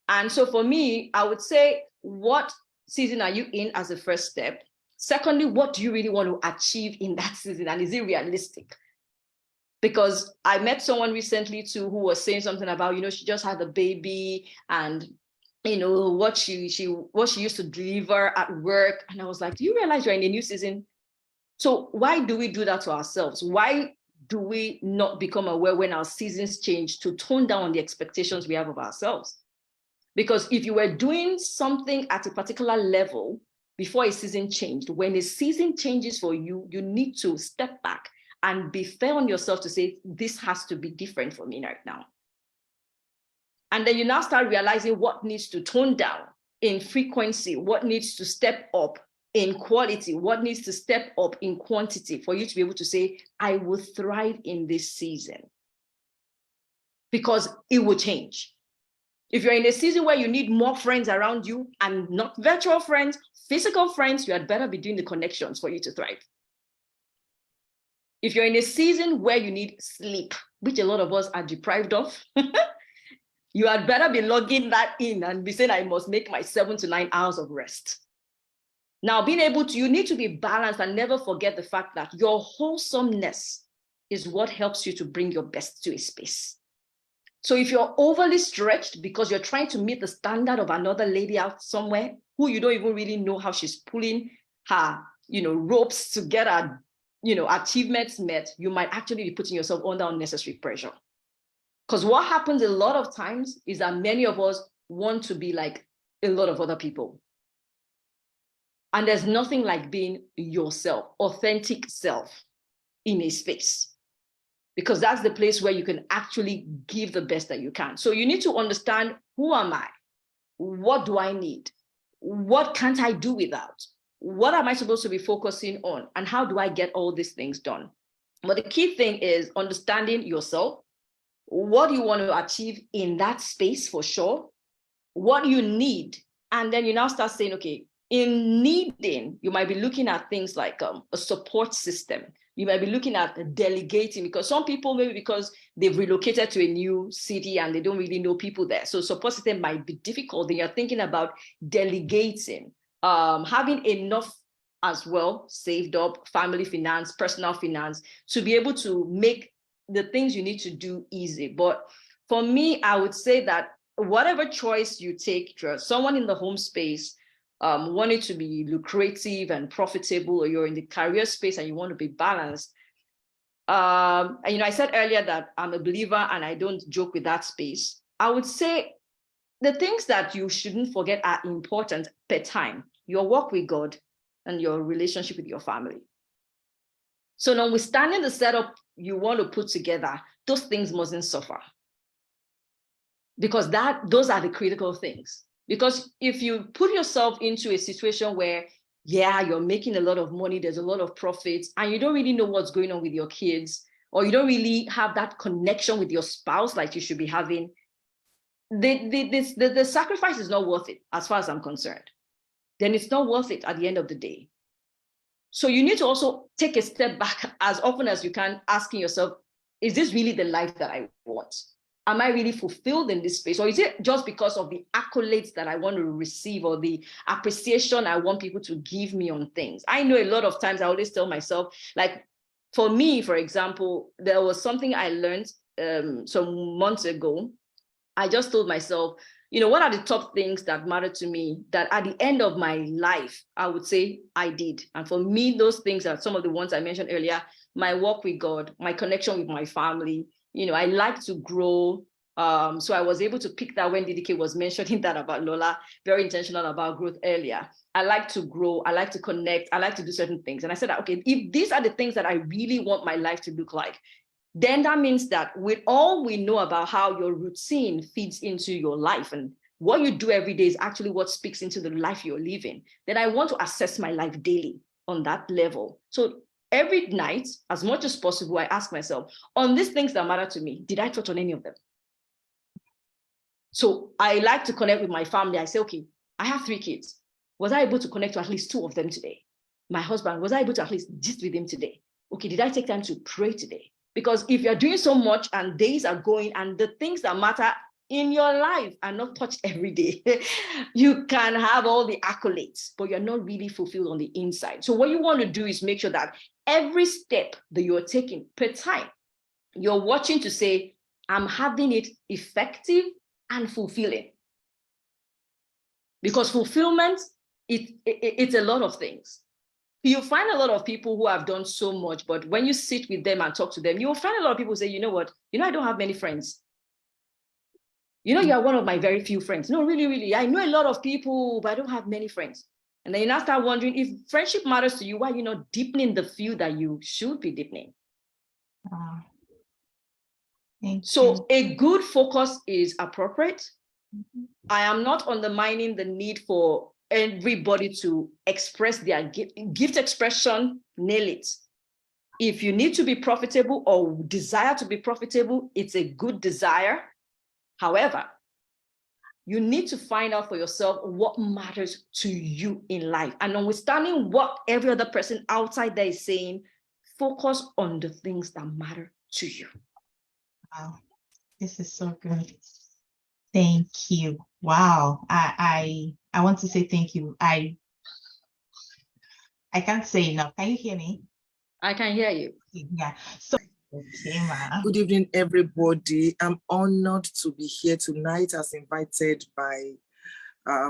And so for me, I would say, what season are you in as a first step? Secondly, what do you really want to achieve in that season? And is it realistic? Because I met someone recently too who was saying something about, she just had a baby and, what she used to deliver at work. And I was like, do you realize you're in a new season? So why do we do that to ourselves? Why do we not become aware when our seasons change to tone down the expectations we have of ourselves? Because if you were doing something at a particular level before a season changed, when a season changes for you, you need to step back and be fair on yourself to say, this has to be different for me right now. And then you now start realizing what needs to tone down in frequency, what needs to step up in quality, what needs to step up in quantity for you to be able to say, I will thrive in this season. Because it will change. If you're in a season where you need more friends around you and not virtual friends, physical friends, you had better be doing the connections for you to thrive. If you're in a season where you need sleep, which a lot of us are deprived of, you had better be logging that in and be saying, I must make my 7 to 9 hours of rest. Now, you need to be balanced and never forget the fact that your wholesomeness is what helps you to bring your best to a space. So if you're overly stretched because you're trying to meet the standard of another lady out somewhere who you don't even really know how she's pulling her, ropes to get her, achievements met, you might actually be putting yourself under unnecessary pressure. Because what happens a lot of times is that many of us want to be like a lot of other people. And there's nothing like being yourself, authentic self in a space. because that's the place where you can actually give the best that you can. So you need to understand, who am I? What do I need? What can't I do without? What am I supposed to be focusing on? And how do I get all these things done? But the key thing is understanding yourself, what you want to achieve in that space for sure, what you need. And then you now start saying, okay, in needing, you might be looking at things like a support system. You might be looking at delegating, because some people, maybe because they've relocated to a new city and they don't really know people there. So support system might be difficult. Then you're thinking about delegating, having enough as well, saved up, family finance, personal finance, to be able to make the things you need to do easy. But for me, I would say that whatever choice you take, someone in the home space, want it to be lucrative and profitable, or you're in the career space and you want to be balanced. And, I said earlier that I'm a believer and I don't joke with that space. I would say the things that you shouldn't forget are important per time: your walk with God and your relationship with your family. So notwithstanding the setup you want to put together, those things mustn't suffer, because those are the critical things. Because if you put yourself into a situation where, yeah, you're making a lot of money, there's a lot of profits, and you don't really know what's going on with your kids, or you don't really have that connection with your spouse like you should be having, the sacrifice is not worth it, as far as I'm concerned. Then it's not worth it at the end of the day. So you need to also take a step back as often as you can, asking yourself, is this really the life that I want? Am I really fulfilled in this space? Or is it just because of the accolades that I want to receive, or the appreciation I want people to give me on things? I know a lot of times I always tell myself, like, for me, for example, there was something I learned some months ago. I just told myself, what are the top things that matter to me that at the end of my life, I would say I did? And for me, those things are some of the ones I mentioned earlier: my walk with God, my connection with my family. I like to grow. So I was able to pick that when DDK was mentioning that about Lola, very intentional about growth earlier. I like to grow. I like to connect. I like to do certain things. And I said, okay, if these are the things that I really want my life to look like, then that means that with all we know about how your routine feeds into your life and what you do every day is actually what speaks into the life you're living, then I want to assess my life daily on that level. So every night, as much as possible, I ask myself, on these things that matter to me, did I touch on any of them? So I like to connect with my family. I say, okay, I have 3 kids. Was I able to connect to at least 2 of them today? My husband, was I able to at least gist with him today? Okay, did I take time to pray today? Because if you're doing so much and days are going and the things that matter in your life are not touched every day, you can have all the accolades, but you're not really fulfilled on the inside. So what you want to do is make sure that every step that you're taking per time, you're watching to say, I'm having it effective and fulfilling. Because fulfillment, it's a lot of things. You find a lot of people who have done so much, but when you sit with them and talk to them, you'll find a lot of people say, you know what, I don't have many friends. You are one of my very few friends. No, really, really, I know a lot of people, but I don't have many friends. And then you now start wondering, if friendship matters to you, why are you not deepening the few that you should be deepening? So a good focus is appropriate. I am not undermining the need for everybody to express their gift expression, nail it. If you need to be profitable or desire to be profitable, it's a good desire. However, you need to find out for yourself what matters to you in life. And notwithstanding what every other person outside there is saying, focus on the things that matter to you. Wow, this is so good. Thank you. Wow. I want to say thank you. I can't say enough. Can you hear me? I can hear you. Yeah. So okay, ma. Good evening, everybody. I'm honored to be here tonight as invited by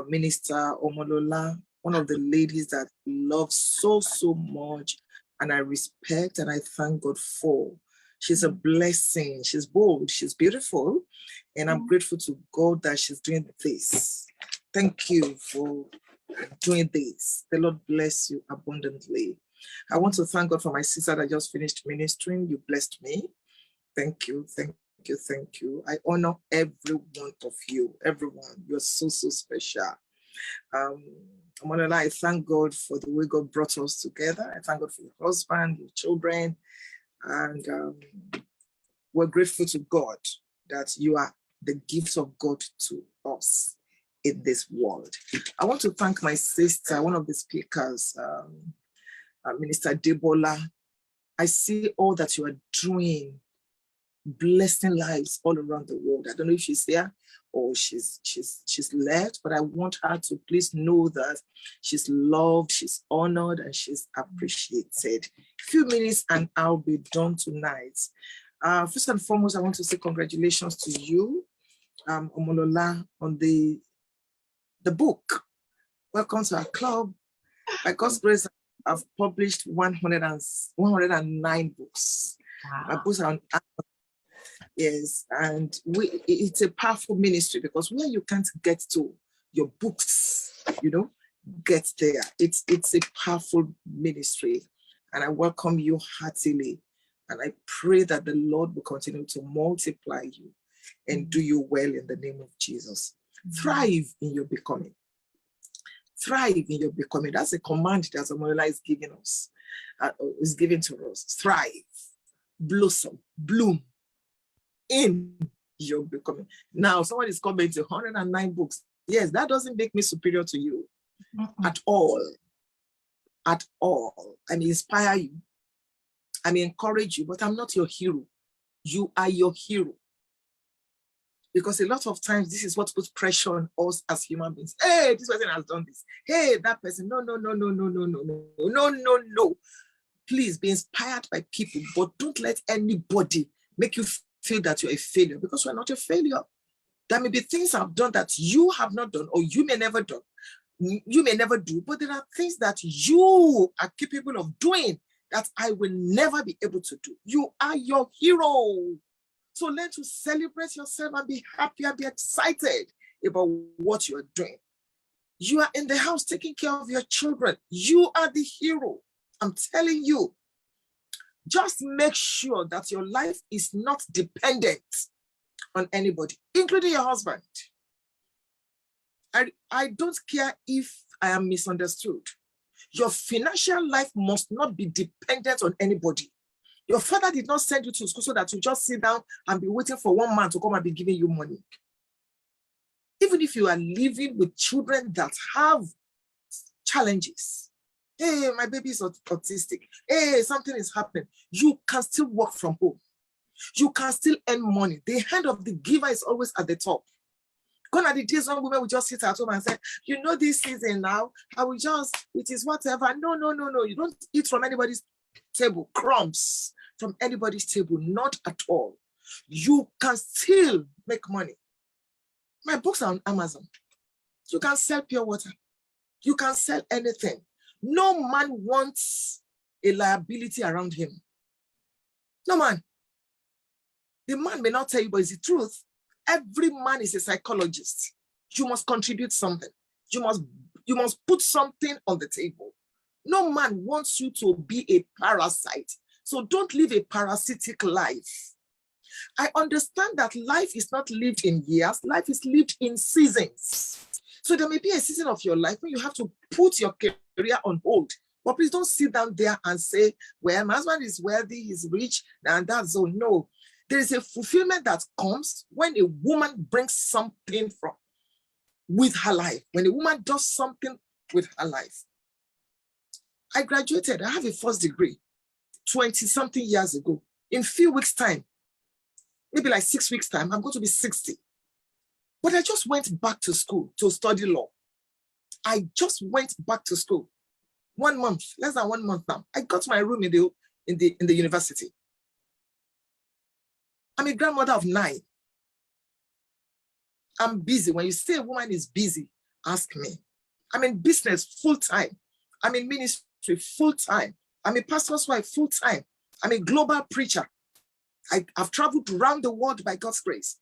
Minister Omolola, one of the ladies that I love so much and I respect and I thank God for. She's a blessing. She's bold. She's beautiful. And I'm grateful to God that she's doing this. Thank you for doing this. The Lord bless you abundantly. I want to thank God for my sister that just finished ministering. You blessed me. Thank you, thank you, thank you. I honor every one of you, everyone. You're so, so special. Omonola, I thank God for the way God brought us together. I thank God for your husband, your children, and we're grateful to God that you are the gift of God to us in this world. I want to thank my sister, one of the speakers, Minister Debola. I see all that you are doing, blessing lives all around the world. I don't know if she's here or she's left, but I want her to please know that she's loved, she's honored, and she's appreciated. A few minutes and I'll be done tonight. First and foremost, I want to say congratulations to you, Omolola, on the book. Welcome to our club. By God's grace, I've published 109 books. Wow. My books are on Amazon. Yes, and it's a powerful ministry because where you can't get to your books, get there. It's a powerful ministry, and I welcome you heartily. And I pray that the Lord will continue to multiply you and do you well in the name of Jesus. Thrive in your becoming. Thrive in your becoming. That's a command that Omonola is giving us, is given to us. Thrive, blossom, bloom in your becoming. Now, someone is commenting 109 books. Yes, that doesn't make me superior to you at all. At all. I may inspire you. I may encourage you, but I'm not your hero. You are your hero. Because a lot of times, this is what puts pressure on us as human beings. Hey, this person has done this. Hey, that person. No. Please be inspired by people, but don't let anybody make you feel that you're a failure, because you're not a failure. There may be things I've done that you have not done, or you may never do. You may never do, but there are things that you are capable of doing that I will never be able to do. You are your hero. So learn to celebrate yourself and be happy and be excited about what you are doing. You are in the house taking care of your children. You are the hero. I'm telling you, just make sure that your life is not dependent on anybody, including your husband. I don't care if I am misunderstood. Your financial life must not be dependent on anybody. Your father did not send you to school so that you just sit down and be waiting for one man to come and be giving you money. Even if you are living with children that have challenges, hey, my baby is autistic, hey, something is happening, you can still work from home. You can still earn money. The hand of the giver is always at the top. Gone are the days when women will just sit at home and say, this season now, I will just, it is whatever. No. You don't eat from anybody's table, crumbs from anybody's table, not at all. You can still make money. My books are on Amazon. You can sell pure water. You can sell anything. No man wants a liability around him. No man. The man may not tell you, but it's the truth. Every man is a psychologist. You must contribute something. You must put something on the table. No man wants you to be a parasite. So don't live a parasitic life. I understand that life is not lived in years. Life is lived in seasons. So there may be a season of your life when you have to put your career on hold. But please don't sit down there and say, well, my husband is wealthy, he's rich, and that's all. No. There is a fulfillment that comes when a woman brings something with her life. When a woman does something with her life. I graduated. I have a first degree 20-something years ago. In a few weeks' time, maybe like 6 weeks' time, I'm going to be 60. But I just went back to school to study law. I just went back to school. 1 month, less than 1 month now. I got my room in the university. I'm a grandmother of 9. I'm busy. When you say a woman is busy, ask me. I'm in business full-time. I'm in ministry full-time. I'm a pastor's wife full-time. I'm a global preacher. I've traveled around the world by God's grace.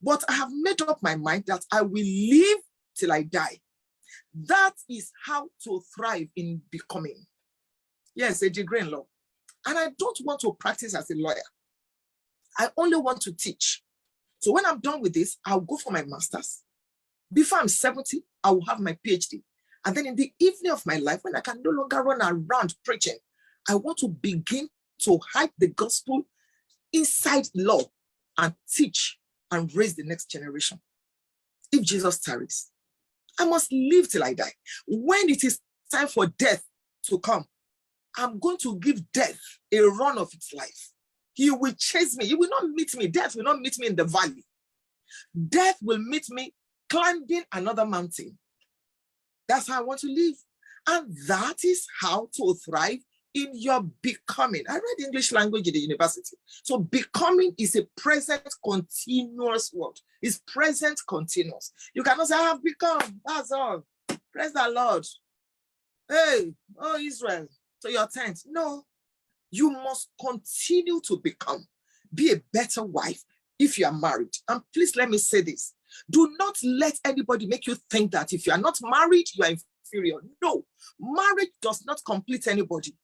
But I have made up my mind that I will live till I die. That is how to thrive in becoming. Yes, a degree in law. And I don't want to practice as a lawyer. I only want to teach. So when I'm done with this, I'll go for my master's. Before I'm 70, I will have my PhD. And then in the evening of my life, when I can no longer run around preaching, I want to begin to hide the gospel inside law and teach and raise the next generation. If Jesus tarries, I must live till I die. When it is time for death to come, I'm going to give death a run of its life. He will chase me. He will not meet me. Death will not meet me in the valley. Death will meet me climbing another mountain. That's how I want to live. And that is how to thrive in your becoming. I read English language in the university. So becoming is a present continuous word. It's present continuous. You cannot say, I have become. That's all. Praise the Lord. Hey, oh Israel, to your tent. No, you must continue to become. Be a better wife if you are married. And please let me say this. Do not let anybody make you think that if you are not married, you are inferior. No, marriage does not complete anybody.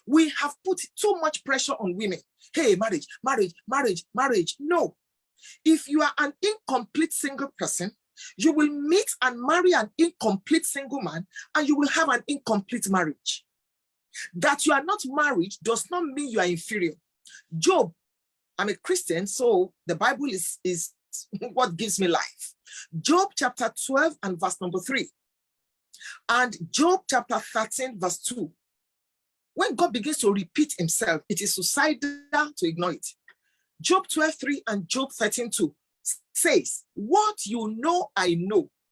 We have put too much pressure on women. Hey, marriage, marriage, marriage, marriage. No. If you are an incomplete single person, you will meet and marry an incomplete single man, and you will have an incomplete marriage. That you are not married does not mean you are inferior. Job, I'm a Christian, so the Bible is what gives me life. Job chapter 12 and verse number 3. And Job chapter 13 verse 2. When God begins to repeat himself, it is suicidal to ignore it. Job 12:3 and Job 13:2 says, what you know, I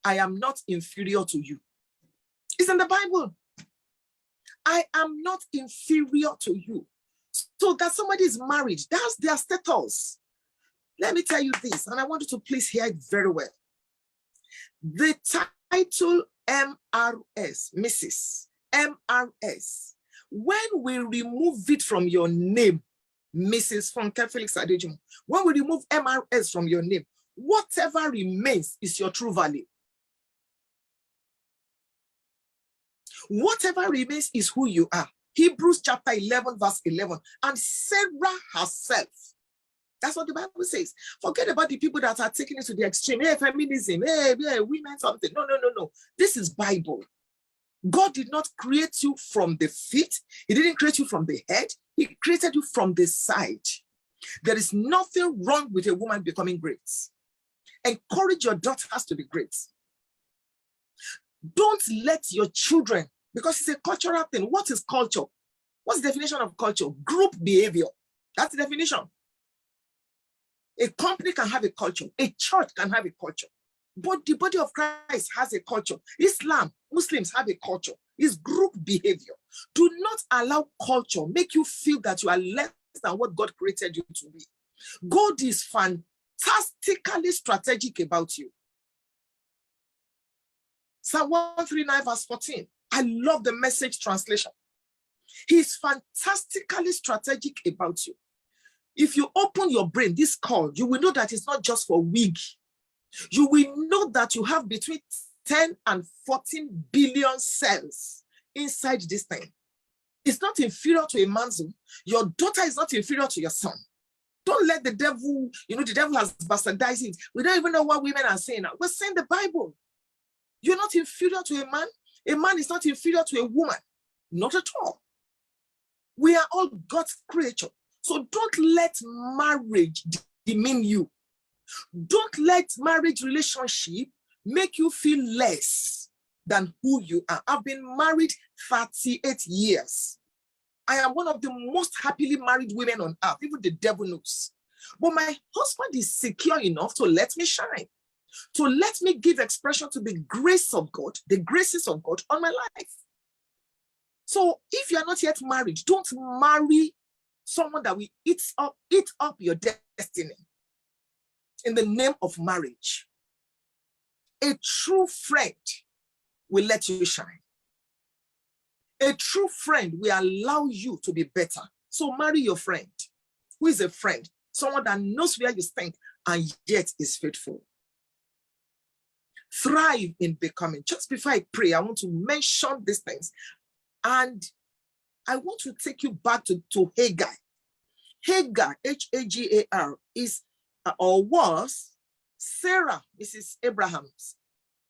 am not inferior to you. It's in the Bible. I am not inferior to you. So that somebody is married, that's their status. Let me tell you this, and I want you to please hear it very well. The title MRS, Mrs. MRS, when we remove it from your name, Mrs. Funke Felix Adejum, when we remove MRS from your name, whatever remains is your true value. Whatever remains is who you are. Hebrews chapter 11, verse 11. And Sarah herself, that's what the Bible says. Forget about the people that are taking it to the extreme. Hey, feminism, hey, women something. No, no, no, no. This is Bible. God did not create you from the feet. He didn't create you from the head. He created you from the side. There is nothing wrong with a woman becoming great. Encourage your daughters to be great. Don't let your children, because it's a cultural thing. What is culture? What's the definition of culture? Group behavior. That's the definition. A company can have a culture. A church can have a culture. But the body of Christ has a culture. Islam, Muslims have a culture. It's group behavior. Do not allow culture make you feel that you are less than what God created you to be. God is fantastically strategic about you. Psalm 139 verse 14. I love the Message translation. He's fantastically strategic about you. If you open your brain, this call, you will know that it's not just for wig. You will know that you have between 10 and 14 billion cells inside this thing. It's not inferior to a man's own. Your daughter is not inferior to your son. Don't let the devil, the devil has bastardized it. We don't even know what women are saying now. We're saying the Bible. You're not inferior to a man. A man is not inferior to a woman. Not at all. We are all God's creature. So don't let marriage demean you. Don't let marriage relationship make you feel less than who you are. I've been married 38 years. I am one of the most happily married women on earth. Even the devil knows. But my husband is secure enough to let me shine, to let me give expression to the grace of God, the graces of God on my life. So if you are not yet married, don't marry someone that will eat up your destiny in the name of marriage. A true friend will let you shine. A true friend will allow you to be better. So marry your friend. Who is a friend? Someone that knows where you stand and yet is faithful. Thrive in becoming. Just before I pray, I want to mention these things. And I want to take you back to Haggai. Hagar, Hagar, is or was Sarah, Mrs. Abraham's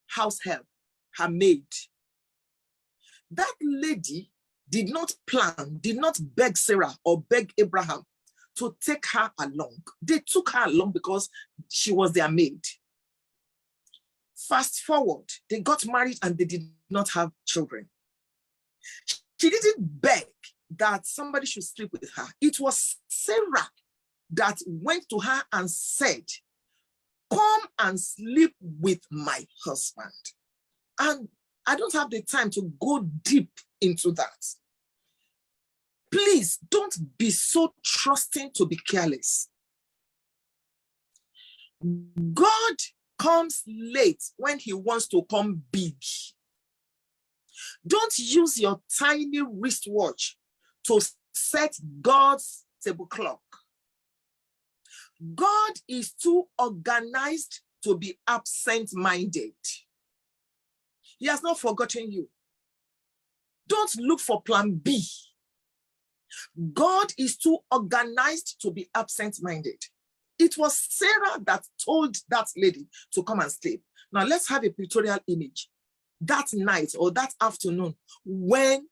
house help, her maid. That lady did not plan, did not beg Sarah or beg Abraham to take her along. They took her along because she was their maid. Fast forward, they got married and they did not have children. She didn't beg that somebody should sleep with her. It was Sarah that went to her and said, come and sleep with my husband. And I don't have the time to go deep into that. Please don't be so trusting to be careless. God comes late when he wants to come big. Don't use your tiny wristwatch to set God's table clock. God is too organized to be absent-minded. He has not forgotten you. Don't look for plan B. God is too organized to be absent-minded. It was Sarah that told that lady to come and sleep. Now let's have a pictorial image. That night or that afternoon when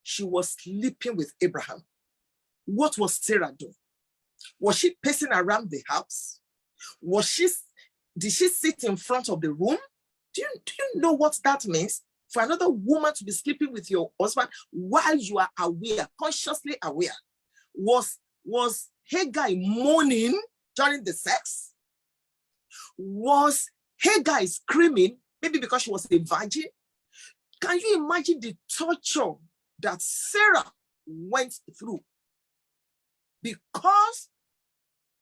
she was sleeping with Abraham, what was Sarah doing? Was she pacing around the house? Did she sit in front of the room? Do you know what that means? For another woman to be sleeping with your husband while you are aware, consciously aware. Was Hagar moaning during the sex? Was Hagar screaming, maybe because she was a virgin? Can you imagine the torture that Sarah went through because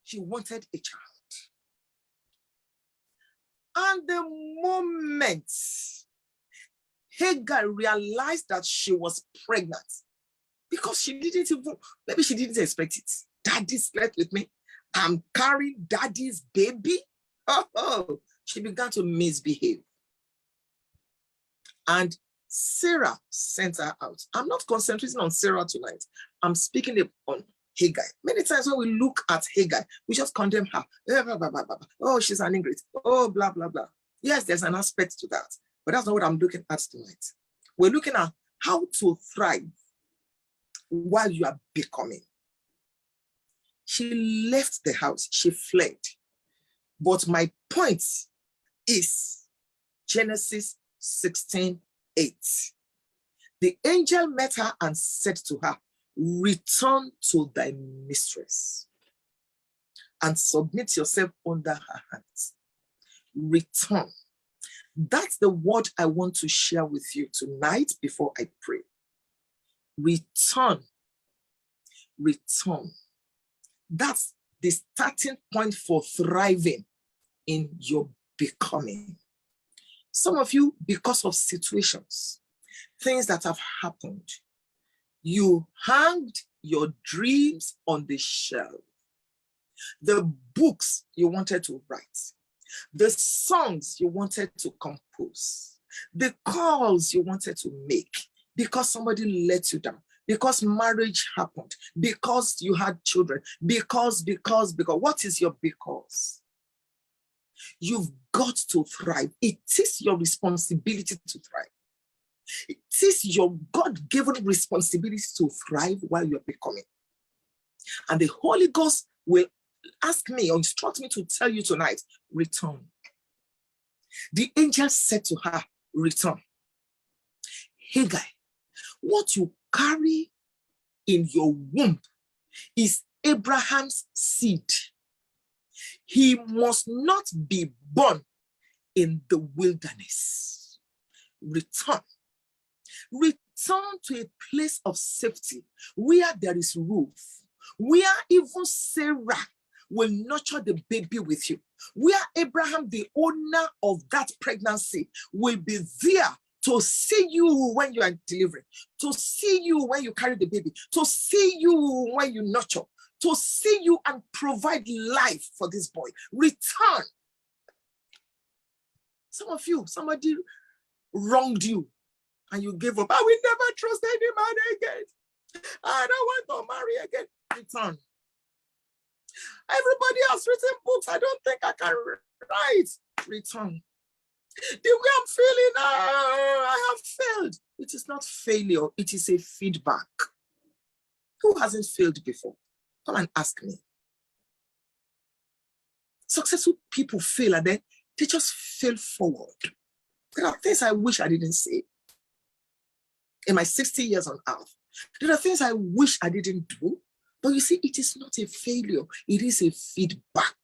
she wanted a child? And the moment Hagar realized that she was pregnant, because she didn't even, maybe she didn't expect it. Daddy slept with me. I'm carrying daddy's baby. Oh, she began to misbehave. And Sarah sent her out. I'm not concentrating on Sarah tonight. I'm speaking on Hagar. Many times when we look at Hagar, we just condemn her. Oh, she's an ingrate. Oh, blah, blah, blah. Yes, there's an aspect to that, but that's not what I'm looking at tonight. We're looking at how to thrive while you are becoming. She left the house, she fled. But my point is Genesis 16:8. The angel met her and said to her, return to thy mistress and submit yourself under her hands. Return. That's the word I want to share with you tonight before I pray. Return. Return. That's the starting point for thriving in your becoming. Some of you, because of situations, things that have happened, you hanged your dreams on the shelf. The books you wanted to write, the songs you wanted to compose, the calls you wanted to make because somebody let you down, because marriage happened, because you had children, because. What is your because? You've got to thrive. It is your responsibility to thrive. It is your God-given responsibility to thrive while you're becoming. And the Holy Ghost will ask me or instruct me to tell you tonight, return. The angel said to her, return. Hagar, what you carry in your womb is Abraham's seed. He must not be born in the wilderness. Return. Return to a place of safety where there is roof, where even Sarah will nurture the baby with you, where Abraham, the owner of that pregnancy, will be there to see you when you are delivering, to see you when you carry the baby, to see you when you nurture, to see you and provide life for this boy. Return. Some of you, somebody wronged you and you gave up. I will never trust any man again. I don't want to marry again. Return. Everybody has written books. I don't think I can write. Return. The way I'm feeling, I have failed. It is not failure. It is a feedback. Who hasn't failed before? Come and ask me. Successful people fail and then they just fail forward. There are things I wish I didn't say in my 60 years on earth. There are things I wish I didn't do. But you see, it is not a failure. It is a feedback.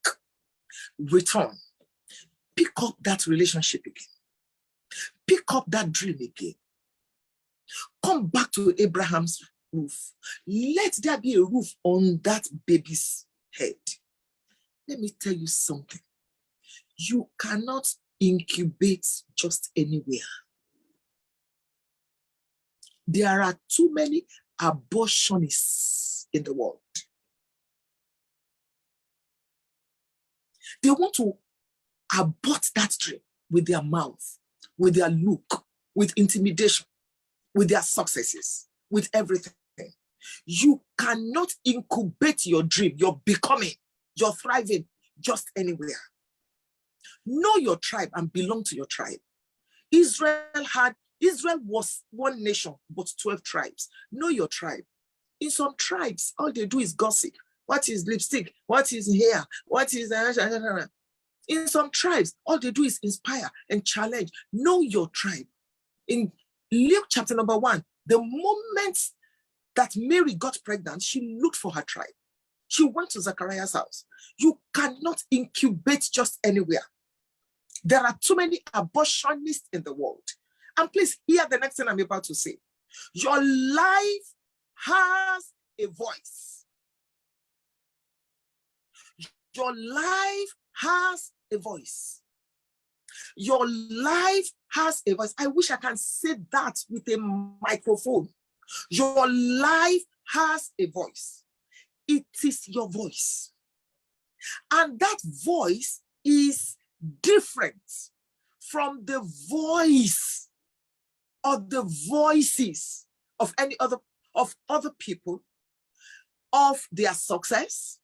Return. Pick up that relationship again. Pick up that dream again. Come back to Abraham's roof. Let there be a roof on that baby's head. Let me tell you something. You cannot incubate just anywhere. There are too many abortionists in the world. They want to abort that dream with their mouth, with their look, with intimidation, with their successes, with everything. You cannot incubate your dream, your becoming, your thriving just anywhere. Know your tribe and belong to your tribe. Israel was one nation, but 12 tribes. Know your tribe. In some tribes, all they do is gossip. What is lipstick? What is hair? What is... In some tribes, all they do is inspire and challenge. Know your tribe. In Luke chapter number 1, the moment that Mary got pregnant, she looked for her tribe. She went to Zachariah's house. You cannot incubate just anywhere. There are too many abortionists in the world. And please hear the next thing I'm about to say. Your life has a voice. Your life has a voice. Your life has a voice. I wish I can say that with a microphone. Your life has a voice. It is your voice. And that voice is different from the voice or the voices of any other people, of their success,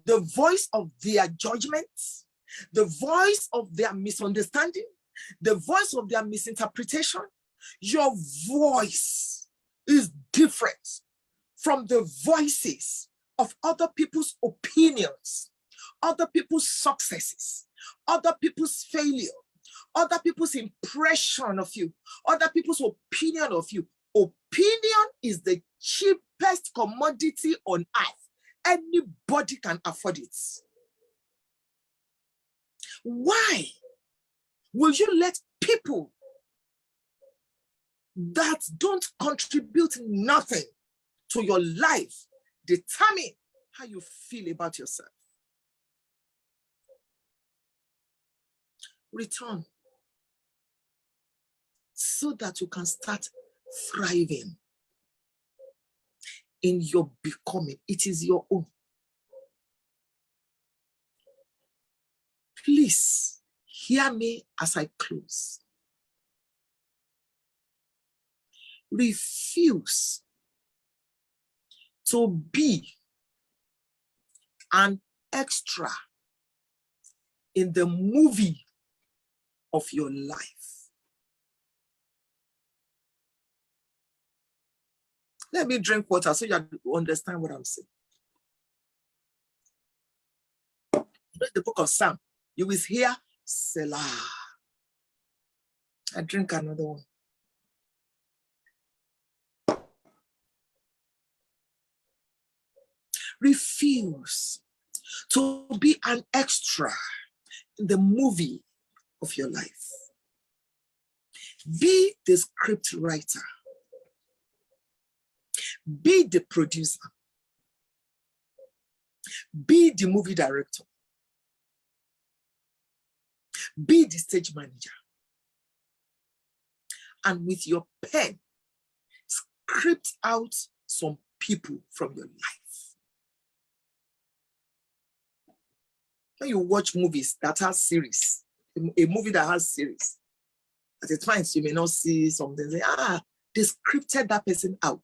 the voice of their judgments, the voice of their misunderstanding, the voice of their misinterpretation. Your voice is different from the voices of other people's opinions, other people's successes, other people's failure, other people's impression of you, other people's opinion of you. Opinion is the cheapest commodity on earth. Anybody can afford it. Why will you let people that don't contribute nothing to your life determine how you feel about yourself? Return so that you can start thriving in your becoming. It is your own. Please hear me as I close. Refuse to be an extra in the movie of your life. Let me drink water so you understand what I'm saying. Read the book of Psalm. You will hear Selah. I drink another one. Refuse to be an extra in the movie of your life. Be the script writer. Be the producer. Be the movie director. Be the stage manager. And with your pen, script out some people from your life. When you watch movies that have series, a movie that has series, at times you may not see something, say, they scripted that person out.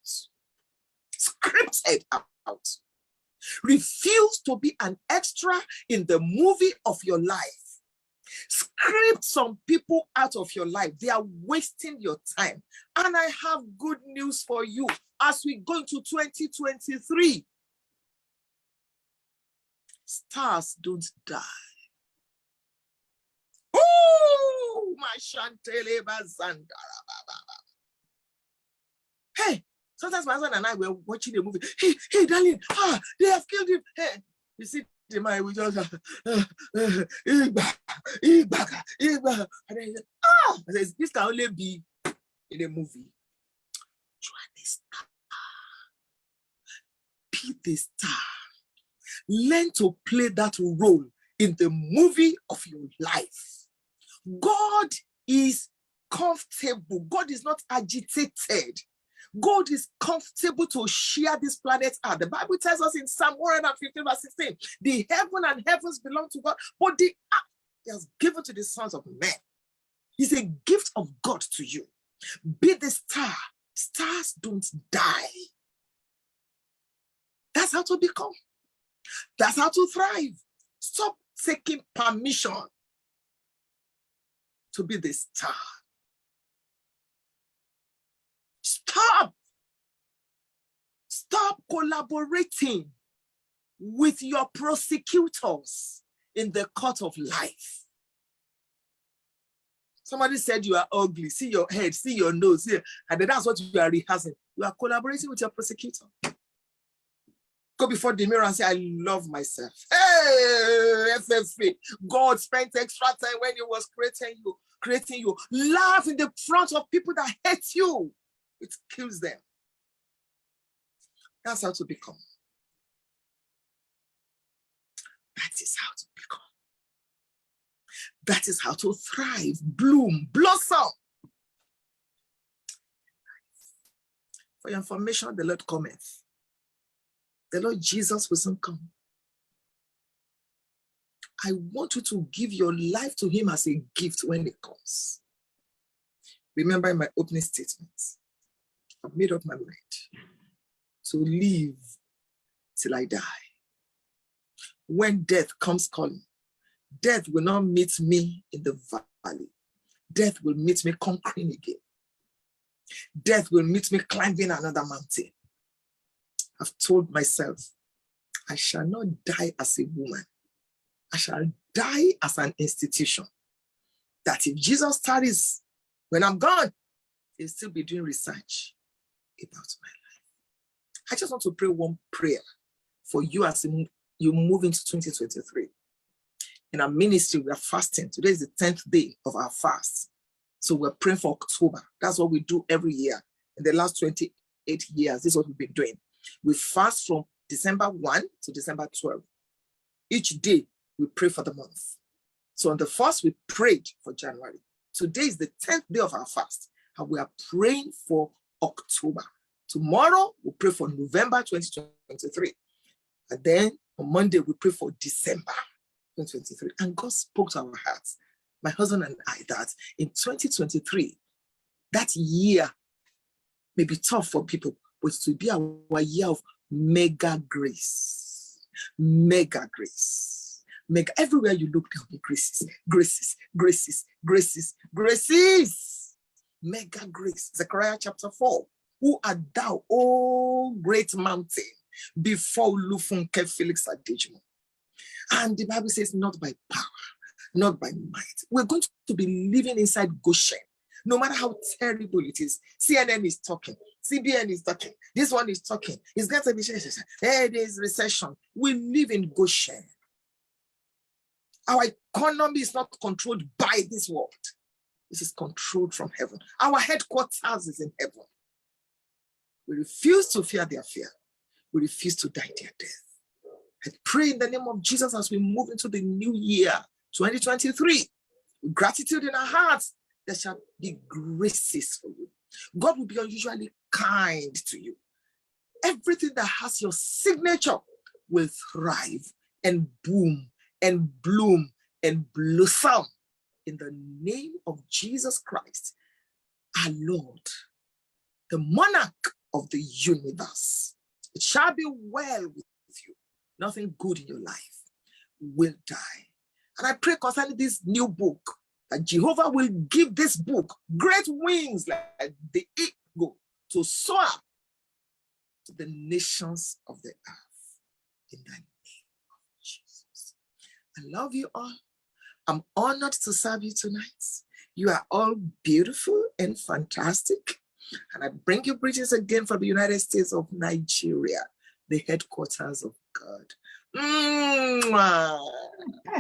Scripted out. Refuse to be an extra in the movie of your life. Script some people out of your life. They are wasting your time. And I have good news for you as we go into 2023. Stars don't die. Oh, my Shantele Bazandara. Hey, sometimes my husband and I were watching a movie. Hey, darling, they have killed him. Hey, you see the man, we just and then he said, I said, this can only be in a movie. Try this star. Be the star. Learn to play that role in the movie of your life. God is comfortable. God is not agitated. God is comfortable to share this planet out. The Bible tells us in Psalm 115 verse 16, the heaven and heavens belong to God, but the earth He has given to the sons of men. It's a gift of God to you. Be the star. Stars don't die. That's how to become. That's how to thrive. Stop taking permission to be the star. Stop collaborating with your prosecutors in the court of life. Somebody said you are ugly. See your head, see your nose, and then that's what you are rehearsing. You are collaborating with your prosecutor. Go before the mirror and say, I love myself. Hey, FFA. God spent extra time when He was creating you. Laugh in the front of people that hate you. It kills them. That's how to become. That is how to become. That is how to thrive, bloom, blossom. For your information, the Lord cometh. The Lord Jesus will soon come. I want you to give your life to Him as a gift when He comes. Remember in my opening statement, I've made up my mind to live till I die. When death comes calling, death will not meet me in the valley. Death will meet me conquering again. Death will meet me climbing another mountain. I've told myself, I shall not die as a woman. I shall die as an institution. That if Jesus tarries, when I'm gone, He'll still be doing research about my life. I just want to pray one prayer for you as you move into 2023. In our ministry, we are fasting. Today is the 10th day of our fast. So we're praying for October. That's what we do every year. In the last 28 years, this is what we've been doing. We fast from December 1 to December 12. Each day, we pray for the month. So on the 1st, we prayed for January. Today is the 10th day of our fast, and we are praying for October. Tomorrow, we pray for November 2023. And then on Monday, we pray for December 2023. And God spoke to our hearts, my husband and I, that in 2023, that year may be tough for people, but it will be our year of mega grace. Mega grace. Mega. Everywhere you look, there will be graces, graces, graces, graces, graces. Mega grace. Zechariah chapter 4. Who art thou, O great mountain, before Lufunke Felix Adejmo? And the Bible says, not by power, not by might. We're going to be living inside Goshen, no matter how terrible it is. CNN is talking. CBN is talking. This one is talking. It's going to be, hey, there's recession. We live in Goshen. Our economy is not controlled by this world. It is controlled from heaven. Our headquarters is in heaven. We refuse to fear their fear. We refuse to die their death. I pray in the name of Jesus as we move into the new year, 2023, with gratitude in our hearts, there shall be graces for you. God will be unusually kind to you. Everything that has your signature will thrive and boom and bloom and blossom in the name of Jesus Christ, our Lord, the monarch of the universe. It shall be well with you. nothing good in your life will die. And I pray concerning this new book, that Jehovah will give this book great wings like the eagle to soar to the nations of the earth. In the name of Jesus. I love you all. I'm honored to serve you tonight. You are all beautiful and fantastic. And I bring you greetings again from the United States of Nigeria, the headquarters of God. Mwah.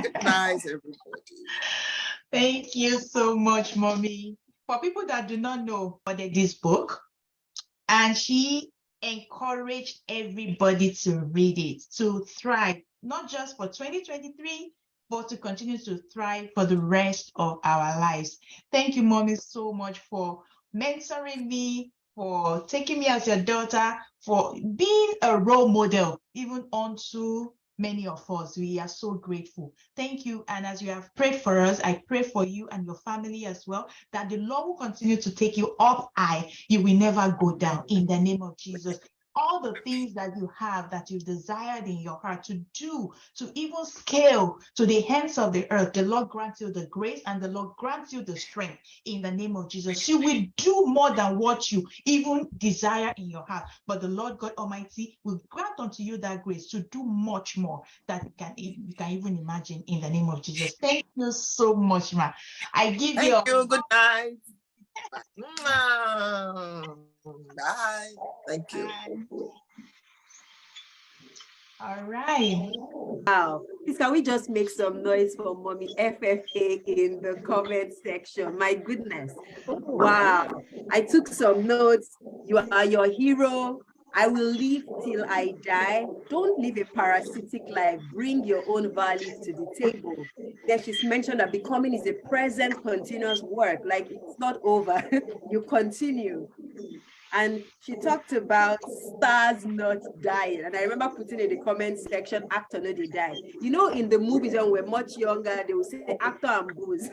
Good night, everybody. Thank you so much, Mommy. For people that do not know about this book, and she encouraged everybody to read it, to thrive, not just for 2023, but to continue to thrive for the rest of our lives. Thank you, Mommy, so much for mentoring me, for taking me as your daughter, for being a role model, even unto many of us. We are so grateful. Thank you. And as you have prayed for us, I pray for you and your family as well, that the Lord will continue to take you up high. You will never go down in the name of Jesus. All the things that you have, that you desired in your heart to do, to even scale to the ends of the earth, the Lord grants you the grace and the Lord grants you the strength in the name of Jesus. You will do more than what you even desire in your heart, but the Lord God Almighty will grant unto you that grace to do much more that you can even imagine in the name of Jesus. Thank you so much, ma. I give Thank you you. Good night. Mwah. Bye. Thank you. All right. Wow. Please, can we just make some noise for Mommy FFA in the comment section? My goodness. Wow. I took some notes. You are your hero. I will live till I die. Don't live a parasitic life. Bring your own value to the table. Then she's mentioned that becoming is a present continuous work. Like it's not over. You continue. And she talked about stars not dying. And I remember putting in the comment section, actor no they die. You know, in the movies when we're much younger, they will say actor and booze.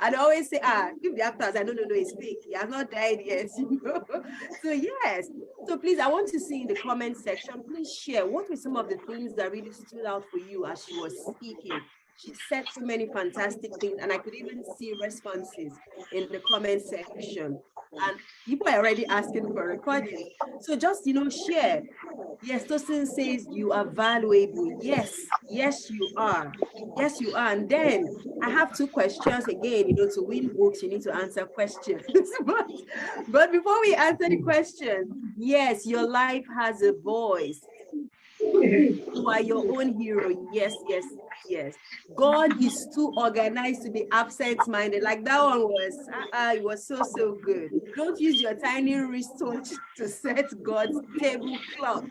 And I always say, if the actor says, no, it's fake. He has not died yet. You know? So yes. So please, I want to see in the comment section, please share what were some of the things that really stood out for you as she was speaking. She said so many fantastic things, and I could even see responses in the comment section. And people are already asking for recordings. So just, share. Yes, Tosin says you are valuable. Yes, you are. Yes, you are. And then I have two questions again, to win books, you need to answer questions. but before we answer the question, yes, your life has a voice. You are your own hero. Yes. God is too organized to be absent-minded. Like that one was, it was so good. Don't use your tiny wristwatch to set God's table clock.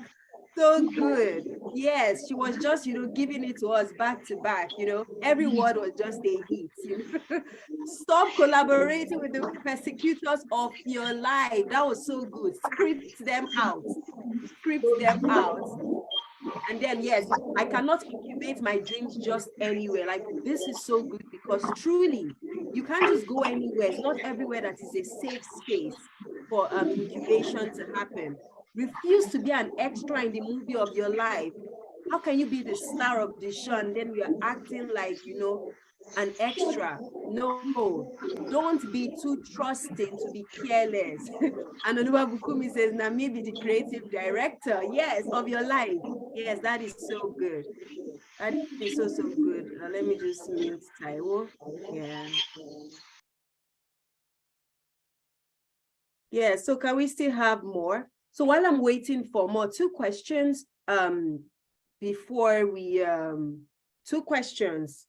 So good. Yes, she was just, giving it to us back to back, every word was just a hit, Stop collaborating with the persecutors of your life. That was so good. Script them out. And then, yes, I cannot incubate my dreams just anywhere. Like, this is so good because truly, you can't just go anywhere. It's not everywhere that is a safe space for incubation to happen. Refuse to be an extra in the movie of your life. How can you be the star of the show and then we are acting like, an extra? No, don't be too trusting to be careless. And Onuba Bukumi says, now maybe the creative director, yes, of your life. Yes, that is so good. That is so good. Let me just mute Taiwo. Yeah. Yeah, so can we still have more? So while I'm waiting for more, two questions before we, two questions.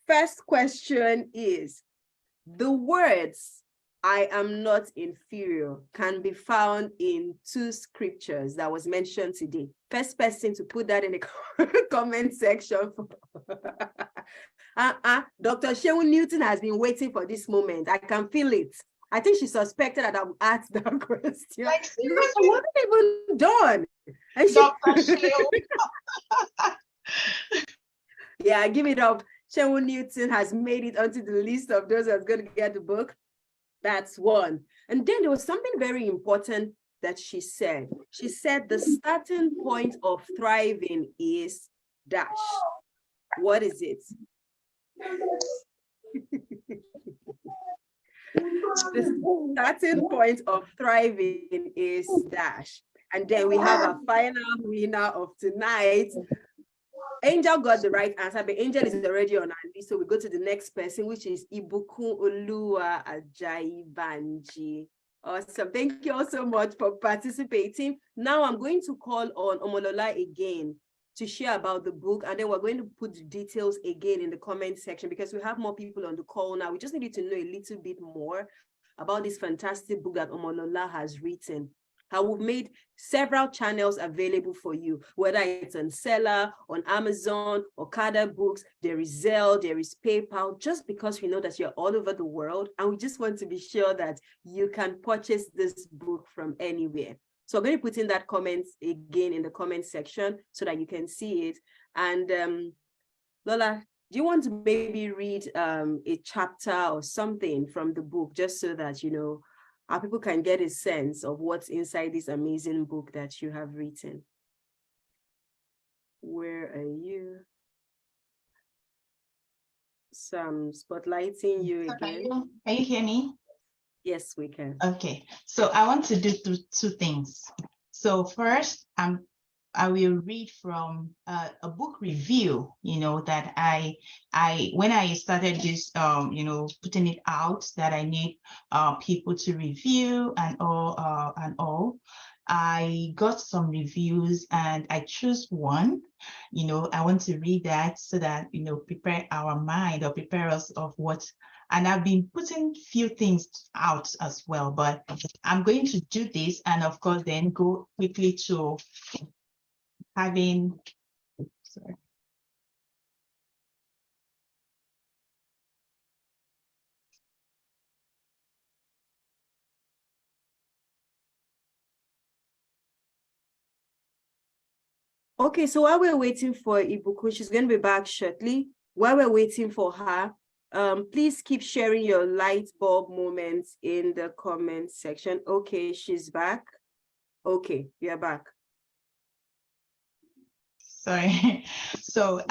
First question is, the words I am not inferior can be found in two scriptures that was mentioned today. First person to put that in the comment section. Dr. Shehu Newton has been waiting for this moment. I can feel it. I think she suspected that I would ask that question. Like, I wasn't even done. And Dr. Shehu. Yeah, give it up. Shehu Newton has made it onto the list of those that's going to get the book. That's one. And then there was something very important that she said. She said the starting point of thriving is dash. What is it? The starting point of thriving is dash. And then we have a final winner of tonight. Angel got the right answer, but Angel is already on our list. So we go to the next person, which is Ibukun Olua Ajayi Banji. Awesome. Thank you all so much for participating. Now I'm going to call on Omolola again to share about the book, and then we're going to put the details again in the comment section because we have more people on the call now. We just need to know a little bit more about this fantastic book that Omolola has written. How we've made several channels available for you, whether it's on Seller, on Amazon, Okada Books, there is Zelle, there is PayPal, just because we know that you're all over the world and we just want to be sure that you can purchase this book from anywhere. So I'm going to put in that comment again in the comment section so that you can see it. And Lola, do you want to maybe read a chapter or something from the book just so that, you know, our people can get a sense of what's inside this amazing book that you have written? Where are you? So I'm spotlighting you again. Can you hear me? Yes, we can. Okay, so I want to do two things. So first, I will read from a book review, you know, that I when I started this, you know, putting it out that I need people to review and all, I got some reviews and I choose one. You know, I want to read that so that, you know, prepare our mind or prepare us of what. And I've been putting few things out as well, but I'm going to do this and of course then go quickly to having, sorry. Okay, so while we're waiting for Ibuku, she's going to be back shortly. While we're waiting for her, please keep sharing your light bulb moments in the comment section. Okay, she's back. Okay, you're back. Sorry. So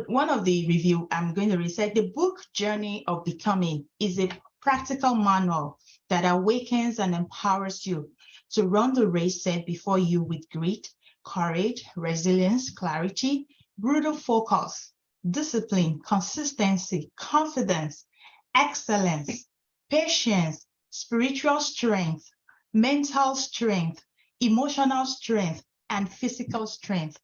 one of the review I'm going to read said the book Journey of Becoming is a practical manual that awakens and empowers you to run the race set before you with grit, courage, resilience, clarity, brutal focus, discipline, consistency, confidence, excellence, patience, spiritual strength, mental strength, emotional strength, and physical strength.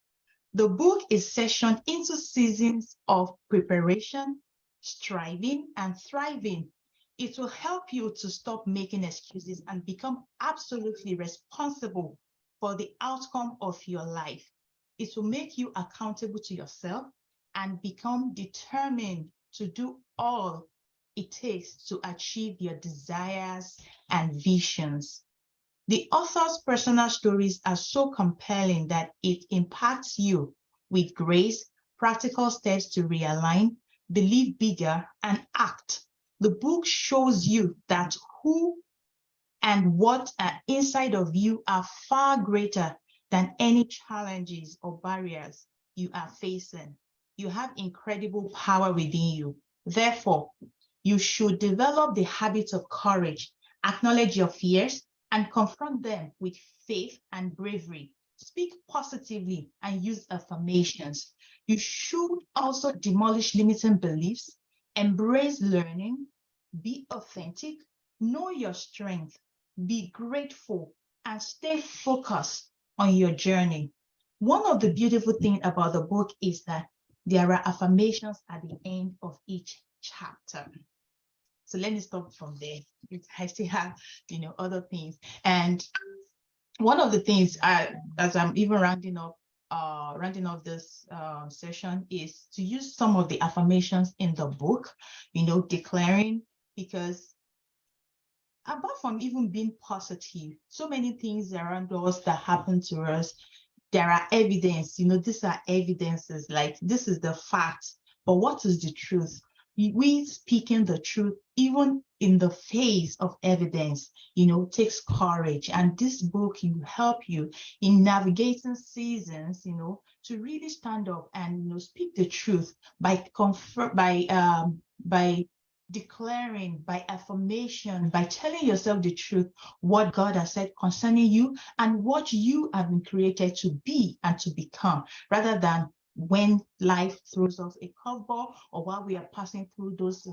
The book is sectioned into seasons of preparation, striving, and thriving. It will help you to stop making excuses and become absolutely responsible for the outcome of your life. It will make you accountable to yourself and become determined to do all it takes to achieve your desires and visions. The author's personal stories are so compelling that it impacts you with grace, practical steps to realign, believe bigger, and act. The book shows you that who and what are inside of you are far greater than any challenges or barriers you are facing. You have incredible power within you. Therefore, you should develop the habit of courage, acknowledge your fears, and confront them with faith and bravery. Speak positively and use affirmations. You should also demolish limiting beliefs, embrace learning, be authentic, know your strength, be grateful, and stay focused on your journey. One of the beautiful things about the book is that there are affirmations at the end of each chapter. So let me stop from there. I still have, you know, other things. And one of the things, as I'm even rounding off this session, is to use some of the affirmations in the book, you know, declaring, because apart from even being positive, so many things around us that happen to us, there are evidence, you know, these are evidences, like this is the fact, but what is the truth? we speaking the truth, even in the face of evidence, takes courage. And this book will help you in navigating seasons, to really stand up and speak the truth by declaring, by affirmation, by telling yourself the truth, what God has said concerning you and what you have been created to be and to become, rather than when life throws us a curveball, or while we are passing through those,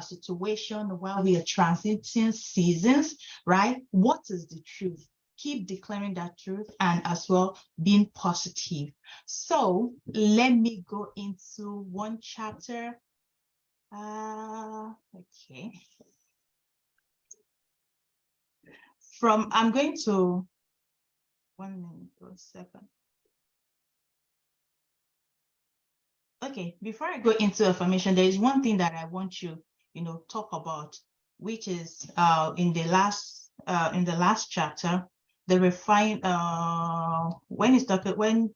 situation, while we are transiting seasons, right? What is the truth? Keep declaring that truth and as well being positive. So let me go into one chapter. Okay. I'm going to 1 minute or 2 seconds. Okay, before I go into affirmation, there is one thing that I want you, talk about, which is in the last chapter, the refine when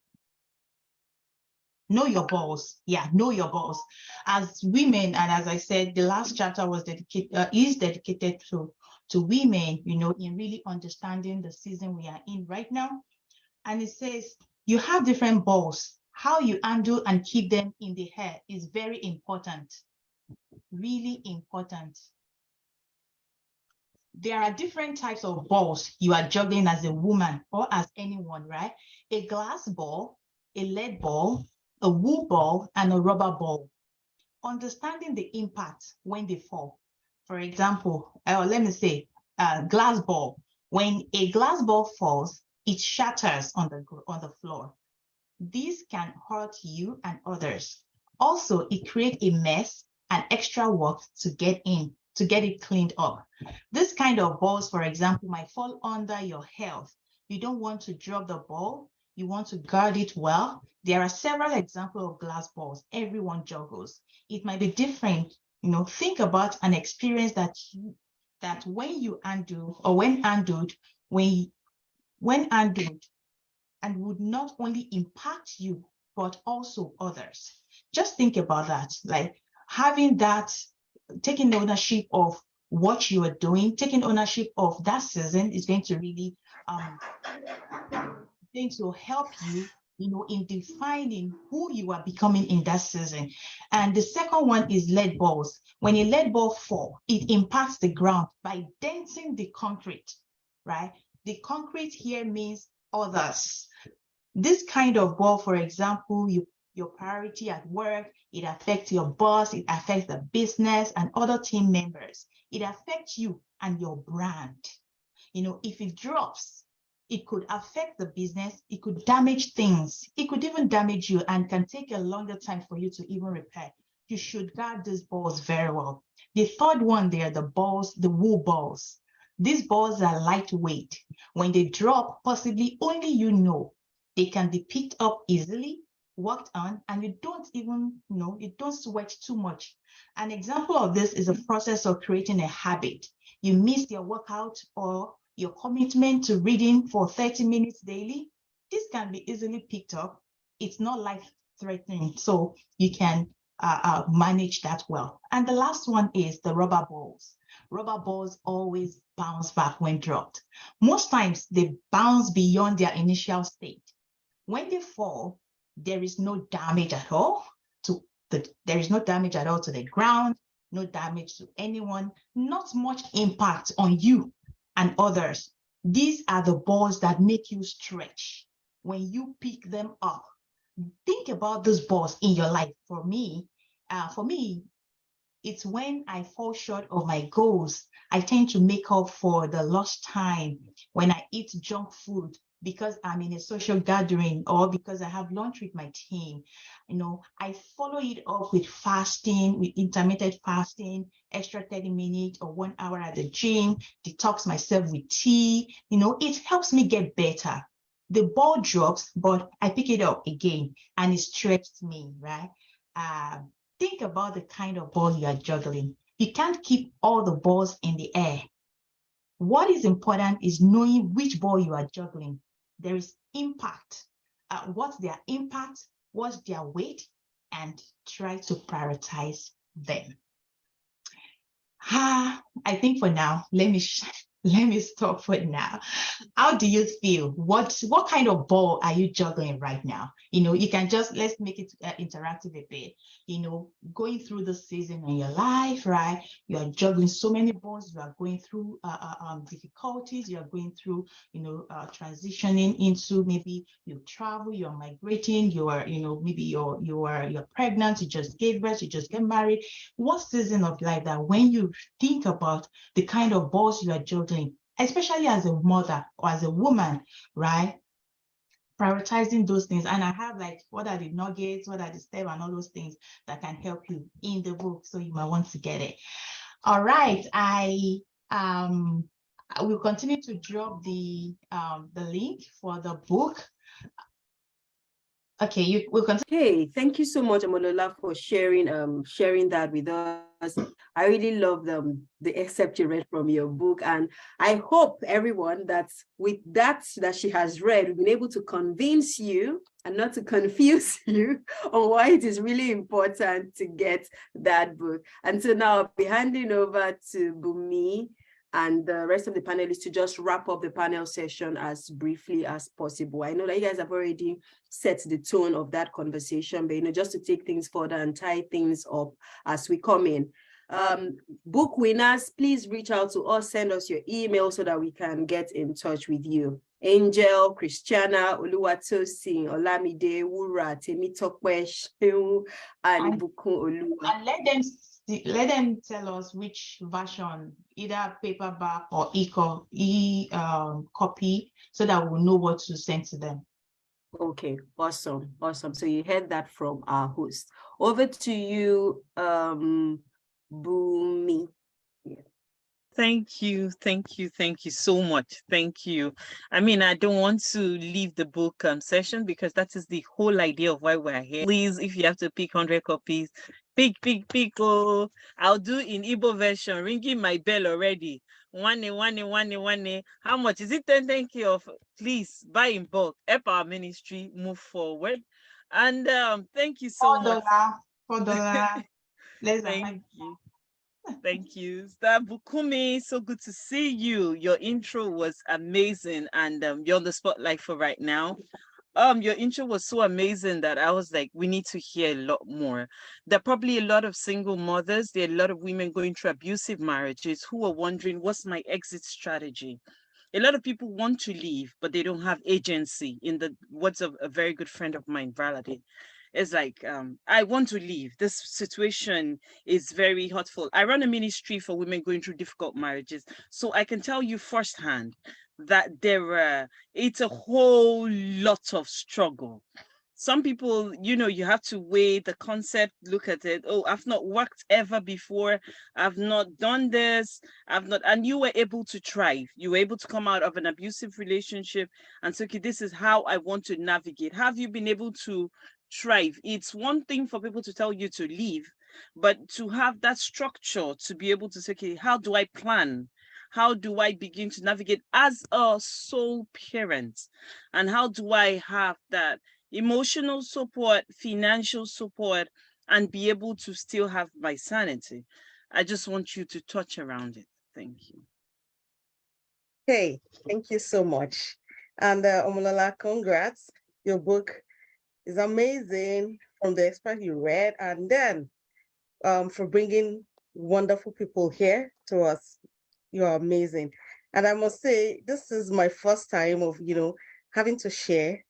know your balls. Yeah, know your balls. As women, and as I said, the last chapter was dedicated to women, in really understanding the season we are in right now. And it says you have different balls. How you handle and keep them in the air is very important, really important. There are different types of balls you are juggling as a woman or as anyone, right? A glass ball, a lead ball, a wool ball, and a rubber ball. Understanding the impact when they fall. For example, let me say a glass ball. When a glass ball falls, it shatters on the floor. This can hurt you and others. Also, it creates a mess and extra work to get it cleaned up. This kind of balls, for example, might fall under your health. You don't want to drop the ball. You want to guard it well. There are several examples of glass balls. Everyone juggles. It might be different. Think about an experience that when you undo, or when handled, and would not only impact you, but also others. Just think about that, like having that, taking ownership of what you are doing, taking ownership of that season is going to really help you, in defining who you are becoming in that season. And the second one is lead balls. When a lead ball falls, it impacts the ground by denting the concrete, right? The concrete here means others. This kind of ball, for example, your priority at work, it affects your boss, it affects the business and other team members. It affects you and your brand. If it drops, it could affect the business, it could damage things, it could even damage you and can take a longer time for you to even repair. You should guard these balls very well. The third one there, the wool balls. These balls are lightweight. When they drop, possibly only they can be picked up easily, worked on, and you don't even you don't sweat too much. An example of this is a process of creating a habit. You missed your workout or your commitment to reading for 30 minutes daily. This can be easily picked up. It's not life-threatening, so you can manage that well. And the last one is the rubber balls. Rubber balls always bounce back when dropped. Most times they bounce beyond their initial state. When they fall, there is no damage at all to the ground, no damage to anyone, not much impact on you and others. These are the balls that make you stretch when you pick them up. Think about those balls in your life. For me, it's when I fall short of my goals. I tend to make up for the lost time when I eat junk food because I'm in a social gathering or because I have lunch with my team. I follow it up with fasting, with intermittent fasting, extra 30 minutes or 1 hour at the gym, detox myself with tea. It helps me get better. The ball drops, but I pick it up again and it stretches me, right? Think about the kind of ball you are juggling. You can't keep all the balls in the air. What is important is knowing which ball you are juggling. There is impact. What's their impact? What's their weight? And try to prioritize them. I think for now, let me stop for now. How do you feel? What kind of ball are you juggling right now? You can just, let's make it interactive a bit. Going through the season in your life, right? You are juggling so many balls. You are going through difficulties. You are going through, transitioning into, maybe you travel, you're migrating, you are, maybe you're pregnant, you just gave birth, you just get married. What season of life that when you think about the kind of balls you are juggling, especially as a mother or as a woman, right? Prioritizing those things. And I have what are the nuggets, what are the steps, and all those things that can help you in the book. So you might want to get it. All right. I will continue to drop the link for the book. Okay, you will continue. Hey, thank you so much, Lola, for sharing that with us. I really love the excerpt you read from your book, and I hope everyone that with that she has read, we've been able to convince you and not to confuse you on why it is really important to get that book. And so now I'll be handing over to Bumi and the rest of the panelists to just wrap up the panel session as briefly as possible. I know that you guys have already set the tone of that conversation, but just to take things further and tie things up as we come in. Book winners, please reach out to us, send us your email so that we can get in touch with you. Angel, Christiana, Oluwatosin, Olamide, Wura, Temitope, Shehu, and Ibukun Oluwa. And let them tell us which version, either paperback or copy, so that we'll know what to send to them. Okay, awesome. So you heard that from our host. Over to you, Bumi. Yeah. Thank you so much. Thank you. I mean, I don't want to leave the book session, because that is the whole idea of why we're here. Please, if you have to pick 100 copies, pick. Oh, I'll do in Igbo version, ringing my bell already. One. How much is it? 10K of, please buy in bulk. Help our ministry move forward. And thank you so much. $4. Thank you. Thank you. Star Bukumi, so good to see you. Your intro was amazing, and you're on the spotlight for right now. Your intro was so amazing that I was like, we need to hear a lot more. There are probably a lot of single mothers, there are a lot of women going through abusive marriages who are wondering, what's my exit strategy? A lot of people want to leave, but they don't have agency. In the words of a very good friend of mine, Valade, it's like, I want to leave. This situation is very hurtful. I run a ministry for women going through difficult marriages. So I can tell you firsthand that it's a whole lot of struggle. Some people, you have to weigh the concept, look at it. Oh, I've not worked ever before. I've not done this. And you were able to thrive. You were able to come out of an abusive relationship and say, okay, this is how I want to navigate. Have you been able to thrive? It's one thing for people to tell you to leave, but to have that structure to be able to say, okay, how do I plan? How do I begin to navigate as a sole parent? And how do I have that emotional support, financial support, and be able to still have my sanity? I just want you to touch around it. Thank you. Hey, thank you so much. And Omolola, congrats. Your book is amazing, from the excerpt you read, and then for bringing wonderful people here to us. You're amazing. And I must say, this is my first time of, having to share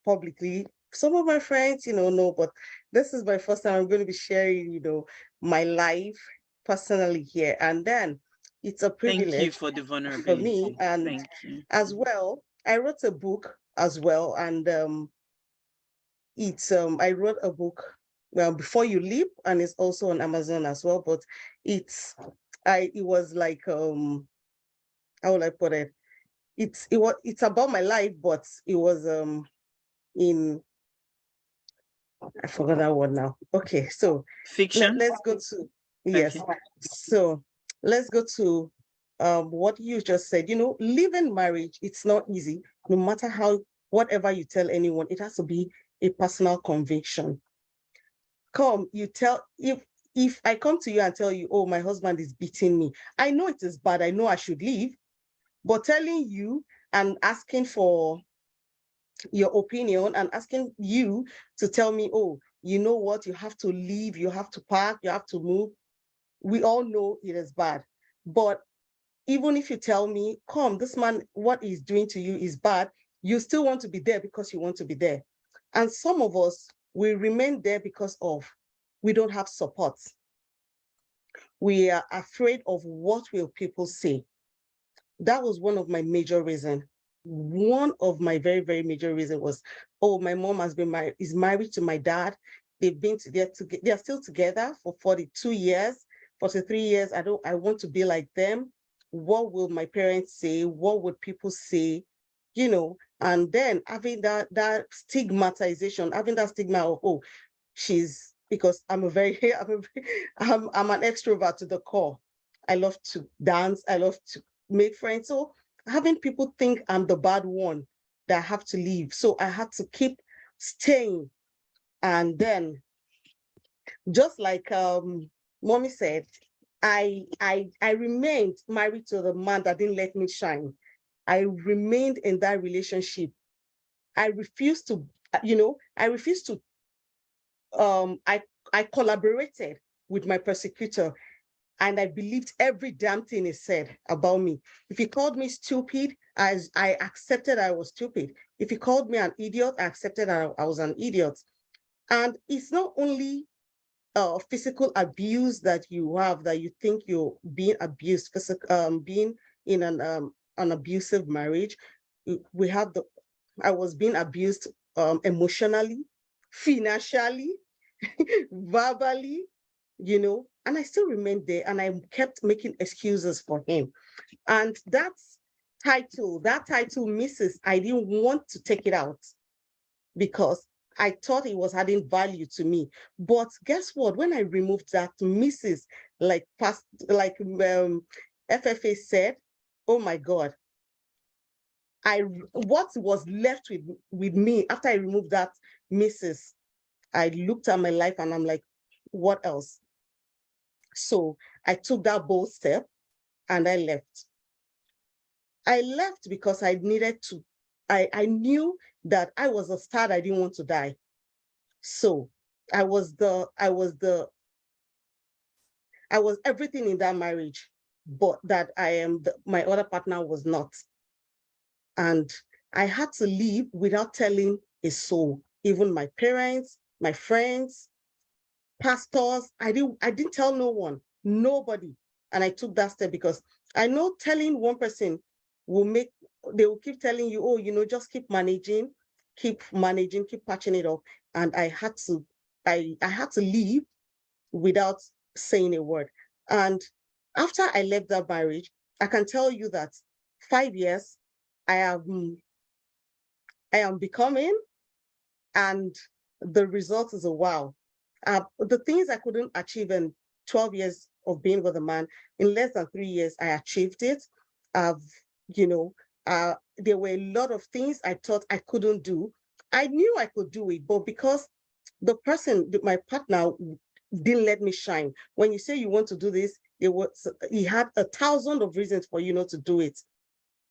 publicly. Some of my friends, know, but this is my first time I'm going to be sharing, my life personally here. And then it's a privilege. Thank you for the vulnerability. For me. And thank you. As well, I wrote a book as well. And I wrote a book, Before You Leap, and it's also on Amazon as well. But it was like, how would I put it? It's about my life, but it was I forgot that word now. Okay, so fiction. Let's go to yes. Okay. So let's go to what you just said. Living marriage, it's not easy. No matter whatever you tell anyone, it has to be a personal conviction. If if I come to you and tell you, oh, my husband is beating me, I know it is bad. I know I should leave. But telling you and asking for your opinion and asking you to tell me, oh, you know what, you have to leave, you have to park, you have to move. We all know it is bad. But even if you tell me, come, this man, what he's doing to you is bad, you still want to be there because you want to be there. And some of us, we remain there because of we don't have support. We are afraid of what will people say. That was one of my major reasons. One of my very, very major reasons was, oh, my mom is married to my dad. They've been together, they're still together for 42 years, 43 years. I want to be like them. What will my parents say? What would people say? You know, and then having that stigmatization, having that stigma of, oh, because I'm an extrovert to the core. I love to dance. I love to make friends. So having people think I'm the bad one that I have to leave. So I had to keep staying. And then, just like mommy said, I remained married to the man that didn't let me shine. I remained in that relationship. I refused to, I collaborated with my persecutor, and I believed every damn thing he said about me. If he called me stupid, I accepted I was stupid. If he called me an idiot, I accepted I was an idiot. And it's not only physical abuse that you have, that you think you're being abused, being in an abusive marriage. I was being abused emotionally, financially, verbally, and I still remained there, and I kept making excuses for him. And that title, Mrs., I didn't want to take it out because I thought it was adding value to me. But guess what? When I removed that Mrs., FFA said, oh my God, what was left with me after I removed that Mrs., I looked at my life and I'm like, what else? So I took that bold step and I left. I left because I needed to, I knew that I was a star. I didn't want to die. So I was everything in that marriage, but that my other partner was not. And I had to leave without telling a soul, even my parents, my friends, pastors. I didn't tell no one, nobody. And I took that step because I know telling one person they will keep telling you, oh, just keep managing, keep patching it up. And I had to leave without saying a word. And after I left that marriage, I can tell you that 5 years, I am becoming, and the result is a wow. The things I couldn't achieve in 12 years of being with a man, in less than 3 years, I achieved it. There were a lot of things I thought I couldn't do. I knew I could do it, but because my partner didn't let me shine. When you say you want to do this, he had 1,000 of reasons for you not to do it.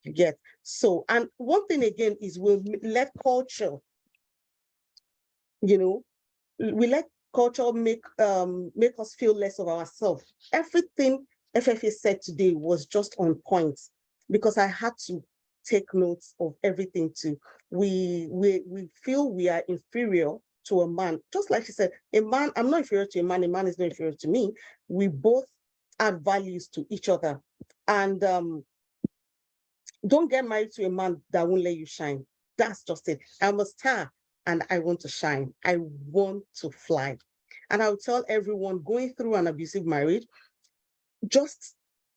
You get. So, and one thing again is we'll let culture, we let culture make us feel less of ourselves. Everything FFA said today was just on point because I had to take notes of everything too. We feel we are inferior to a man. Just like she said, a man, I'm not inferior to a man is not inferior to me. We both add values to each other. And don't get married to a man that won't let you shine. That's just it. I'm a star and I want to shine. I want to fly. And I'll tell everyone going through an abusive marriage, just,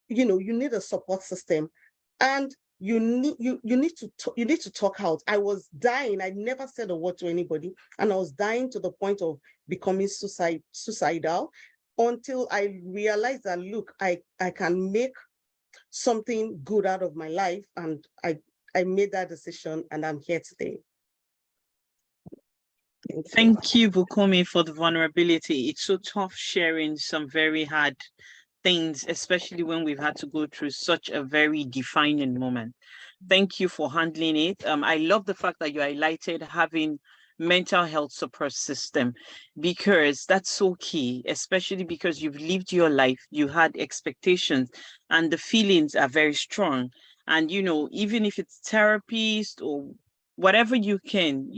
you need a support system, and you need to talk out. I was dying. I never said a word to anybody, and I was dying to the point of becoming suicidal until I realized that, look, I can make something good out of my life, and I made that decision, and I'm here today. Thank you, Bukomi, for the vulnerability. It's so tough sharing some very hard things, especially when we've had to go through such a very defining moment. Thank you for handling it. I love the fact that you highlighted having mental health support system, because that's so key, especially because you've lived your life, you had expectations, and the feelings are very strong. And, even if it's therapist or whatever you can,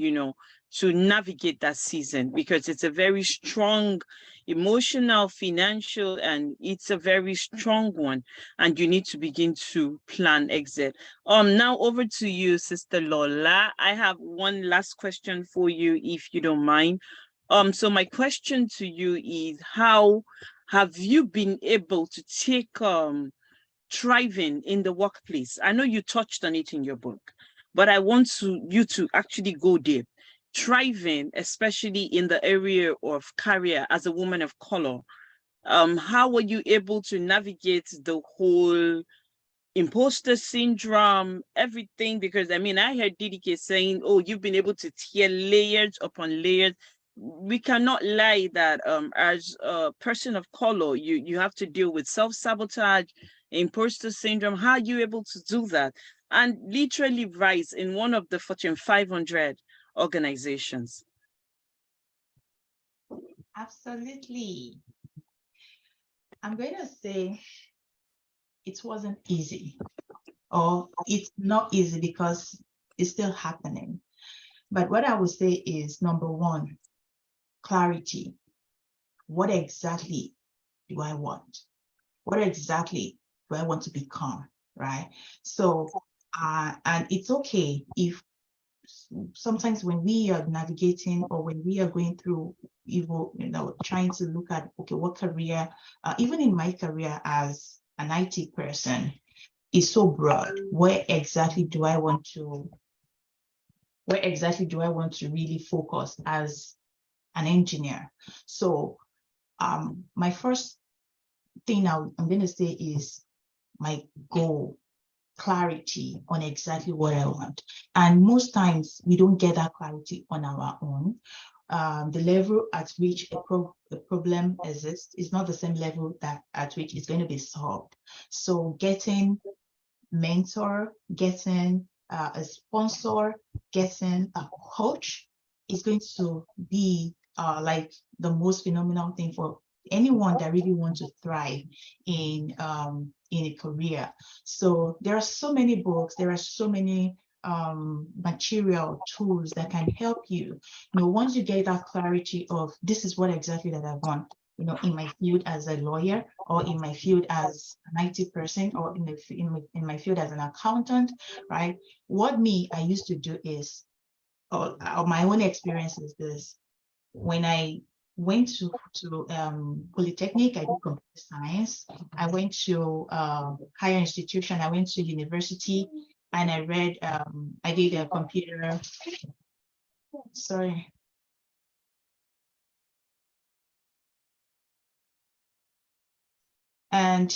to navigate that season, because it's a very strong emotional, financial, and it's a very strong one, and you need to begin to plan exit. Now over to you, Sister Lola. I have one last question for you, if you don't mind. So my question to you is, how have you been able to take thriving in the workplace? I know you touched on it in your book, but I want you to actually go deep. Thriving, especially in the area of career as a woman of color, how were you able to navigate the whole imposter syndrome, everything? Because I heard DDK saying, oh, you've been able to tear layers upon layers. We cannot lie that as a person of color, you have to deal with self-sabotage, imposter syndrome. How are you able to do that and literally rise in one of the Fortune 500 organizations? Absolutely. I'm going to say it wasn't easy, or it's not easy because it's still happening. But what I would say is, number one, clarity. What exactly do I want? What exactly do I want to become, right? So, and it's okay if sometimes when we are navigating, or when we are going through trying to look at, okay, what career, even in my career as an IT person, is so broad. Where exactly do I want to really focus as an engineer? So my first thing I'm going to say is my goal, clarity on exactly what I want. And most times we don't get that clarity on our own. The level at which a problem exists is not the same level at which it's going to be solved. So getting mentor, getting a sponsor, getting a coach is going to be like the most phenomenal thing for anyone that really wants to thrive in a career. So there are so many books, there are so many material tools that can help you. Once you get that clarity of this is what exactly that I want, in my field as a lawyer, or in my field as an IT person, or in my field as an accountant, right? What I used to do is, or my own experience is this: when I went to Polytechnic, I did computer science. I went to higher institution, I went to university, and I read, I did a computer, sorry. And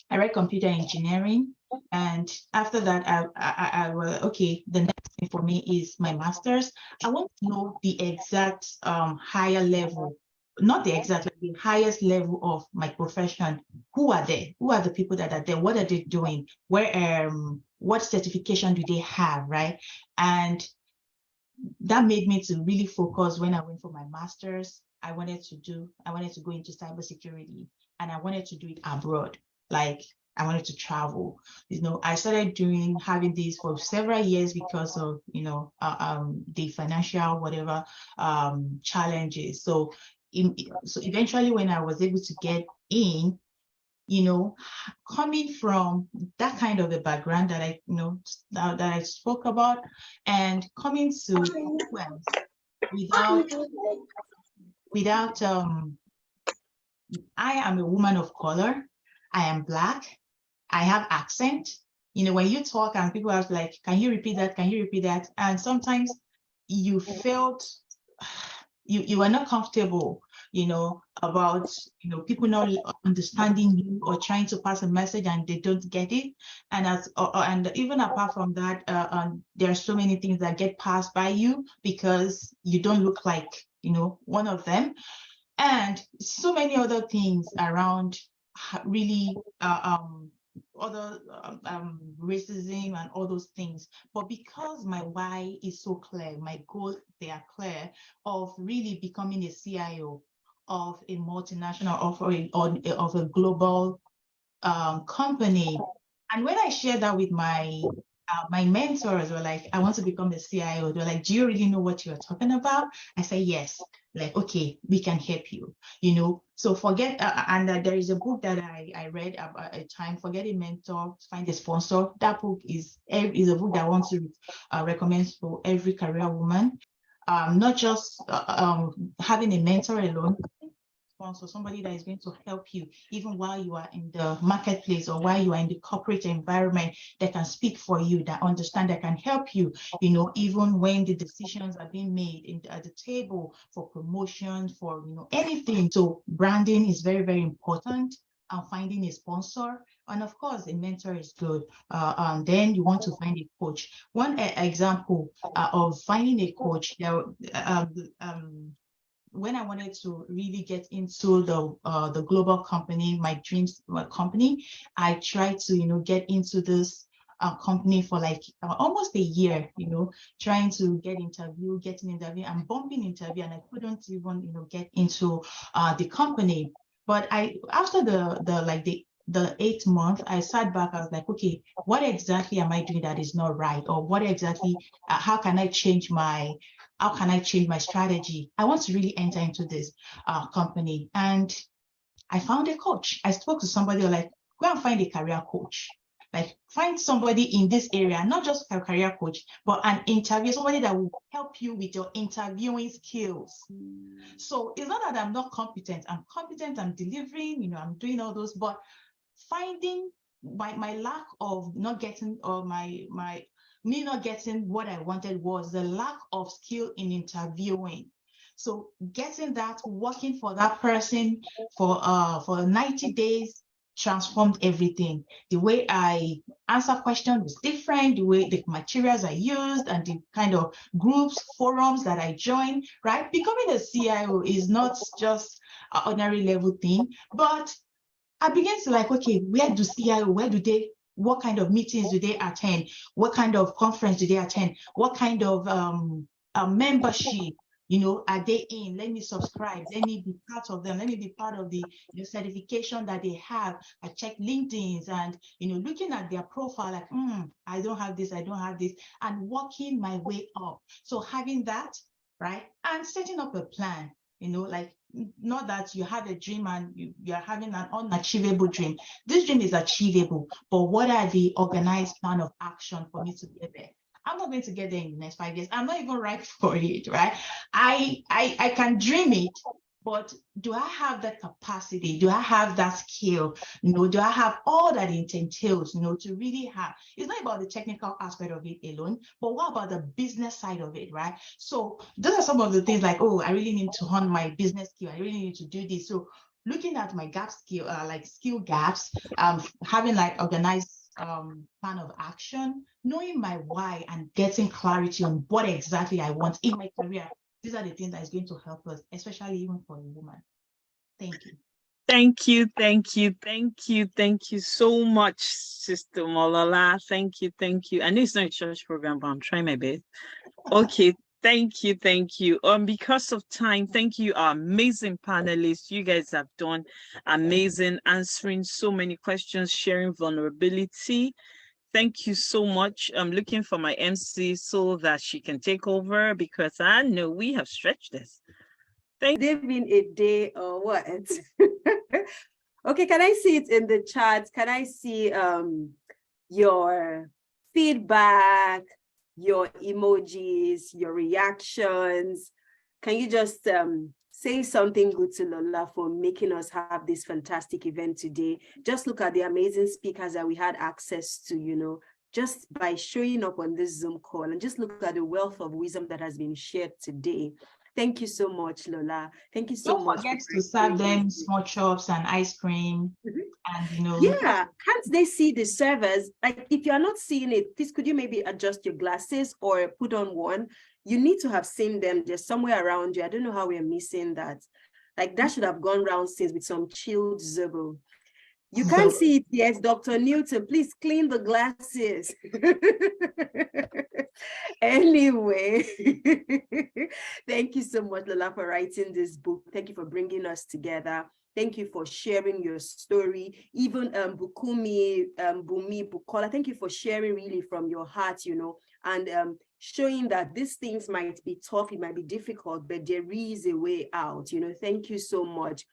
I read computer engineering. And after that, I was, okay, the next thing for me is my master's. I want to know the exact higher level, not the exact, like the highest level of my profession. Who are they? Who are the people that are there? What are they doing? Where, what certification do they have, right? And that made me to really focus. When I went for my master's, I wanted to go into cybersecurity, and I wanted to do it abroad. Like, I wanted to travel. I started having this for several years because of, the financial, whatever, challenges. So eventually when I was able to get in, coming from that kind of a background that I, that I spoke about, and coming to without I am a woman of color, I am Black, I have accent. When you talk and people are like, can you repeat that? Can you repeat that? And sometimes you felt you are not comfortable, about, people not understanding you or trying to pass a message and they don't get it. And and even apart from that, there are so many things that get passed by you because you don't look like, one of them. And so many other things around really other racism and all those things. But because my why is so clear, my goals, they are clear, of really becoming a CIO of a multinational of a global company. And when I shared that with my mentors, were like, I want to become a CIO. They're like, do you really know what you're talking about? I say, yes. Like, okay, we can help you, So forget, there is a book that I read about a time, Forget a Mentor, Find a Sponsor. That book is a book that I want to recommend for every career woman. Not just having a mentor alone, sponsor, somebody that is going to help you even while you are in the marketplace or while you are in the corporate environment, that can speak for you, that understand, that can help you, even when the decisions are being made at the table for promotion, for anything. So branding is very, very important. And finding a sponsor, and of course a mentor is good. Then you want to find a coach. One example of finding a coach, when I wanted to really get into the global company, my dreams company, I tried to get into this company for like almost a year, trying to getting interview and bumping interview, and I couldn't even get into the company. But after the 8th month, I sat back. I was like, okay, what exactly am I doing that is not right, or what exactly? How can I change my strategy? I want to really enter into this company. And I found a coach. I spoke to somebody like, go and find a career coach. Like, find somebody in this area, not just a career coach, but an interview, somebody that will help you with your interviewing skills. So it's not that I'm not competent. I'm competent, I'm delivering, I'm doing all those, but finding my lack of not getting, or me not getting what I wanted, was the lack of skill in interviewing. So getting that, working for that person for 90 days transformed everything. The way I answer questions was different, the way the materials I used and the kind of groups, forums that I joined, right? Becoming a CIO is not just an ordinary level thing, but I began to like, okay, what kind of meetings do they attend? What kind of conference do they attend? What kind of membership, are they in? Let me subscribe. Let me be part of them. Let me be part of the certification that they have. I check LinkedIn's and, looking at their profile, like, I don't have this, and working my way up. So having that, right? And setting up a plan, like, not that you have a dream and you're having an unachievable dream. This dream is achievable, but what are the organized plan of action for me to get there? I'm not going to get there in the next 5 years. I'm not even ripe for it, right? I can dream it, but do I have that capacity? Do I have that skill? Do I have all that it entails, to really have? It's not about the technical aspect of it alone, but what about the business side of it, right? So those are some of the things like, oh, I really need to hone my business skill. I really need to do this. So looking at my skill gaps, having like organized plan of action, knowing my why and getting clarity on what exactly I want in my career. These are the things that is going to help us, especially even for a woman. Thank you. Thank you, thank you, thank you, thank you so much, Sister Lola. Thank you, thank you. I know it's not a church program, but I'm trying my best. Okay, thank you, thank you. Because of time, thank you, our amazing panelists. You guys have done amazing, answering so many questions, sharing vulnerability. Thank you so much. I'm looking for my MC so that she can take over, because I know we have stretched this. They've been a day or what? Okay, can I see it in the chat? Can I see your feedback, your emojis, your reactions? Can you just say something good to Lola for making us have this fantastic event today? Just look at the amazing speakers that we had access to, just by showing up on this Zoom call, and just look at the wealth of wisdom that has been shared today. Thank you so much, Lola. Thank you so Don't much. forget to serve them small chops and ice cream. And Yeah, can't they see the servers? Like, if you're not seeing it, please could you maybe adjust your glasses or put on one? You need to have seen them. They're somewhere around you. I don't know how we're missing that. Like, that should have gone round since with some chilled Zobo. You can't see it yet, Dr. Newton. Please clean the glasses. Anyway, thank you so much, Lola, for writing this book. Thank you for bringing us together. Thank you for sharing your story. Even Bukumi, Bumi, Bukola, thank you for sharing really from your heart, and showing that these things might be tough, it might be difficult, but there is a way out. Thank you so much.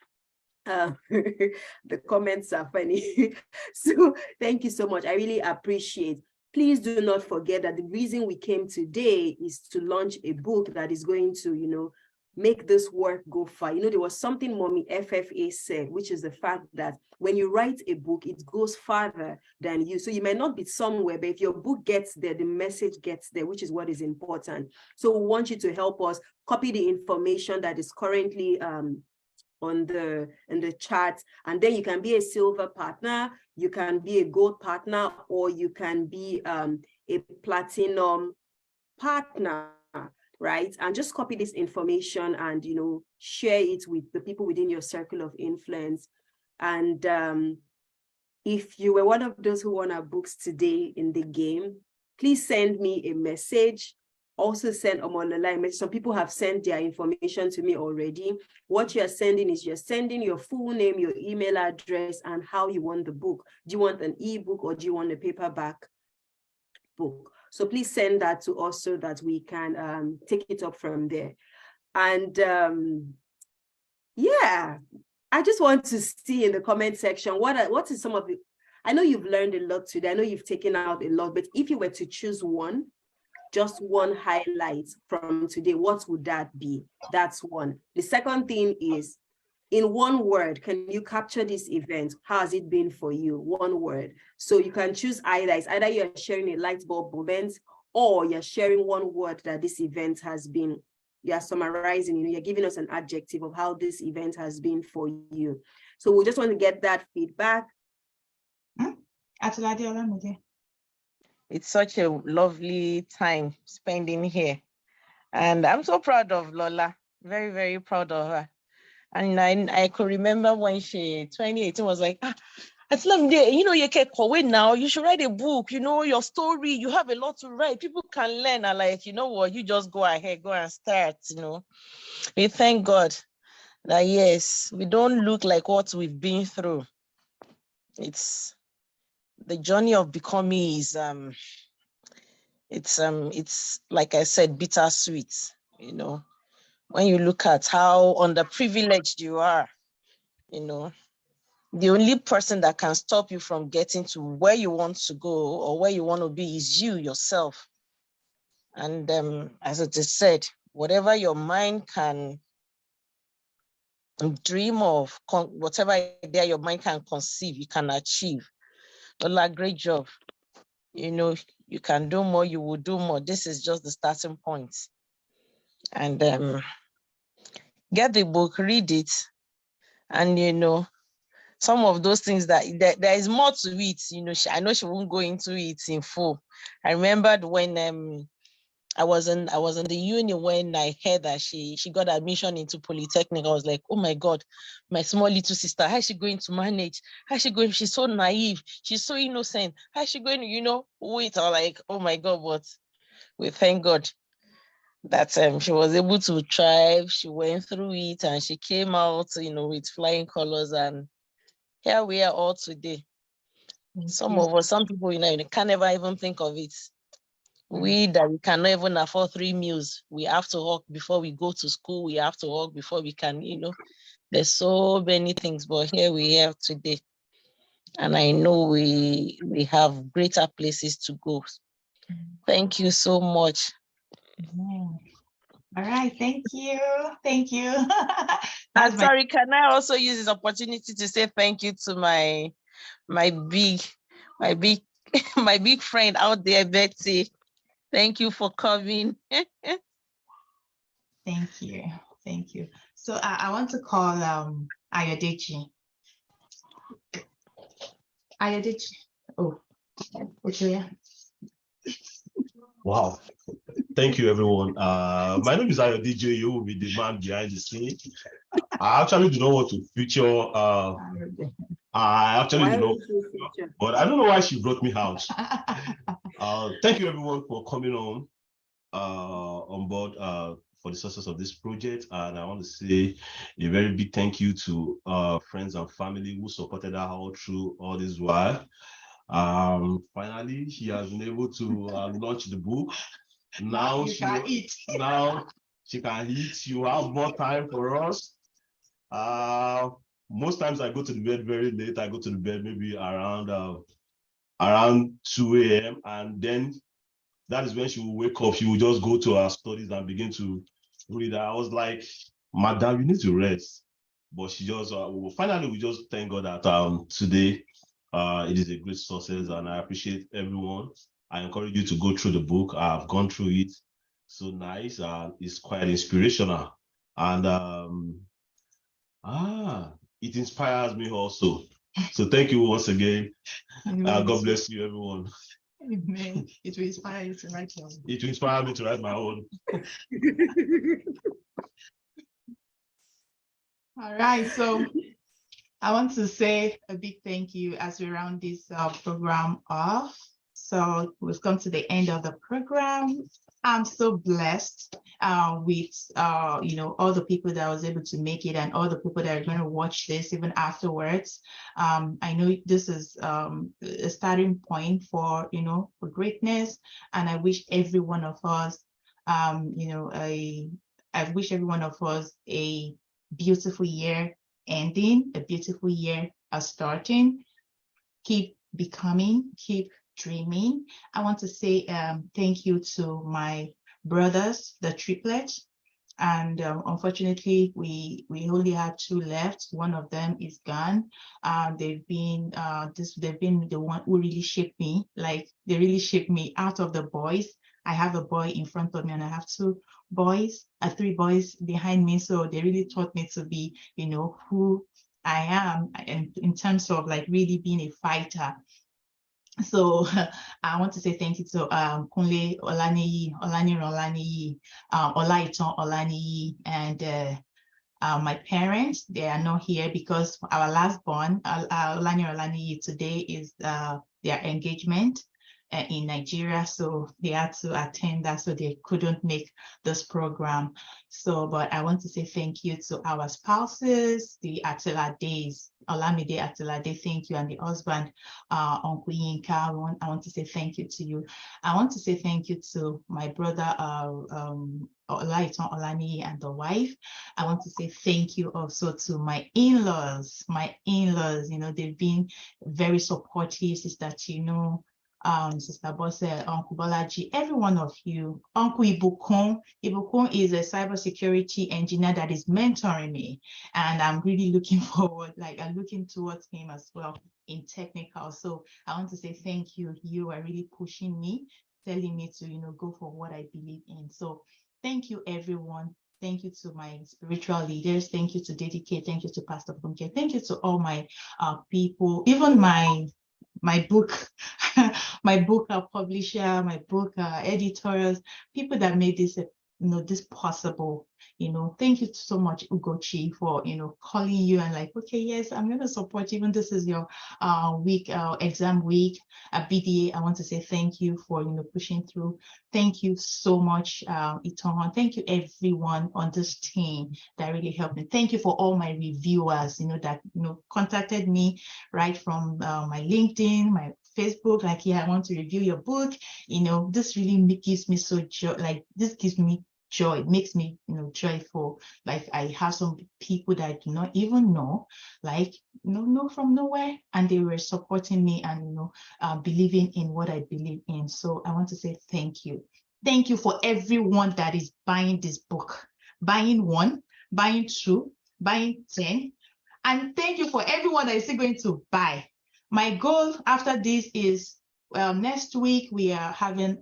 The comments are funny. So thank you so much. I really appreciate. Please do not forget that the reason we came today is to launch a book that is going to, make this work go far. There was something Mommy FFA said, which is the fact that when you write a book, it goes farther than you. So you might not be somewhere, but if your book gets there, the message gets there, which is what is important. So we want you to help us copy the information that is currently in the chat, and then you can be a silver partner, you can be a gold partner, or you can be a platinum partner, right? And just copy this information and share it with the people within your circle of influence. And if you were one of those who won our books today in the game, please send me a message. Also send Lola a message. Some people have sent their information to me already. What you're sending is you're sending your full name, your email address, and how you want the book. Do you want an ebook or do you want a paperback book? So please send that to us so that we can take it up from there. And yeah, I just want to see in the comment section, what is some of the, I know you've learned a lot today. I know you've taken out a lot, but if you were to choose one, just one highlight from today, what would that be? That's one. The second thing is, in one word, can you capture this event? How has it been for you? One word. So you can choose either. It's either you're sharing a light bulb moment or you're sharing one word that this event has been. You're summarizing, you're giving us an adjective of how this event has been for you. So we just want to get that feedback. It's such a lovely time spending here. And I'm so proud of Lola, very, very proud of her. And I could remember when 2018 was like, you can wait now, you should write a book, your story, you have a lot to write, people can learn. And like, you know what, you just go ahead, go and start, We thank God that yes, we don't look like what we've been through. It's the journey of becoming is it's like I said, bittersweet, when you look at how underprivileged you are, the only person that can stop you from getting to where you want to go or where you want to be is you yourself. And as it is said, whatever your mind can dream of, whatever idea your mind can conceive, you can achieve. Lola, great job. You can do more, you will do more. This is just the starting point. And get the book, read it, and some of those things that there is more to it. I know she won't go into it in full. I remembered when I was in the uni when I heard that she got admission into Polytechnic. I was like, oh my God, my small little sister, how is she going to manage? How is she going? She's so naive. She's so innocent. How is she going to, wait? Or like, oh my God, but we thank God that she was able to thrive. She went through it and she came out, with flying colors, and here we are all today. Some people, you can never even think of it. We that we cannot even afford 3 meals, we have to work before we go to school. We have to work before we can, there's so many things, but here we are today. And I know we have greater places to go. Thank you so much. All right, thank you. Thank you. I'm sorry, can I also use this opportunity to say thank you to my big my big friend out there, Betty. Thank you for coming. Thank you. Thank you. So I want to call Ayodeji. Ayodeji. Oh, okay. Wow. Thank you, everyone. My name is Ayodije. You will be the man behind the scene. I actually do not want to feature. I actually Why do not, would you feature? but I don't know why she brought me out. Thank you, everyone, for coming on board for the success of this project. And I want to say a very big thank you to friends and family who supported her all through all this while. Finally, she has been able to launch the book. Now she can eat. Now she can eat. You have more time for us. Most times I go to the bed very late. I go to the bed maybe around 2 a.m. and then that is when she will wake up. She will just go to her studies and begin to read. I was like, Madam, you need to rest. But she just finally we just thank God that today it is a great success, and I appreciate everyone. I encourage you to go through the book. I've gone through it. So nice. It's quite inspirational. And it inspires me also. So thank you once again. God bless you, everyone. Amen. It will inspire you to write your own. It will inspire me to write my own. All right. So I want to say a big thank you as we round this program off. So we've come to the end of the program. I'm so blessed with all the people that was able to make it and all the people that are going to watch this even afterwards. I know this is a starting point for greatness, and I wish every one of us I wish every one of us a beautiful year ending, a beautiful year starting. Keep becoming, keep dreaming. I want to say thank you to my brothers, the triplets. And unfortunately, we only have 2 left. One of them is gone. They've been the one who really shaped me. Like they really shaped me out of the boys. I have a boy in front of me, and I have 3 boys behind me. So they really taught me to be, who I am, and in terms of like really being a fighter. So I want to say thank you to Kunle Olaniyi, Olaniyi, Olaitan Olaniyi, and my parents. They are not here because our last born, Olaniyi, today is their engagement in Nigeria, so they had to attend that, so they couldn't make this program. So, but I want to say thank you to our spouses, the Atilades, Olamide Atilade, thank you, and the husband, Uncle Yinka. I want to say thank you to you. I want to say thank you to my brother, Olaitan Olani, and the wife. I want to say thank you also to my in-laws. They've been very supportive, Sister Chino, Sister Bosse, Uncle Bolaji, every one of you. Uncle Ibukun. Ibukun is a cybersecurity engineer that is mentoring me, and I'm really looking forward, I'm looking towards him as well in technical. So I want to say thank you. You are really pushing me, telling me to, go for what I believe in. So thank you, everyone. Thank you to my spiritual leaders. Thank you to Dedicate. Thank you to Pastor Funke. Thank you to all my people, even my book, my book publisher, my book editors, people that made this, this possible. Thank you so much, Ugochi, for calling you and like, okay, yes, I'm going to support you. Even this is your week, exam week, BDA. I want to say thank you for pushing through. Thank you so much, Iton. Thank you, everyone on this team that really helped me. Thank you for all my reviewers, that contacted me right from my LinkedIn, my Facebook, like, yeah, I want to review your book. This really gives me so joy. This gives me joy. It makes me, joyful. Like, I have some people that I do not even know, know from nowhere, and they were supporting me and, believing in what I believe in. So I want to say thank you. Thank you for everyone that is buying this book, buying 1, buying 2, buying 10. And thank you for everyone that is still going to buy. My goal after this is Next week we are having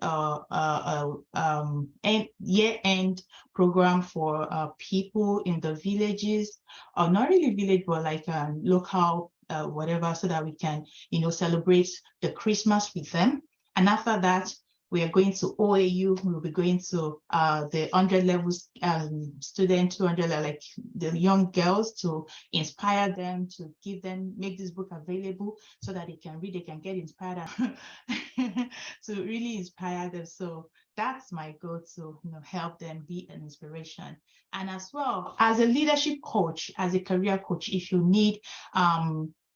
year-end program for people in the villages, or not really village, but like local whatever, so that we can, you know, celebrate the Christmas with them. And after that, we are going to OAU. We'll be going to the 100 levels student, 200, like the young girls, to inspire them, to give them, make this book available so that they can read, they can get inspired, to really inspire them. So that's my goal, to, you know, help them be an inspiration. And as well, as a leadership coach, as a career coach, if you need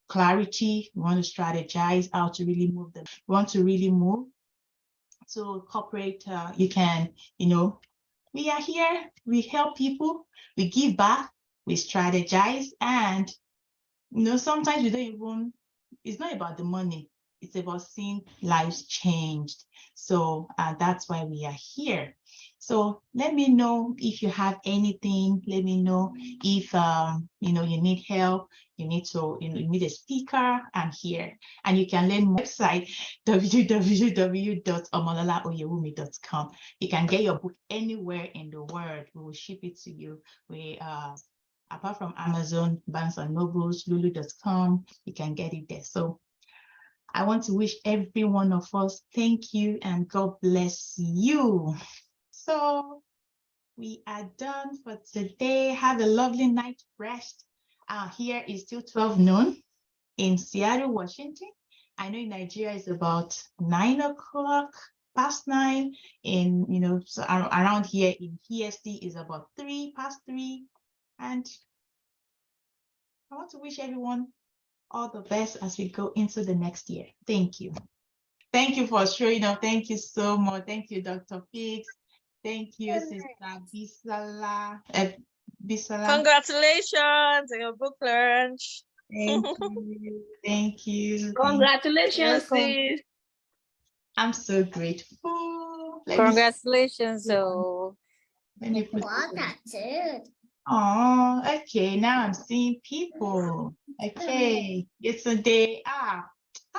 clarity, you want to strategize how to really move them, you want to really move to corporate, you can, you know, we are here, we help people, we give back, we strategize, and, you know, sometimes we don't even, it's not about the money, it's about seeing lives changed. So that's why we are here. So let me know if you have anything. Let me know if you know, you need help, you need to, you know, you need a speaker. I'm here. And you can learn more website www.omololaoyewumi.com. You can get your book anywhere in the world. We will ship it to you. We apart from Amazon, Barnes and Nobles, lulu.com, you can get it there. So I want to wish every one of us thank you and God bless you. So we are done for today. Have a lovely night rest. Here is still 12 noon in Seattle, Washington. I know in Nigeria it's about 9 o'clock, past 9. In, you know, so around here in PST is about 3 past 3. And I want to wish everyone all the best as we go into the next year. Thank you. Thank you for showing up. Thank you so much. Thank you, Dr. Fix. Thank you, Sister Bisala. Congratulations on your book launch. Thank you. Thank you. Congratulations, sis. I'm so grateful. Congratulations. So let me put it. Oh, okay. Now I'm seeing people. Okay. Yesterday. How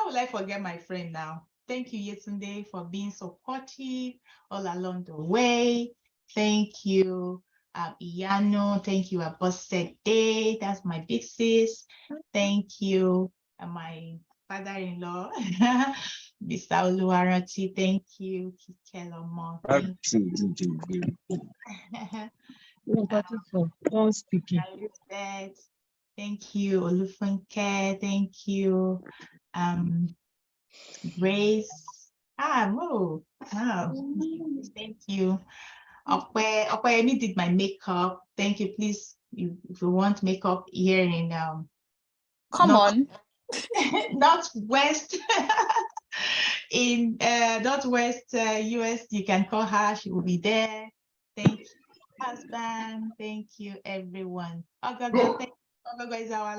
will I forget my friend now? Thank you, Yetunde, for being supportive all along the way. Thank you, Iyano. Thank you, Abosede. That's my big sis. Thank you, my father-in-law, Mr. Oluwarati. Thank you, Kikelomo. Thank you. Thank you, Olufunke. Thank you, Grace. Thank you. Okwayemi did my makeup. Thank you. Please, if you want makeup here in Northwest in Northwest US, you can call her. She will be there. Thank you, husband. Thank you, everyone. Ogogo is our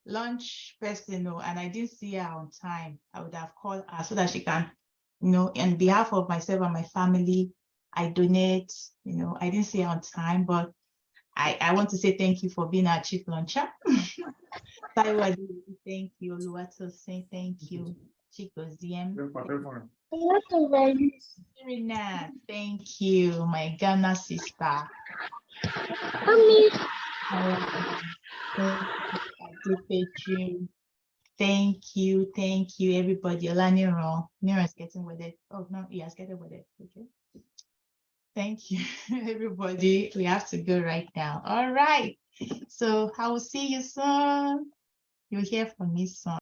lunch person, and I didn't see her on time. I would have called her so that she can, you know, on behalf of myself and my family, I donate. You know, I didn't see her on time, but I want to say thank you for being our chief launcher. Thank you, Oluwato, say thank you. Chikozium. Serena, thank you, my Ghana sister. Thank you, everybody. Nero is getting with it. Oh no, he has getting with it. Okay. Thank you, everybody. We have to go right now. All right. So I will see you soon. You'll hear from me soon.